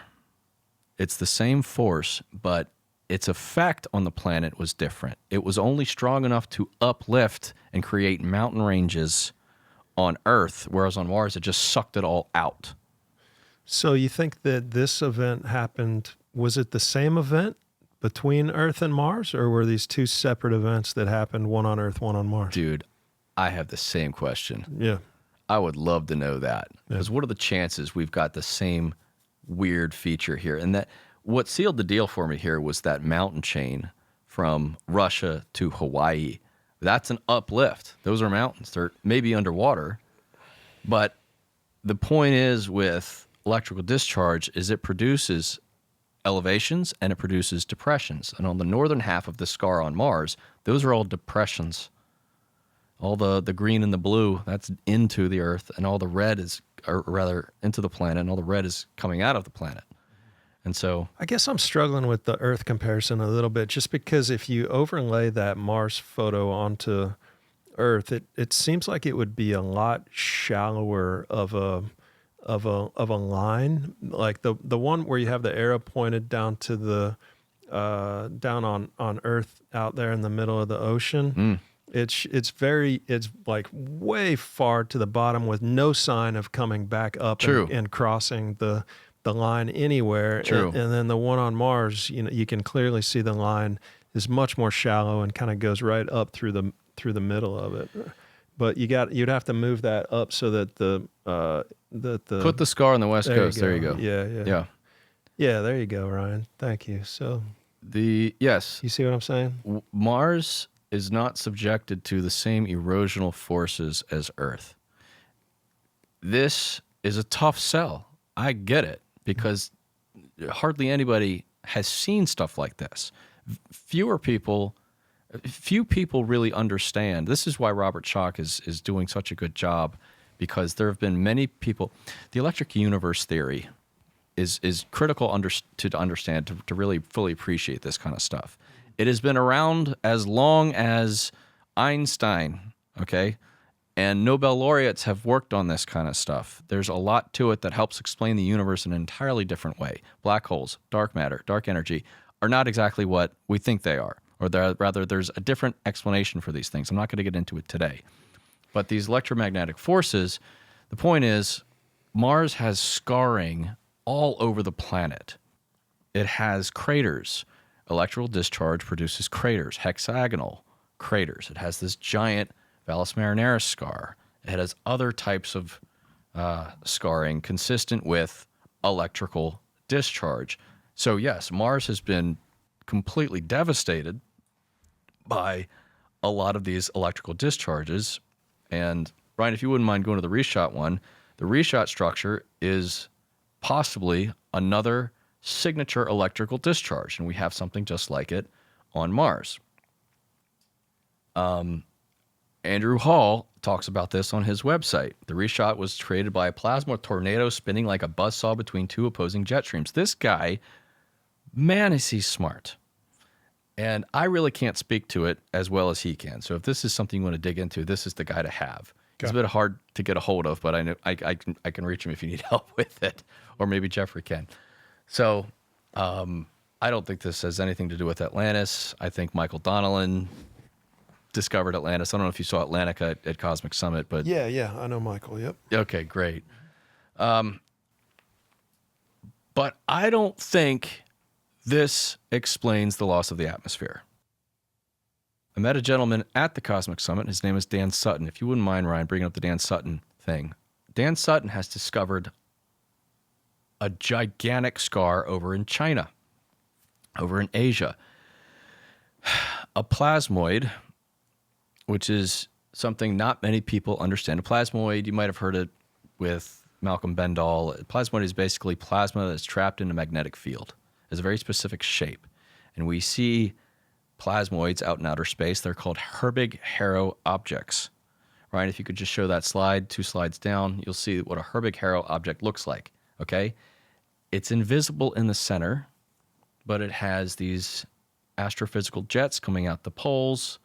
Speaker 1: It's the same force, but its effect on the planet was different. It was only strong enough to uplift and create mountain ranges on Earth, whereas on Mars, it just sucked it all out.
Speaker 2: So you think that this event happened, was it the same event between Earth and Mars, or were these two separate events that happened, one on Earth, one on Mars?
Speaker 1: Dude, I have the same question.
Speaker 2: Yeah.
Speaker 1: I would love to know that. Because what are the chances we've got the same weird feature here? And that what sealed the deal for me here was that mountain chain from Russia to Hawaii. That's an uplift. Those are mountains. They're maybe underwater. But the point is with electrical discharge is it produces elevations and it produces depressions. And on the northern half of the scar on Mars, those are all depressions. All the green and the blue, that's into the Earth, and all the red is, or rather, into the planet, and all the red is coming out of the planet. And so
Speaker 2: I guess I'm struggling with the Earth comparison a little bit, just because if you overlay that Mars photo onto Earth, it seems like it would be a lot shallower of a line, like the one where you have the arrow pointed down to the down on Earth out there in the middle of the ocean. It's like way far to the bottom with no sign of coming back up and crossing the line anywhere.
Speaker 1: True.
Speaker 2: And then the one on Mars, you can clearly see the line is much more shallow and kind of goes right up through the middle of it. But you'd have to move that up so that
Speaker 1: put the scar on the west coast. There you go.
Speaker 2: Yeah. There you go, Ryan. Thank you. So
Speaker 1: yes,
Speaker 2: you see what I'm saying?
Speaker 1: Mars is not subjected to the same erosional forces as Earth. This is a tough sell. I get it, because hardly anybody has seen stuff like this. Few people really understand. This is why Robert Schoch is doing such a good job, because there have been many people. The electric universe theory is critical to understand, to really fully appreciate this kind of stuff. It has been around as long as Einstein, okay? And Nobel laureates have worked on this kind of stuff. There's a lot to it that helps explain the universe in an entirely different way. Black holes, dark matter, dark energy are not exactly what we think they are, or rather there's a different explanation for these things. I'm not going to get into it today. But these electromagnetic forces, the point is Mars has scarring all over the planet. It has craters. Electrical discharge produces craters, hexagonal craters. It has this giant Valles Marineris scar. It has other types of scarring consistent with electrical discharge. So yes, Mars has been completely devastated by a lot of these electrical discharges. And Ryan, if you wouldn't mind going to the reshot one, the reshot structure is possibly another signature electrical discharge, and we have something just like it on Mars. Andrew Hall talks about this on his website. The reshot was created by a plasma tornado spinning like a buzzsaw between two opposing jet streams. This guy, man, is he smart. And I really can't speak to it as well as he can. So if this is something you want to dig into, this is the guy to have. He's a bit hard to get a hold of, but I know I can reach him if you need help with it, or maybe Jeffrey can. So I don't think this has anything to do with Atlantis. I think Michael Donnellan discovered Atlantis. I don't know if you saw Atlantica at Cosmic Summit, but
Speaker 2: yeah, I know Michael. Yep.
Speaker 1: Okay, great. But I don't think this explains the loss of the atmosphere. I met a gentleman at the Cosmic Summit. His name is Dan Sutton. If you wouldn't mind, Ryan, bringing up the Dan Sutton thing. Dan Sutton has discovered a gigantic scar over in China, over in Asia. A plasmoid, which is something not many people understand. A plasmoid, you might have heard it with Malcolm Bendall. A plasmoid is basically plasma that's trapped in a magnetic field. It's a very specific shape. And we see plasmoids out in outer space. They're called Herbig-Haro objects. Ryan, if you could just show that slide, 2 slides down, you'll see what a Herbig-Haro object looks like, okay? It's invisible in the center, but it has these astrophysical jets coming out the poles.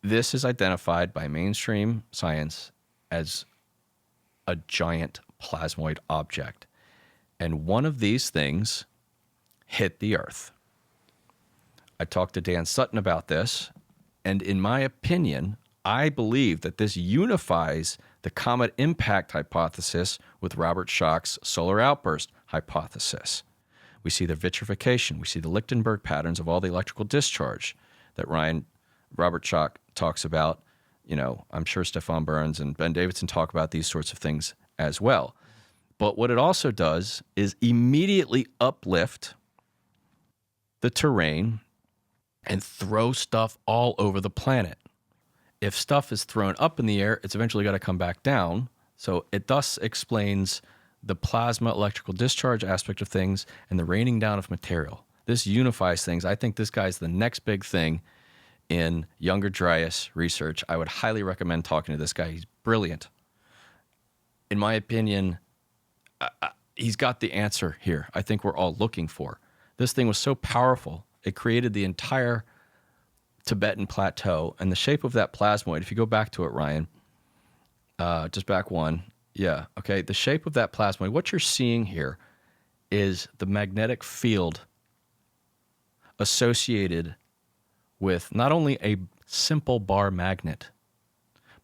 Speaker 1: This is identified by mainstream science as a giant plasmoid object. And one of these things hit the Earth. I talked to Dan Sutton about this, and in my opinion, I believe that this unifies the comet impact hypothesis with Robert Schoch's solar outburst hypothesis. We see the vitrification. We see the Lichtenberg patterns of all the electrical discharge that Robert Schoch talks about. You know, I'm sure Stefan Burns and Ben Davidson talk about these sorts of things as well. But what it also does is immediately uplift the terrain and throw stuff all over the planet. If stuff is thrown up in the air, it's eventually got to come back down. So it thus explains the plasma electrical discharge aspect of things and the raining down of material. This unifies things. I think this guy's the next big thing in Younger Dryas research. I would highly recommend talking to this guy. He's brilliant. In my opinion, he's got the answer here I think we're all looking for. This thing was so powerful, it created the entire Tibetan plateau, and the shape of that plasmoid, if you go back to it, Ryan, just back one. Yeah, okay. The shape of that plasmoid, what you're seeing here is the magnetic field associated with not only a simple bar magnet,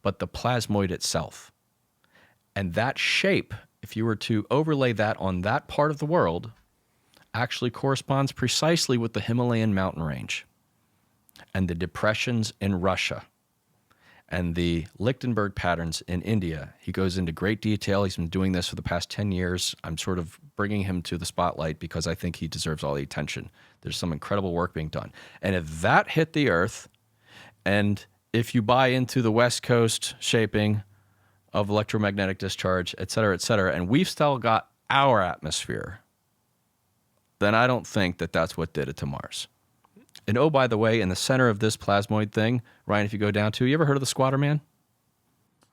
Speaker 1: but the plasmoid itself. And that shape, if you were to overlay that on that part of the world, actually corresponds precisely with the Himalayan mountain range and the depressions in Russia and the Lichtenberg patterns in India. He goes into great detail. He's been doing this for the past 10 years. I'm sort of bringing him to the spotlight because I think he deserves all the attention. There's some incredible work being done. And if that hit the Earth, and if you buy into the West Coast shaping of electromagnetic discharge, et cetera, and we've still got our atmosphere, then I don't think that that's what did it to Mars. And oh, by the way, in the center of this plasmoid thing, Ryan, if you go down to, you ever heard of the Squatter Man?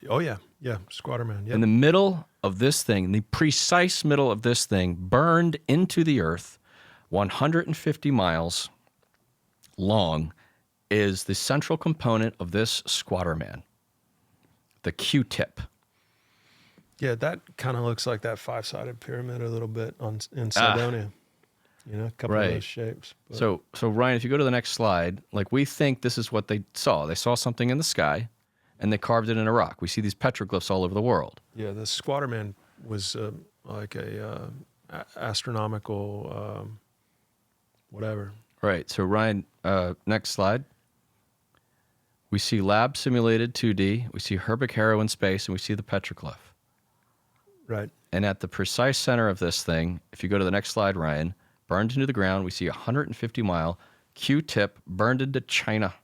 Speaker 2: Oh, yeah. Yeah, Squatter Man. Yep.
Speaker 1: In the middle of this thing, in the precise middle of this thing, burned into the Earth, 150 miles long, is the central component of this Squatter Man, the Q-tip.
Speaker 2: Yeah, that kind of looks like that 5-sided pyramid a little bit in Cydonia. You know, a couple of those shapes. But.
Speaker 1: So Ryan, if you go to the next slide, like we think this is what they saw. They saw something in the sky, and they carved it in a rock. We see these petroglyphs all over the world.
Speaker 2: Yeah, the Squatter Man was like a astronomical whatever.
Speaker 1: Right. So Ryan, next slide. We see lab simulated 2D. We see Herbig-Haro in space, and we see the petroglyph.
Speaker 2: Right.
Speaker 1: And at the precise center of this thing, if you go to the next slide, Ryan, burned into the ground, we see a 150-mile Q-tip burned into China.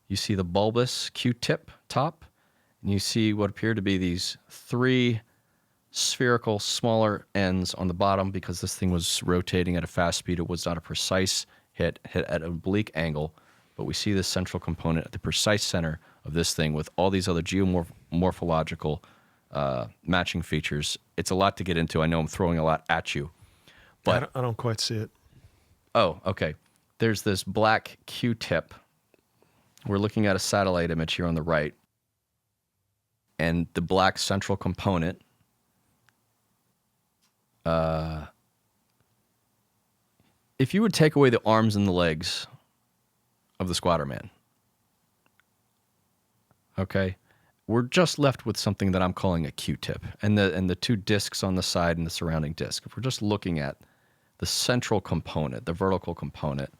Speaker 1: You see the bulbous Q-tip top, and you see what appear to be these 3 spherical, smaller ends on the bottom because this thing was rotating at a fast speed. It was not a precise hit at an oblique angle, but we see this central component at the precise center of this thing with all these other geomorphological matching features. It's a lot to get into. I know I'm throwing a lot at you, but
Speaker 2: I don't quite see it.
Speaker 1: Oh, okay. There's this black Q-tip. We're looking at a satellite image here on the right, and the black central component. If you would take away the arms and the legs of the squatter man, okay, we're just left with something that I'm calling a Q-tip, and the two discs on the side and the surrounding disc. If we're just looking at the central component, the vertical component,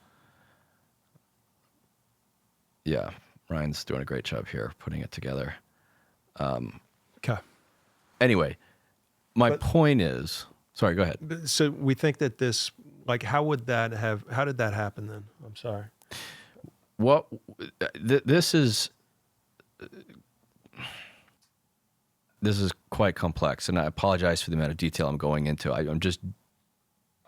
Speaker 1: yeah, Ryan's doing a great job here putting it together.
Speaker 2: Okay.
Speaker 1: Anyway, my point is, sorry, go ahead.
Speaker 2: So we think that this, like, how did that happen then? I'm sorry.
Speaker 1: What this is quite complex, and I apologize for the amount of detail I'm going into. I'm just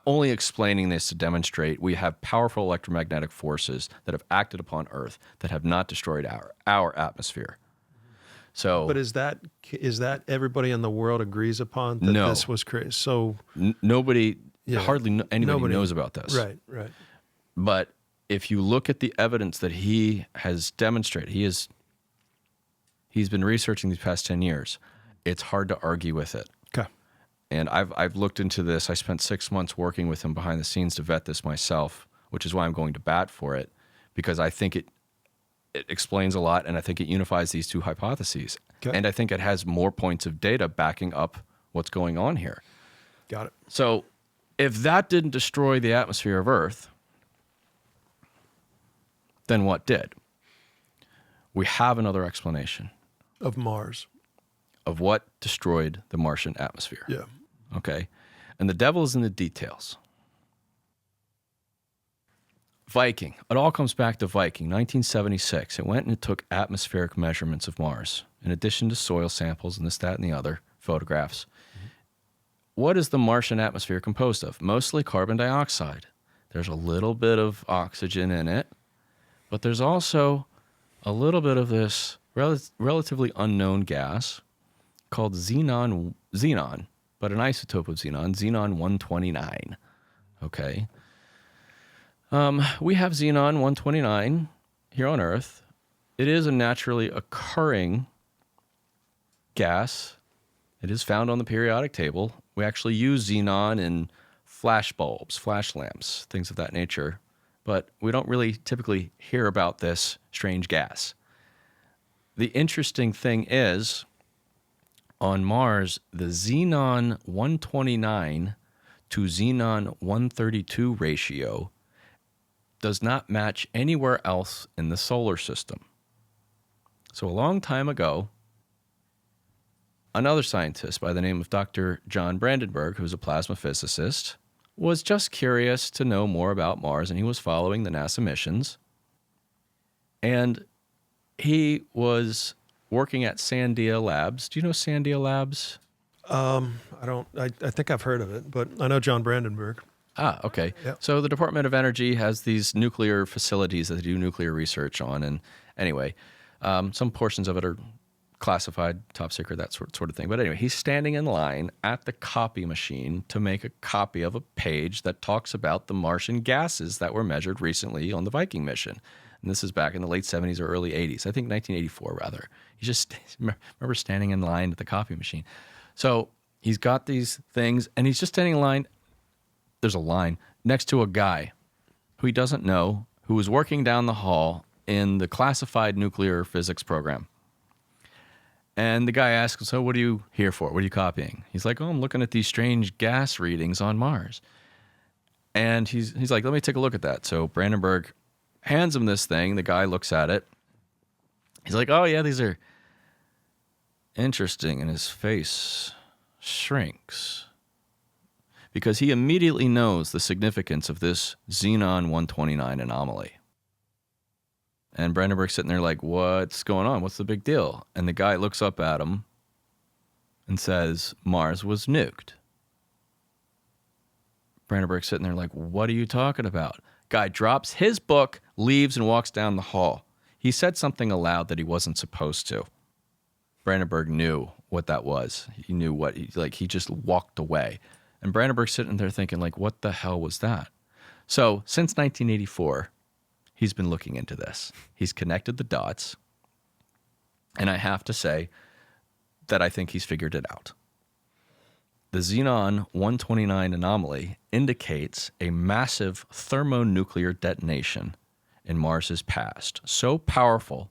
Speaker 1: only explaining this to demonstrate we have powerful electromagnetic forces that have acted upon Earth that have not destroyed our atmosphere. So,
Speaker 2: but is that everybody in the world agrees upon that
Speaker 1: No.
Speaker 2: this was crazy? So
Speaker 1: nobody,
Speaker 2: Yeah.
Speaker 1: hardly anybody knows about this.
Speaker 2: right.
Speaker 1: But if you look at the evidence that he has demonstrated, he's been researching these past 10 years. It's hard to argue with it.
Speaker 2: Okay.
Speaker 1: And I've looked into this. I spent 6 months working with him behind the scenes to vet this myself, which is why I'm going to bat for it, because I think it explains a lot, and I think it unifies these two hypotheses.
Speaker 2: Okay.
Speaker 1: And I think it has more points of data backing up what's going on here.
Speaker 2: Got it.
Speaker 1: So if that didn't destroy the atmosphere of Earth, then what did? We have another explanation
Speaker 2: Of Mars.
Speaker 1: of what destroyed the Martian atmosphere.
Speaker 2: Yeah.
Speaker 1: Okay? And the devil is in the details. Viking. It all comes back to Viking, 1976. It went and it took atmospheric measurements of Mars, in addition to soil samples and this, that, and the other, photographs. Mm-hmm. What is the Martian atmosphere composed of? Mostly carbon dioxide. There's a little bit of oxygen in it, but there's also a little bit of this relatively unknown gas called xenon, but an isotope of xenon-129. Okay? We have xenon-129 here on Earth. It is a naturally occurring gas. It is found on the periodic table. We actually use xenon in flash bulbs, flash lamps, things of that nature. But we don't really typically hear about this strange gas. The interesting thing is, on Mars, the xenon-129 to xenon-132 ratio does not match anywhere else in the solar system. So a long time ago, another scientist by the name of Dr. John Brandenburg, who's a plasma physicist, was just curious to know more about Mars, and he was following the NASA missions. And he was working at Sandia Labs. Do you know Sandia Labs?
Speaker 2: I think I've heard of it, but I know John Brandenburg.
Speaker 1: Ah, okay.
Speaker 2: Yep.
Speaker 1: So the Department of Energy has these nuclear facilities that they do nuclear research on. And anyway, some portions of it are classified, top secret, that sort of thing. But anyway, he's standing in line at the copy machine to make a copy of a page that talks about the Martian gases that were measured recently on the Viking mission. And this is back in the late 70s or early 80s. I think 1984, rather. He just remember standing in line at the copy machine. So he's got these things, and he's just standing in line. There's a line next to a guy who he doesn't know, who is working down the hall in the classified nuclear physics program. And the guy asks, so what are you here for? What are you copying? He's like, oh, I'm looking at these strange gas readings on Mars. And he's like, let me take a look at that. So Brandenburg hands him this thing. The guy looks at it. He's like, oh, yeah, these are interesting. And his face shrinks because he immediately knows the significance of this xenon-129 anomaly. And Brandenburg's sitting there like, what's going on? What's the big deal? And the guy looks up at him and says Mars was nuked. Brandenburg's sitting there like, what are you talking about? Guy drops his book, leaves, and walks down the hall. He said something aloud that he wasn't supposed to. Brandenburg knew what that was. He knew what, he just walked away. And Brandenburg's sitting there thinking, like, what the hell was that? So since 1984, he's been looking into this. He's connected the dots. And I have to say that I think he's figured it out. The Xenon 129 anomaly indicates a massive thermonuclear detonation in Mars's past, so powerful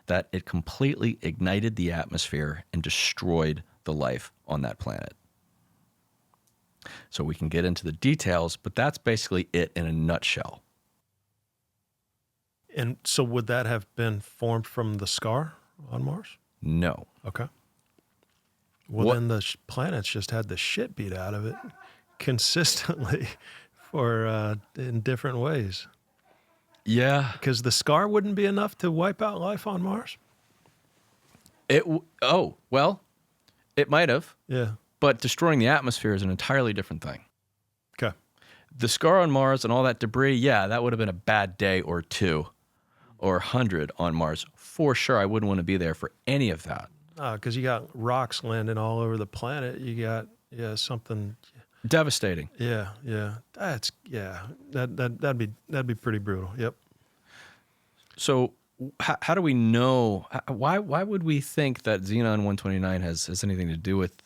Speaker 1: that it completely ignited the atmosphere and destroyed the life on that planet. So we can get into the details, but that's basically it in a nutshell.
Speaker 2: And so would that have been formed from the scar on Mars?
Speaker 1: No.
Speaker 2: Okay. Well, then the planets just had the shit beat out of it consistently for in different ways.
Speaker 1: Yeah.
Speaker 2: Because the scar wouldn't be enough to wipe out life on Mars?
Speaker 1: It might have.
Speaker 2: Yeah.
Speaker 1: But destroying the atmosphere is an entirely different thing.
Speaker 2: Okay.
Speaker 1: The scar on Mars and all that debris, yeah, that would have been a bad day or 2 or 100 on Mars. For sure, I wouldn't want to be there for any of that.
Speaker 2: Because you got rocks landing all over the planet. You got something
Speaker 1: Devastating.
Speaker 2: Yeah. That'd be pretty brutal. Yep.
Speaker 1: So how do we know? Why would we think that Xenon 129 has anything to do with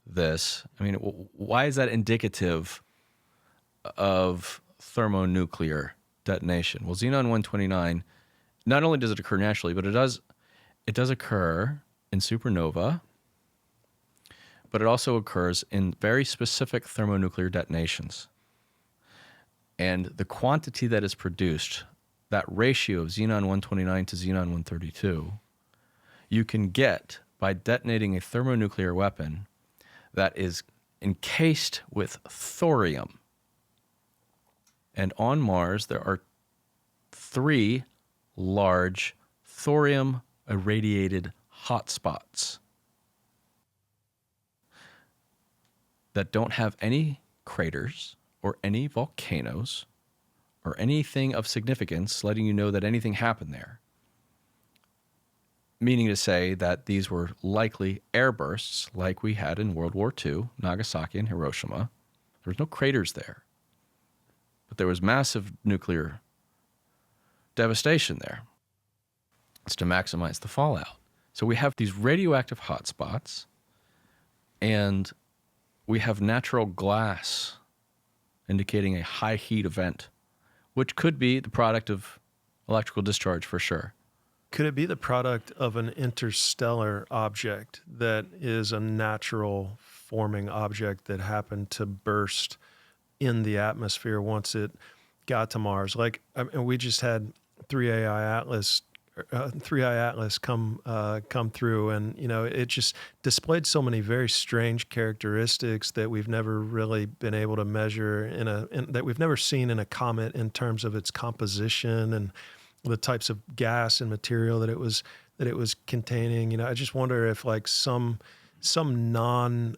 Speaker 1: this? I mean, why is that indicative of thermonuclear detonation? Well, Xenon 129, not only does it occur naturally, but it does occur in supernova, but it also occurs in very specific thermonuclear detonations. And the quantity that is produced, that ratio of Xenon 129 to Xenon 132, you can get by detonating a thermonuclear weapon that is encased with thorium. And on Mars, there are 3 large thorium-irradiated hotspots that don't have any craters or any volcanoes or anything of significance letting you know that anything happened there. Meaning to say that these were likely airbursts like we had in World War II, Nagasaki and Hiroshima. There was no craters there, but there was massive nuclear devastation there. It's to maximize the fallout. So we have these radioactive hotspots, and we have natural glass indicating a high heat event, which could be the product of electrical discharge for sure.
Speaker 2: Could it be the product of an interstellar object that is a natural forming object that happened to burst in the atmosphere once it got to Mars? Like, I mean, we just had 3i Atlas come through, and it just displayed so many very strange characteristics that we've never really been able to measure that we've never seen in a comet in terms of its composition and the types of gas and material that it was containing. I just wonder if like some non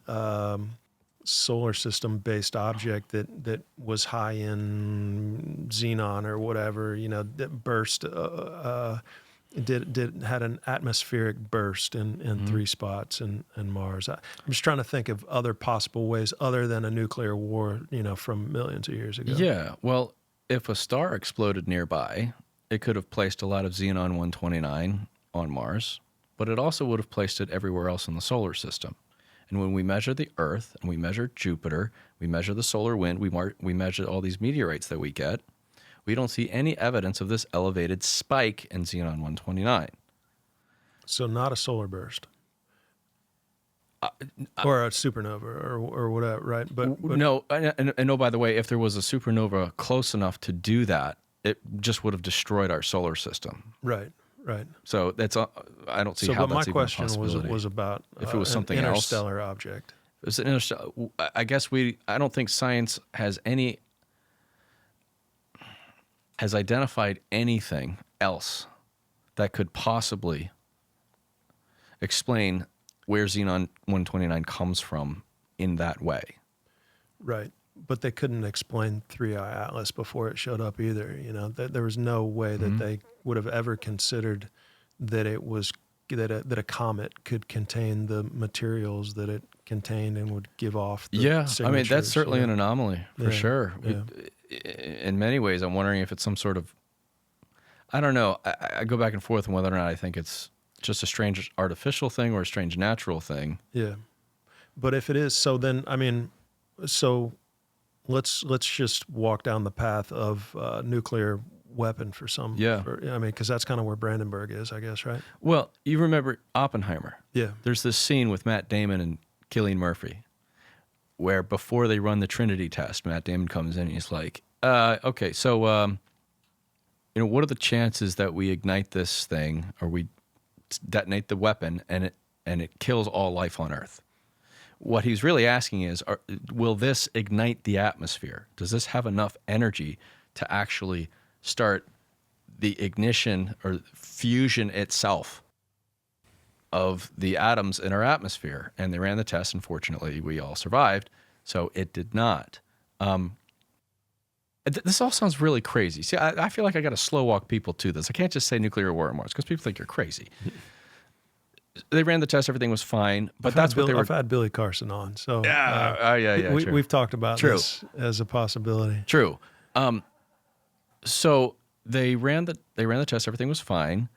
Speaker 2: solar system based object that was high in xenon or whatever, that burst had an atmospheric burst in 3 spots in Mars. I'm just trying to think of other possible ways other than a nuclear war, from millions of years ago.
Speaker 1: Yeah, well, if a star exploded nearby, it could have placed a lot of Xenon 129 on Mars, but it also would have placed it everywhere else in the solar system. And when we measure the Earth and we measure Jupiter, we measure the solar wind, we measure all these meteorites that we get, we don't see any evidence of this elevated spike in Xenon 129.
Speaker 2: So not a solar burst. Or a supernova or whatever, right? But
Speaker 1: no, and oh, by the way, if there was a supernova close enough to do that, it just would have destroyed our solar system.
Speaker 2: Right.
Speaker 1: So that's I don't see how that's even a possibility.
Speaker 2: But my question was about
Speaker 1: if it was something
Speaker 2: an
Speaker 1: else,
Speaker 2: interstellar object.
Speaker 1: It was an interstellar. I guess I don't think science has identified anything else that could possibly explain where Xenon 129 comes from in that way.
Speaker 2: Right. But they couldn't explain 3-Eye Atlas before it showed up either. You know, there was no way that they would have ever considered that it was that a comet could contain the materials that it contained and would give off the signatures.
Speaker 1: I mean, that's certainly an anomaly for sure.
Speaker 2: Yeah.
Speaker 1: In many ways, I'm wondering if it's some sort of, I don't know. I go back and forth on whether or not I think it's just a strange artificial thing or a strange natural thing.
Speaker 2: Yeah. But if it is, so then, I mean, so let's just walk down the path of nuclear weapon for some.
Speaker 1: Yeah.
Speaker 2: I mean, because that's kind of where Brandenburg is, I guess, right?
Speaker 1: Well, you remember Oppenheimer.
Speaker 2: Yeah.
Speaker 1: There's this scene with Matt Damon and Cillian Murphy where before they run the Trinity test, Matt Damon comes in and he's like, okay, so, what are the chances that we ignite this thing or we detonate the weapon and it kills all life on Earth? What he's really asking is, will this ignite the atmosphere? Does this have enough energy to actually start the ignition or fusion itself of the atoms in our atmosphere? And they ran the test. Unfortunately, we all survived, so it did not. This all sounds really crazy. See, I feel like I got to slow walk people to this. I can't just say nuclear war on Mars because people think you're crazy. They ran the test, everything was fine, but that's what they were.
Speaker 2: I've had Billy Carson on, so
Speaker 1: true.
Speaker 2: We've talked about this as a possibility.
Speaker 1: True. So they ran the test, everything was fine.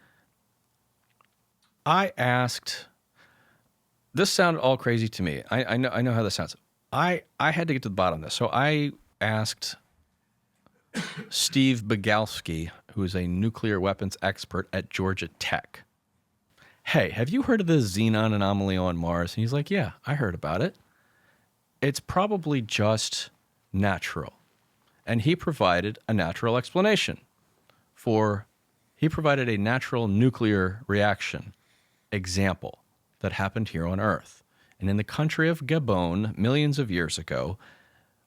Speaker 1: I asked. This sounded all crazy to me. I know how this sounds. I had to get to the bottom of this, so I asked Steve Bogalski, who is a nuclear weapons expert at Georgia Tech. Hey, have you heard of the xenon anomaly on Mars? And he's like, yeah, I heard about it. It's probably just natural. And he provided a natural explanation he provided a natural nuclear reaction example that happened here on Earth. And in the country of Gabon, millions of years ago,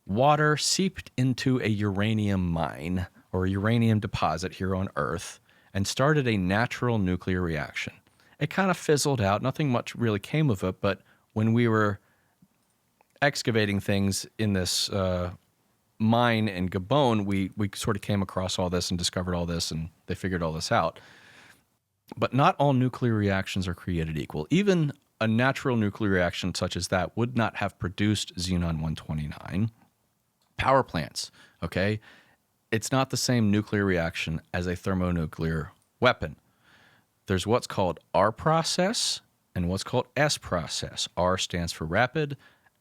Speaker 1: water seeped into a uranium mine or a uranium deposit here on Earth and started a natural nuclear reaction. It kind of fizzled out. Nothing much really came of it, but when we were excavating things in this mine in Gabon, we sort of came across all this and discovered all this, and they figured all this out. But not all nuclear reactions are created equal. Even a natural nuclear reaction such as that would not have produced xenon 129. Power plants, okay? It's not the same nuclear reaction as a thermonuclear weapon. There's what's called R process and what's called S process. R stands for rapid,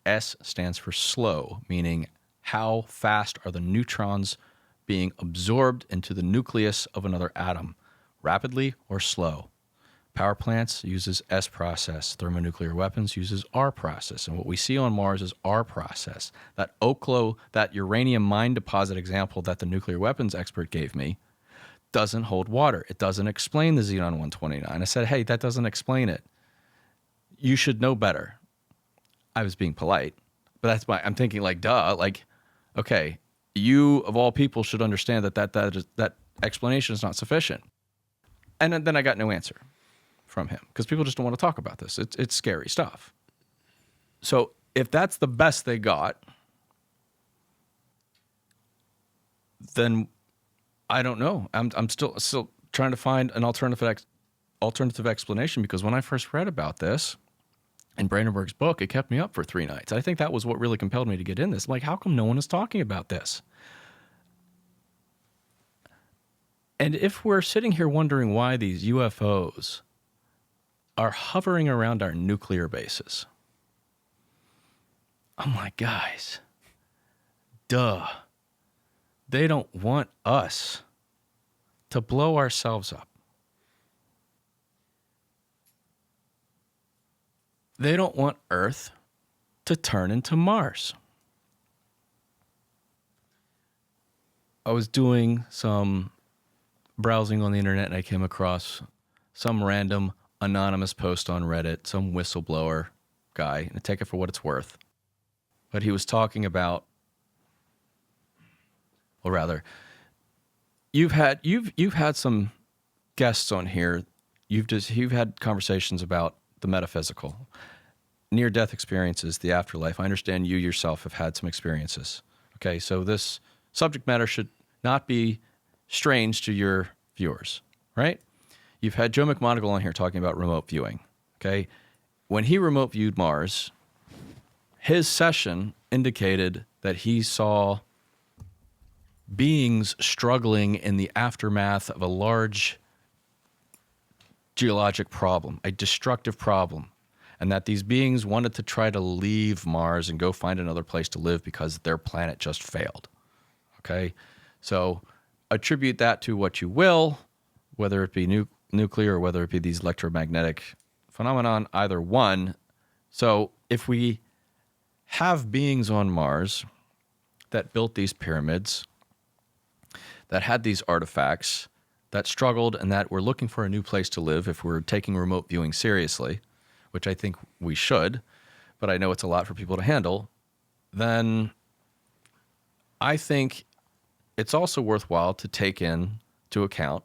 Speaker 1: S stands for slow, meaning how fast are the neutrons being absorbed into the nucleus of another atom, rapidly or slow. Power plants uses S process. Thermonuclear weapons uses R process. And what we see on Mars is R process. That Oklo, that uranium mine deposit example that the nuclear weapons expert gave me, doesn't hold water. It doesn't explain the xenon 129. I said, hey, that doesn't explain it. You should know better. I was being polite, but I'm thinking like, duh, like, okay, you of all people should understand that explanation is not sufficient. And then I got no answer from him because people just don't want to talk about this. It's scary stuff. So if that's the best they got, then I don't know. I'm still trying to find an alternative explanation because when I first read about this in Brandenburg's book, it kept me up for 3 nights. I think that was what really compelled me to get in this. I'm like, how come no one is talking about this? And if we're sitting here wondering why these UFOs are hovering around our nuclear bases, I'm like, guys, duh. They don't want us to blow ourselves up. They don't want Earth to turn into Mars. I was doing some browsing on the internet and I came across some random anonymous post on Reddit, some whistleblower guy, and take it for what it's worth. But he was talking about, or rather, you've had some guests on here. You've had conversations about the metaphysical, near-death experiences, the afterlife. I understand you yourself have had some experiences. Okay, so this subject matter should not be strange to your viewers, right? You've had Joe McMonagle on here talking about remote viewing, okay? When he remote viewed Mars, his session indicated that he saw beings struggling in the aftermath of a large geologic problem, a destructive problem, and that these beings wanted to try to leave Mars and go find another place to live because their planet just failed. Okay? So attribute that to what you will, whether it be nuclear or whether it be these electromagnetic phenomenon, either one. So if we have beings on Mars that built these pyramids, that had these artifacts, that struggled and that were looking for a new place to live, if we're taking remote viewing seriously, which I think we should, but I know it's a lot for people to handle, then I think it's also worthwhile to take into account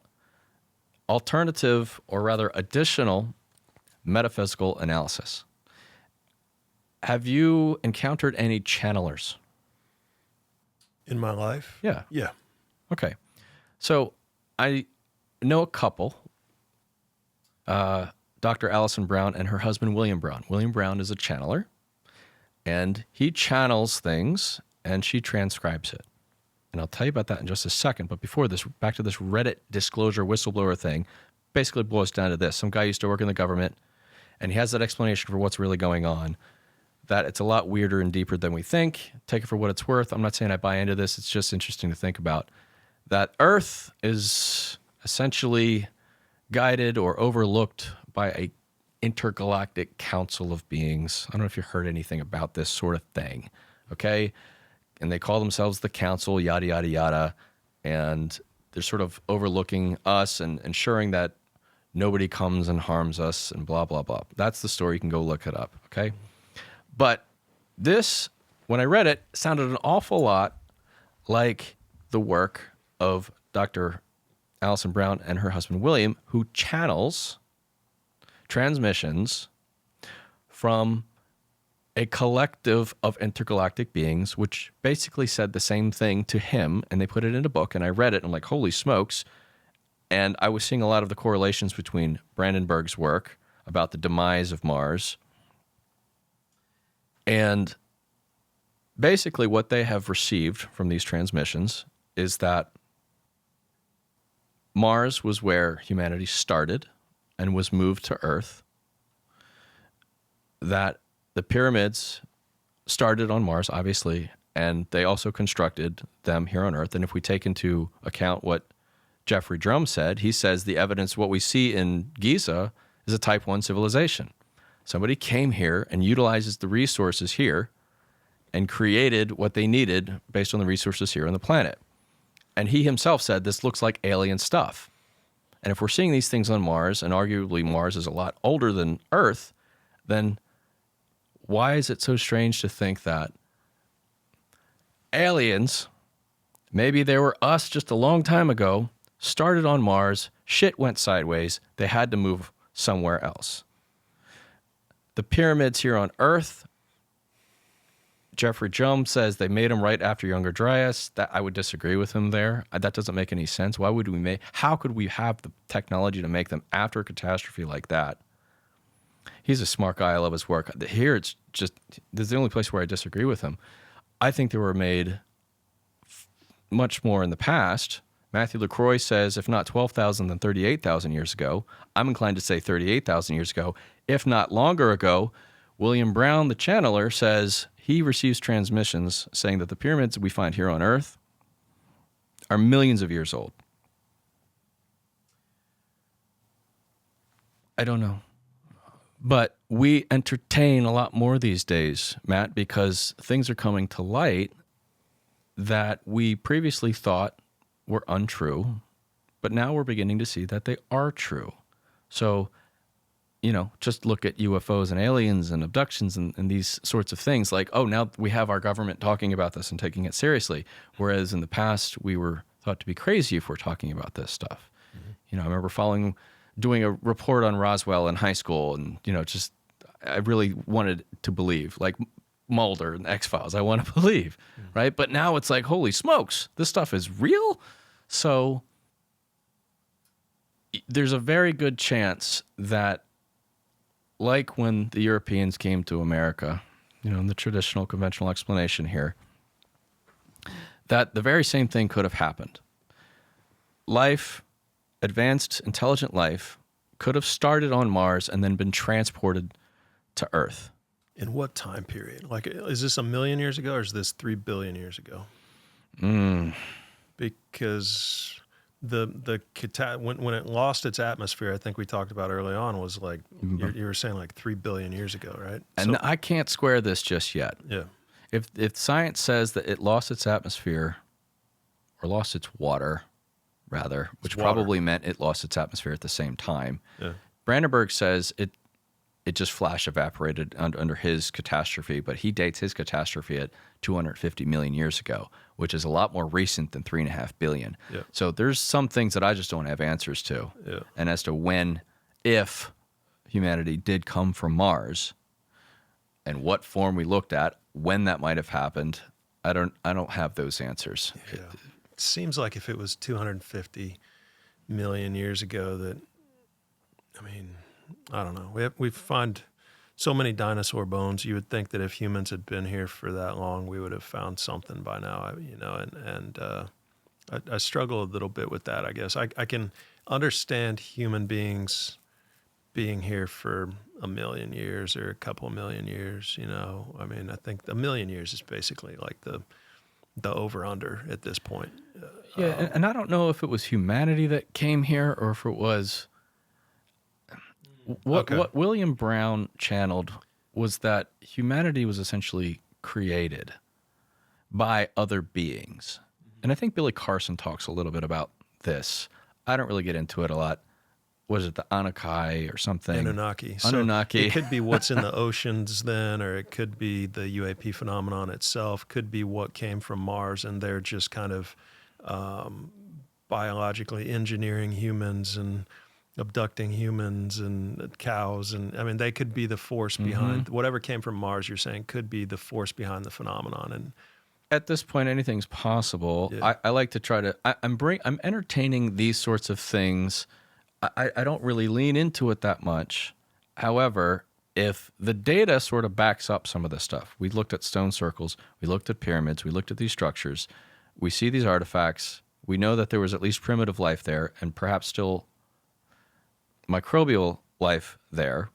Speaker 1: alternative, or rather additional, metaphysical analysis. Have you encountered any channelers?
Speaker 2: In my life?
Speaker 1: Yeah.
Speaker 2: Yeah.
Speaker 1: Okay. So I know a couple, Dr. Allison Brown and her husband, William Brown. William Brown is a channeler, and he channels things, and she transcribes it. And I'll tell you about that in just a second. But before this, back to this Reddit disclosure whistleblower thing, basically boils down to this. Some guy used to work in the government, and he has that explanation for what's really going on, that it's a lot weirder and deeper than we think. Take it for what it's worth. I'm not saying I buy into this. It's just interesting to think about. That Earth is essentially guided or overlooked by a intergalactic council of beings. I don't know if you heard anything about this sort of thing, okay? And they call themselves the council, yada, yada, yada. And they're sort of overlooking us and ensuring that nobody comes and harms us and blah, blah, blah. That's the story. You can go look it up, okay? But this, when I read it, sounded an awful lot like the work of Dr. Allison Brown and her husband, William, who channels transmissions from a collective of intergalactic beings, which basically said the same thing to him, and they put it in a book, and I read it, and I'm like, holy smokes. And I was seeing a lot of the correlations between Brandenburg's work about the demise of Mars and basically what they have received from these transmissions is that Mars was where humanity started and was moved to Earth, that the pyramids started on Mars, obviously, and they also constructed them here on Earth. And if we take into account what Jeffrey Drum said, he says the evidence, what we see in Giza, is a type 1 civilization. Somebody came here and utilizes the resources here and created what they needed based on the resources here on the planet. And he himself said this looks like alien stuff. And if we're seeing these things on Mars, and arguably Mars is a lot older than Earth, then why is it so strange to think that aliens, maybe they were us just a long time ago, started on Mars, shit went sideways, they had to move somewhere else? The pyramids here on Earth, Jeffrey Drum says they made them right after Younger Dryas. That I would disagree with him there. That doesn't make any sense. Why would we how could we have the technology to make them after a catastrophe like that? He's a smart guy. I love his work. Here it's just, this is the only place where I disagree with him. I think they were made much more in the past. Matthew LaCroix says, if not 12,000, then 38,000 years ago. I'm inclined to say 38,000 years ago, if not longer ago. William Brown, the channeler, says he receives transmissions saying that the pyramids we find here on Earth are millions of years old. I don't know. But we entertain a lot more these days, Matt, because things are coming to light that we previously thought were untrue, but now we're beginning to see that they are true. So, you know, just look at UFOs and aliens and abductions and these sorts of things. Like, oh, now we have our government talking about this and taking it seriously. Whereas in the past, we were thought to be crazy if we're talking about this stuff. Mm-hmm. You know, I remember doing a report on Roswell in high school, and, you know, just I really wanted to believe, like Mulder and X-Files. I want to believe, right? But now it's like, holy smokes, this stuff is real. So there's a very good chance that, like when the Europeans came to America, in the traditional conventional explanation here, that the very same thing could have happened. Life, advanced intelligent life, could have started on Mars and then been transported to Earth.
Speaker 2: In what time period? Like, is this 1 million years ago or is this 3 billion years ago? Because when it lost its atmosphere, I think we talked about early on, was like, you were saying like 3 billion years ago, right?
Speaker 1: And I can't square this just yet.
Speaker 2: Yeah.
Speaker 1: If science says that it lost its atmosphere, or lost its water, rather, which probably meant it lost its atmosphere at the same time.
Speaker 2: Yeah.
Speaker 1: Brandenburg says it just flash evaporated under his catastrophe, but he dates his catastrophe at 250 million years ago, which is a lot more recent than 3.5 billion.
Speaker 2: Yeah.
Speaker 1: So there's some things that I just don't have answers to.
Speaker 2: Yeah.
Speaker 1: And as to when, if humanity did come from Mars, and what form we looked at, when that might have happened, I don't have those answers.
Speaker 2: Yeah. It seems like if it was 250 million years ago, that, I mean, I don't know. We find so many dinosaur bones. You would think that if humans had been here for that long, we would have found something by now. I struggle a little bit with that. I guess I can understand human beings being here for 1 million years or a couple of million years. I mean, I think 1 million years is basically like the over under at this point.
Speaker 1: Yeah, and I don't know if it was humanity that came here or if it was. What William Brown channeled was that humanity was essentially created by other beings. And I think Billy Carson talks a little bit about this. I don't really get into it a lot. Was it the Anunnaki or something?
Speaker 2: Anunnaki.
Speaker 1: Anunnaki.
Speaker 2: So it could be what's in the oceans then, or it could be the UAP phenomenon itself, could be what came from Mars, and they're just kind of biologically engineering humans and abducting humans and cows. And I mean, they could be the force behind whatever came from Mars, you're saying, could be the force behind the phenomenon. And
Speaker 1: at this point, anything's possible.
Speaker 2: Yeah.
Speaker 1: I like to try to, I'm entertaining these sorts of things. I don't really lean into it that much. However, if the data sort of backs up some of this stuff, we looked at stone circles, we looked at pyramids, we looked at these structures, we see these artifacts, we know that there was at least primitive life there and perhaps still microbial life there,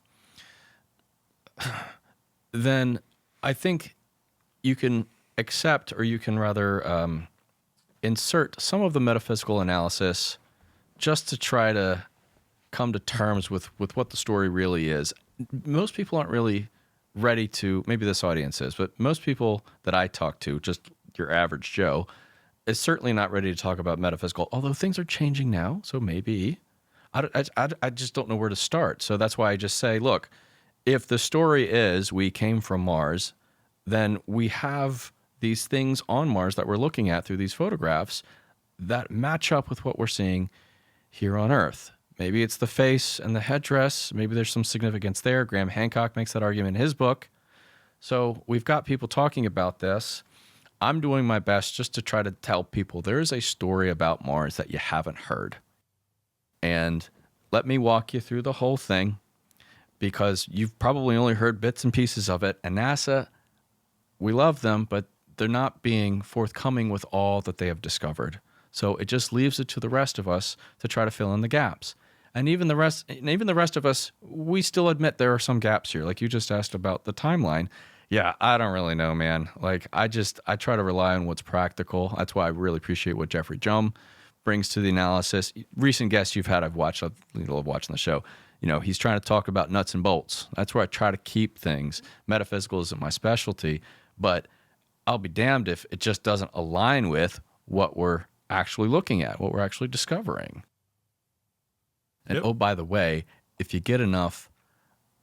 Speaker 1: then I think you can accept, or you can rather insert some of the metaphysical analysis just to try to come to terms with what the story really is. Most people aren't really ready to, maybe this audience is, but most people that I talk to, just your average Joe, is certainly not ready to talk about metaphysical, although things are changing now, so maybe. I just don't know where to start. So that's why I just say, look, if the story is we came from Mars, then we have these things on Mars that we're looking at through these photographs that match up with what we're seeing here on Earth. Maybe it's the face and the headdress. Maybe there's some significance there. Graham Hancock makes that argument in his book. So we've got people talking about this. I'm doing my best just to try to tell people there is a story about Mars that you haven't heard. And let me walk you through the whole thing, because you've probably only heard bits and pieces of it. And NASA, we love them, but they're not being forthcoming with all that they have discovered. So it just leaves it to the rest of us to try to fill in the gaps. And even the rest of us, we still admit there are some gaps here. Like you just asked about the timeline. Yeah, I don't really know, man. Like I try to rely on what's practical. That's why I really appreciate what Jeffrey Jum brings to the analysis. Recent guests you've had, I've watching the show. He's trying to talk about nuts and bolts. That's where I try to keep things. Metaphysical isn't my specialty, but I'll be damned if it just doesn't align with what we're actually looking at, what we're actually discovering. And Oh, by the way, if you get enough,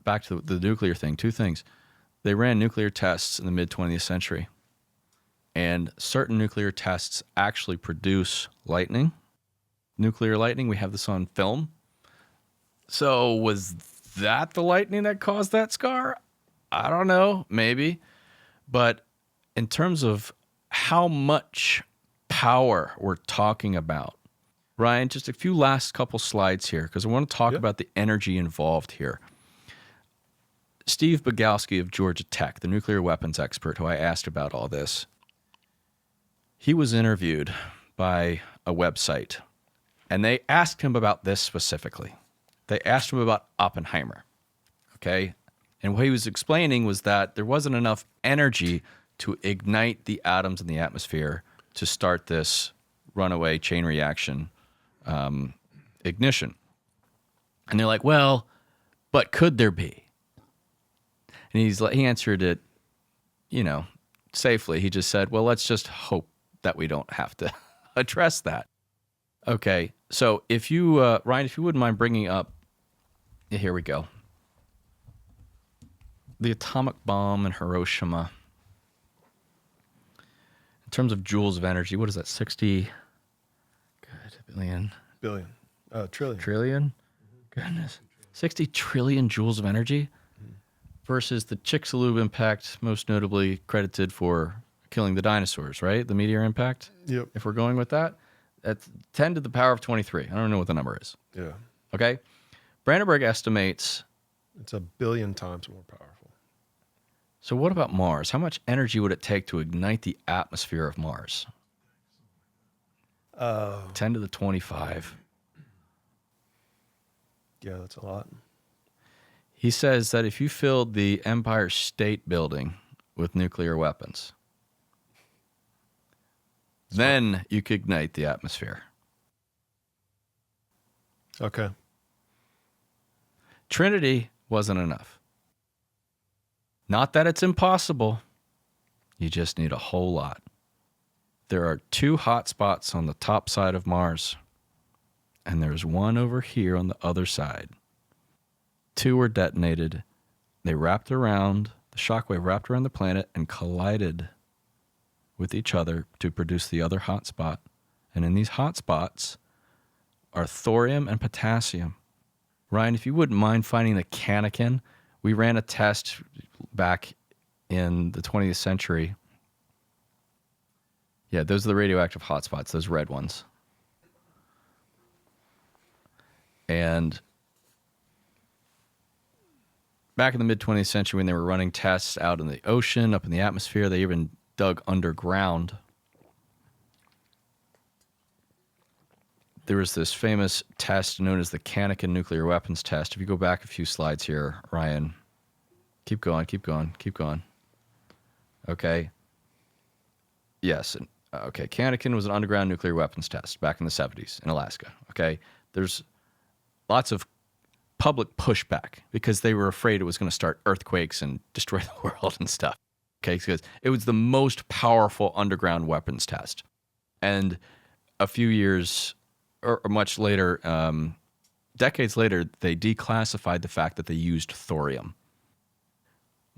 Speaker 1: back to the nuclear thing, two things. They ran nuclear tests in the mid-20th century. And certain nuclear tests actually produce lightning. Nuclear lightning, we have this on film. So was that the lightning that caused that scar? I don't know, maybe. But in terms of how much power we're talking about, Ryan, just a few last couple slides here, because I want to talk about the energy involved here. Steve Bogalski of Georgia Tech, the nuclear weapons expert who I asked about all this, he was interviewed by a website, and they asked him about this specifically. They asked him about Oppenheimer, okay? And what he was explaining was that there wasn't enough energy to ignite the atoms in the atmosphere to start this runaway chain reaction ignition. And they're like, well, but could there be? And he answered it, safely. He just said, well, let's just hope that we don't have to address that. Okay, so if you, Ryan, if you wouldn't mind bringing up, here we go. The atomic bomb in Hiroshima. In terms of joules of energy, what is that, 60 billion?
Speaker 2: Billion. Trillion.
Speaker 1: Trillion? Goodness. 60 trillion joules of energy versus the Chicxulub impact, most notably credited for killing the dinosaurs, right? The meteor impact?
Speaker 2: Yep.
Speaker 1: If we're going with that, that's 10 to the power of 23. I don't know what the number is.
Speaker 2: Yeah.
Speaker 1: Okay? Brandenburg estimates...
Speaker 2: It's 1 billion times more powerful.
Speaker 1: So what about Mars? How much energy would it take to ignite the atmosphere of Mars? 10 to the 25.
Speaker 2: Yeah, that's a lot.
Speaker 1: He says that if you filled the Empire State Building with nuclear weapons, then you could ignite the atmosphere.
Speaker 2: Okay.
Speaker 1: Trinity wasn't enough. Not that it's impossible. You just need a whole lot. There are 2 hot spots on the top side of Mars, and there's one over here on the other side. 2 were detonated. They wrapped around, the shockwave wrapped around the planet and collided with each other to produce the other hot spot. And in these hot spots are thorium and potassium. Ryan, if you wouldn't mind finding the Canakin, we ran a test back in the 20th century. Yeah, those are the radioactive hotspots, those red ones. And back in the mid-20th century, when they were running tests out in the ocean, up in the atmosphere, they even dug underground. There was this famous test known as the Canakin nuclear weapons test. If you go back a few slides here, Ryan, keep going. Okay. Yes. Okay. Canakin was an underground nuclear weapons test back in the 70s in Alaska. Okay. There's lots of public pushback because they were afraid it was going to start earthquakes and destroy the world and stuff. Okay. Because it was the most powerful underground weapons test. And a few years or much later, decades later, they declassified the fact that they used thorium.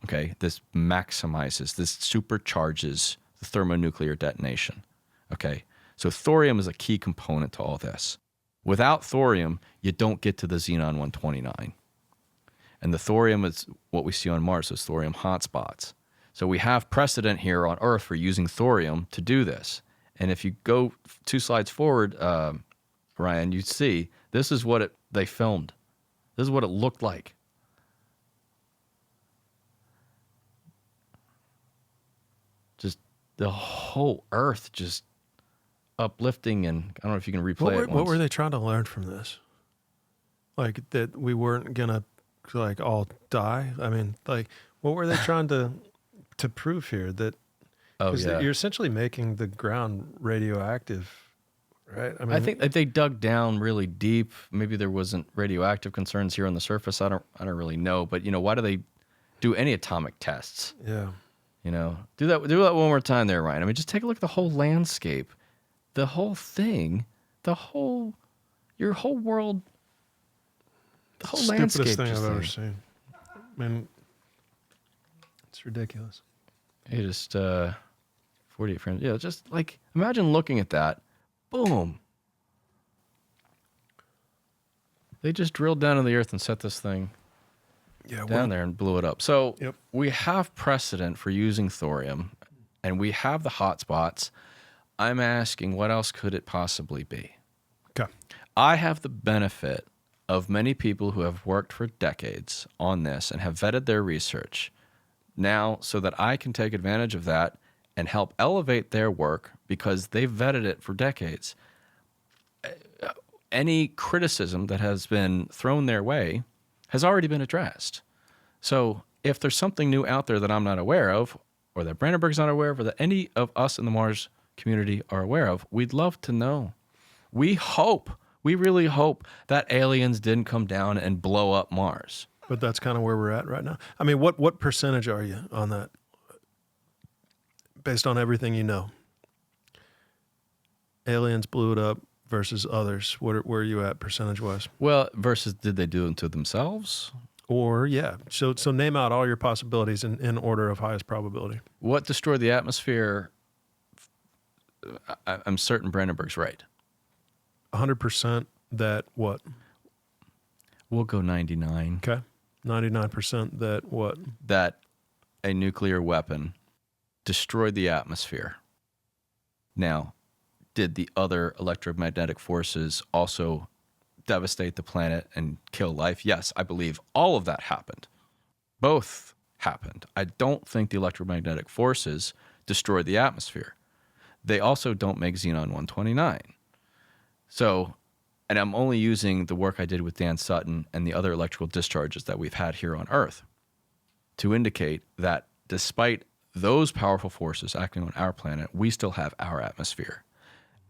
Speaker 1: Okay, this maximizes, this supercharges the thermonuclear detonation. Okay, so thorium is a key component to all this. Without thorium, you don't get to the xenon 129. And the thorium is what we see on Mars, those thorium hotspots. So we have precedent here on Earth for using thorium to do this. And if you go 2 slides forward, Ryan, you see this is what they filmed. This is what it looked like. Just the whole Earth just uplifting, and I don't know if you can replay it.
Speaker 2: What were they trying to learn from this? Like that we weren't gonna like all die? I mean, like what were they trying to prove here? That because you're essentially making the ground radioactive. Right.
Speaker 1: I think if they dug down really deep, maybe there wasn't radioactive concerns here on the surface. I don't really know. But why do they do any atomic tests?
Speaker 2: Yeah.
Speaker 1: Do that one more time there, Ryan. I mean, just take a look at the whole landscape, the whole thing, your whole world, the whole landscape.
Speaker 2: Stupidest thing I've ever seen. I mean, it's ridiculous.
Speaker 1: It just 48 frames. Yeah, just like imagine looking at that. Boom. They just drilled down in the earth and set this thing down there and blew it up. So
Speaker 2: Yep.
Speaker 1: we have precedent for using thorium, and we have the hot spots. I'm asking, what else could it possibly be?
Speaker 2: Okay.
Speaker 1: I have the benefit of many people who have worked for decades on this and have vetted their research now so that I can take advantage of that and help elevate their work because they've vetted it for decades. Any criticism that has been thrown their way has already been addressed. So if there's something new out there that I'm not aware of, or that Brandenburg's not aware of, or that any of us in the Mars community are aware of, we'd love to know. We really hope that aliens didn't come down and blow up Mars.
Speaker 2: But that's kind of where we're at right now. I mean, what percentage are you on that based on everything you know? Aliens blew it up versus others. Where are you at percentage-wise?
Speaker 1: Well, versus did they do it to themselves?
Speaker 2: Or, yeah. So name out all your possibilities in order of highest probability.
Speaker 1: What destroyed the atmosphere? I'm certain Brandenburg's right.
Speaker 2: 100% that what?
Speaker 1: We'll go 99.
Speaker 2: Okay. 99% that what?
Speaker 1: That a nuclear weapon destroyed the atmosphere. Now, did the other electromagnetic forces also devastate the planet and kill life? Yes, I believe all of that happened. Both happened. I don't think the electromagnetic forces destroyed the atmosphere. They also don't make xenon-129. So, and I'm only using the work I did with Dan Sutton and the other electrical discharges that we've had here on Earth to indicate that despite those powerful forces acting on our planet, we still have our atmosphere.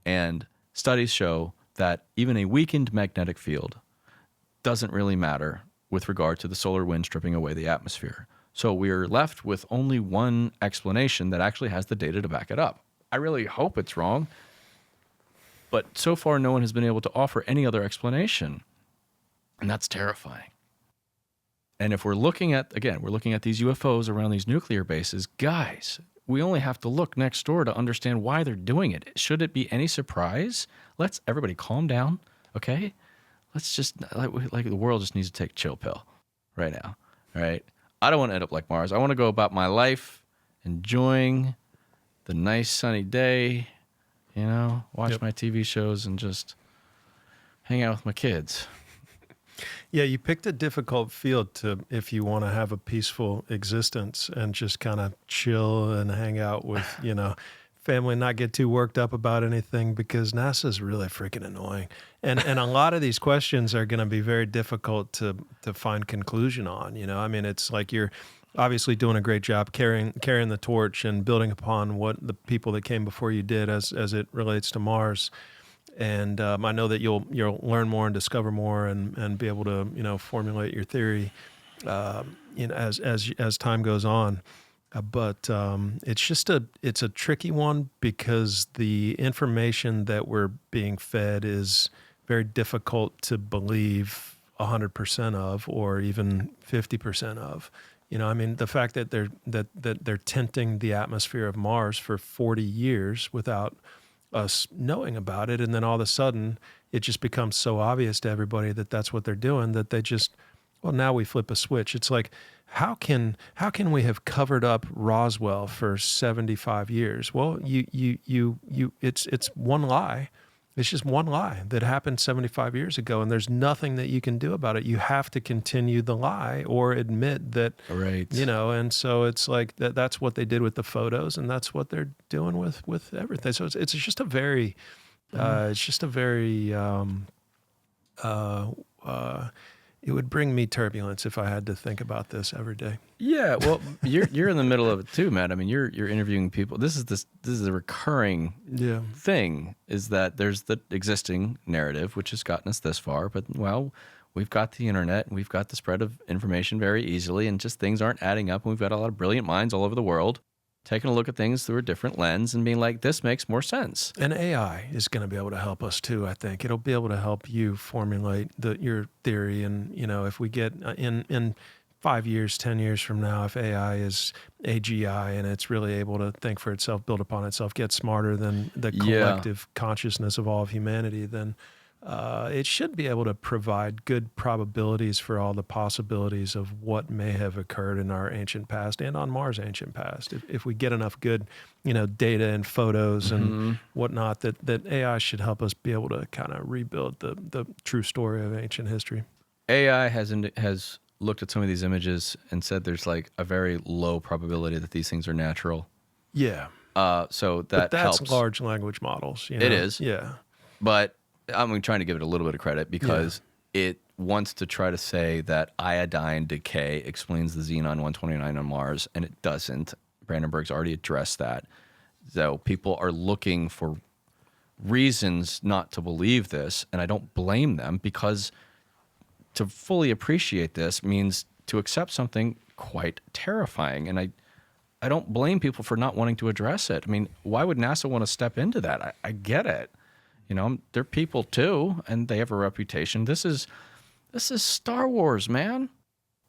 Speaker 1: And studies show that even a weakened magnetic field doesn't really matter with regard to the solar wind stripping away the atmosphere. So we're left with only one explanation that actually has the data to back it up. I really hope it's wrong, but so far no one has been able to offer any other explanation, and that's terrifying. And if we're looking at these UFOs around these nuclear bases, guys, we only have to look next door to understand why they're doing it. Should it be any surprise? Let's everybody calm down, okay? Let's just, like the world just needs to take a chill pill right now, all right? I don't want to end up like Mars. I want to go about my life enjoying the nice sunny day, watch my TV shows and just hang out with my kids.
Speaker 2: Yeah, you picked a difficult field if you want to have a peaceful existence and just kind of chill and hang out with, family, not get too worked up about anything, because NASA's really freaking annoying. And a lot of these questions are going to be very difficult to find conclusion on, I mean, it's like you're obviously doing a great job carrying the torch and building upon what the people that came before you did as it relates to Mars. And I know that you'll learn more and discover more and be able to formulate your theory as time goes on. But it's a tricky one because the information that we're being fed is very difficult to believe 100% of, or even 50% of. I mean, the fact that they're tinting the atmosphere of Mars for 40 years without us knowing about it, and then all of a sudden it just becomes so obvious to everybody that that's what they're doing, that they just, now we flip a switch. It's like, how can we have covered up Roswell for 75 years? Well, it's one lie. It's just one lie that happened 75 years ago, and there's nothing that you can do about it. You have to continue the lie or admit that,
Speaker 1: right.
Speaker 2: And so it's like that's what they did with the photos, and that's what they're doing with everything. So it's just a very, it would bring me turbulence if I had to think about this every day.
Speaker 1: Yeah, well, you're in the middle of it too, Matt. I mean, you're interviewing people. This is a recurring thing, is that there's the existing narrative which has gotten us this far, but we've got the internet and we've got the spread of information very easily, and just things aren't adding up, and we've got a lot of brilliant minds all over the world taking a look at things through a different lens and being like, this makes more sense.
Speaker 2: And AI is going to be able to help us too, I think. It'll be able to help you formulate your theory. And, if we get in 5 years, 10 years from now, if AI is AGI and it's really able to think for itself, build upon itself, get smarter than the collective consciousness of all of humanity, then it should be able to provide good probabilities for all the possibilities of what may have occurred in our ancient past and on Mars' ancient past. If we get enough good, data and photos and whatnot, that AI should help us be able to kind of rebuild the true story of ancient history.
Speaker 1: AI has looked at some of these images and said there's like a very low probability that these things are natural.
Speaker 2: Yeah.
Speaker 1: So
Speaker 2: But that's
Speaker 1: helps.
Speaker 2: large language models.
Speaker 1: It is.
Speaker 2: Yeah.
Speaker 1: But I'm trying to give it a little bit of credit because it wants to try to say that iodine decay explains the xenon 129 on Mars, and it doesn't. Brandenburg's already addressed that. So people are looking for reasons not to believe this, and I don't blame them, because to fully appreciate this means to accept something quite terrifying. And I don't blame people for not wanting to address it. I mean, why would NASA want to step into that? I get it. They're people too, and they have a reputation. This is Star Wars, man.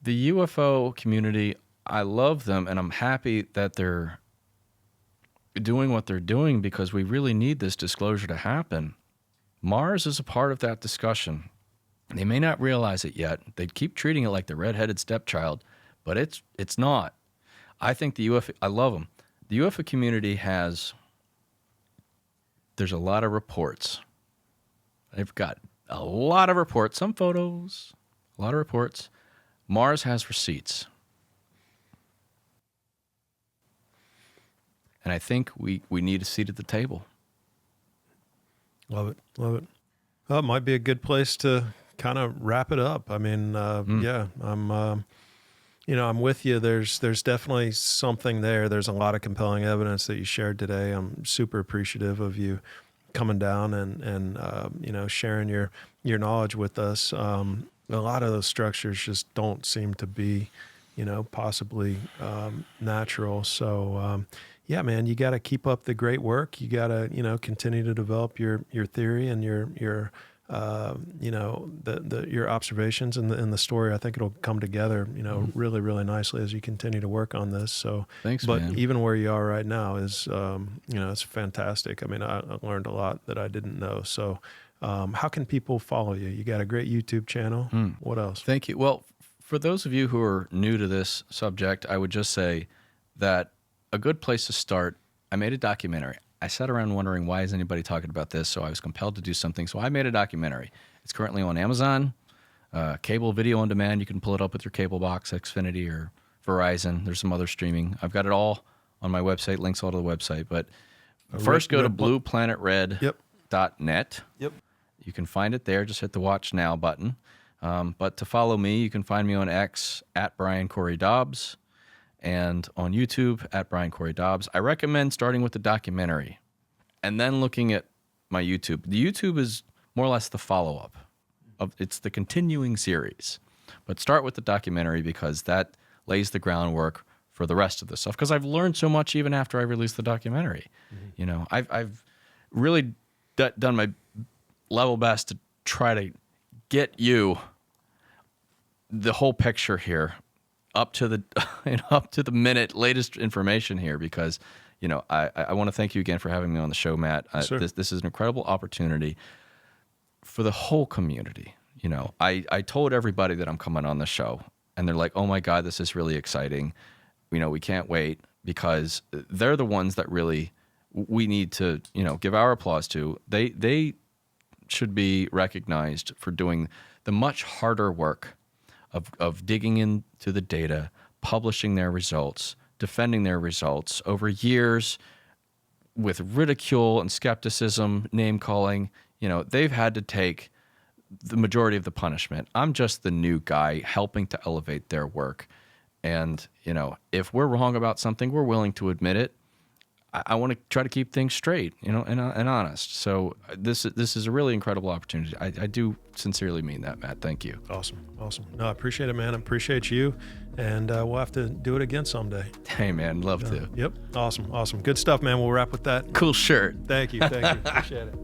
Speaker 1: The UFO community, I love them, and I'm happy that they're doing what they're doing, because we really need this disclosure to happen. Mars is a part of that discussion. They may not realize it yet. They keep treating it like the redheaded stepchild, but it's not. I think the UFO, I love them. The UFO community there's a lot of reports. They've got a lot of reports, some photos, a lot of reports. Mars has receipts. And I think we need a seat at the table.
Speaker 2: Love it. Love it. Well, it might be a good place to kind of wrap it up. I mean, yeah, I'm with you. There's definitely something there. There's a lot of compelling evidence that you shared today. I'm super appreciative of you coming down and sharing your knowledge with us. A lot of those structures just don't seem to be, possibly natural. So, yeah, man, you got to keep up the great work. You got to, continue to develop your theory and your your observations and the story. I think it'll come together, really, really nicely as you continue to work on this. So
Speaker 1: thanks,
Speaker 2: but
Speaker 1: man.
Speaker 2: Even where you are right now is, it's fantastic. I mean, I learned a lot that I didn't know. So, how can people follow you? You got a great YouTube channel. What else?
Speaker 1: Thank you. Well, for those of you who are new to this subject, I would just say that a good place to start, I made a documentary. I sat around wondering, why is anybody talking about this? So I was compelled to do something. So I made a documentary. It's currently on Amazon, cable video on demand. You can pull it up with your cable box, Xfinity or Verizon. There's some other streaming. I've got it all on my website, links all to the website. But first go to blueplanetred.net.
Speaker 2: Yep.
Speaker 1: You can find it there. Just hit the Watch Now button. But to follow me, you can find me on X at Cory Dobbs. And on YouTube at Cory Dobbs. I recommend starting with the documentary and then looking at my YouTube. The YouTube is more or less the follow-up. It's the continuing series. But start with the documentary, because that lays the groundwork for the rest of the stuff. Because I've learned so much even after I released the documentary. I've really done my level best to try to get you the whole picture here, up to the minute latest information here, because I want to thank you again for having me on the show, Matt.
Speaker 2: Sure.
Speaker 1: This is an incredible opportunity for the whole community. I told everybody that I'm coming on the show, and they're like, "Oh my God, this is really exciting. We can't wait," because they're the ones that really we need to give our applause to. They should be recognized for doing the much harder work of digging into the data, publishing their results, defending their results over years with ridicule and skepticism, name-calling. They've had to take the majority of the punishment. I'm just the new guy helping to elevate their work. And, if we're wrong about something, we're willing to admit it. I want to try to keep things straight, and honest. So this is a really incredible opportunity. I do sincerely mean that, Matt. Thank you.
Speaker 2: Awesome. No, I appreciate it, man. I appreciate you, and we'll have to do it again someday.
Speaker 1: Hey, man, love to.
Speaker 2: Yep. Awesome. Good stuff, man. We'll wrap with that.
Speaker 1: Cool shirt.
Speaker 2: Thank you. Appreciate it.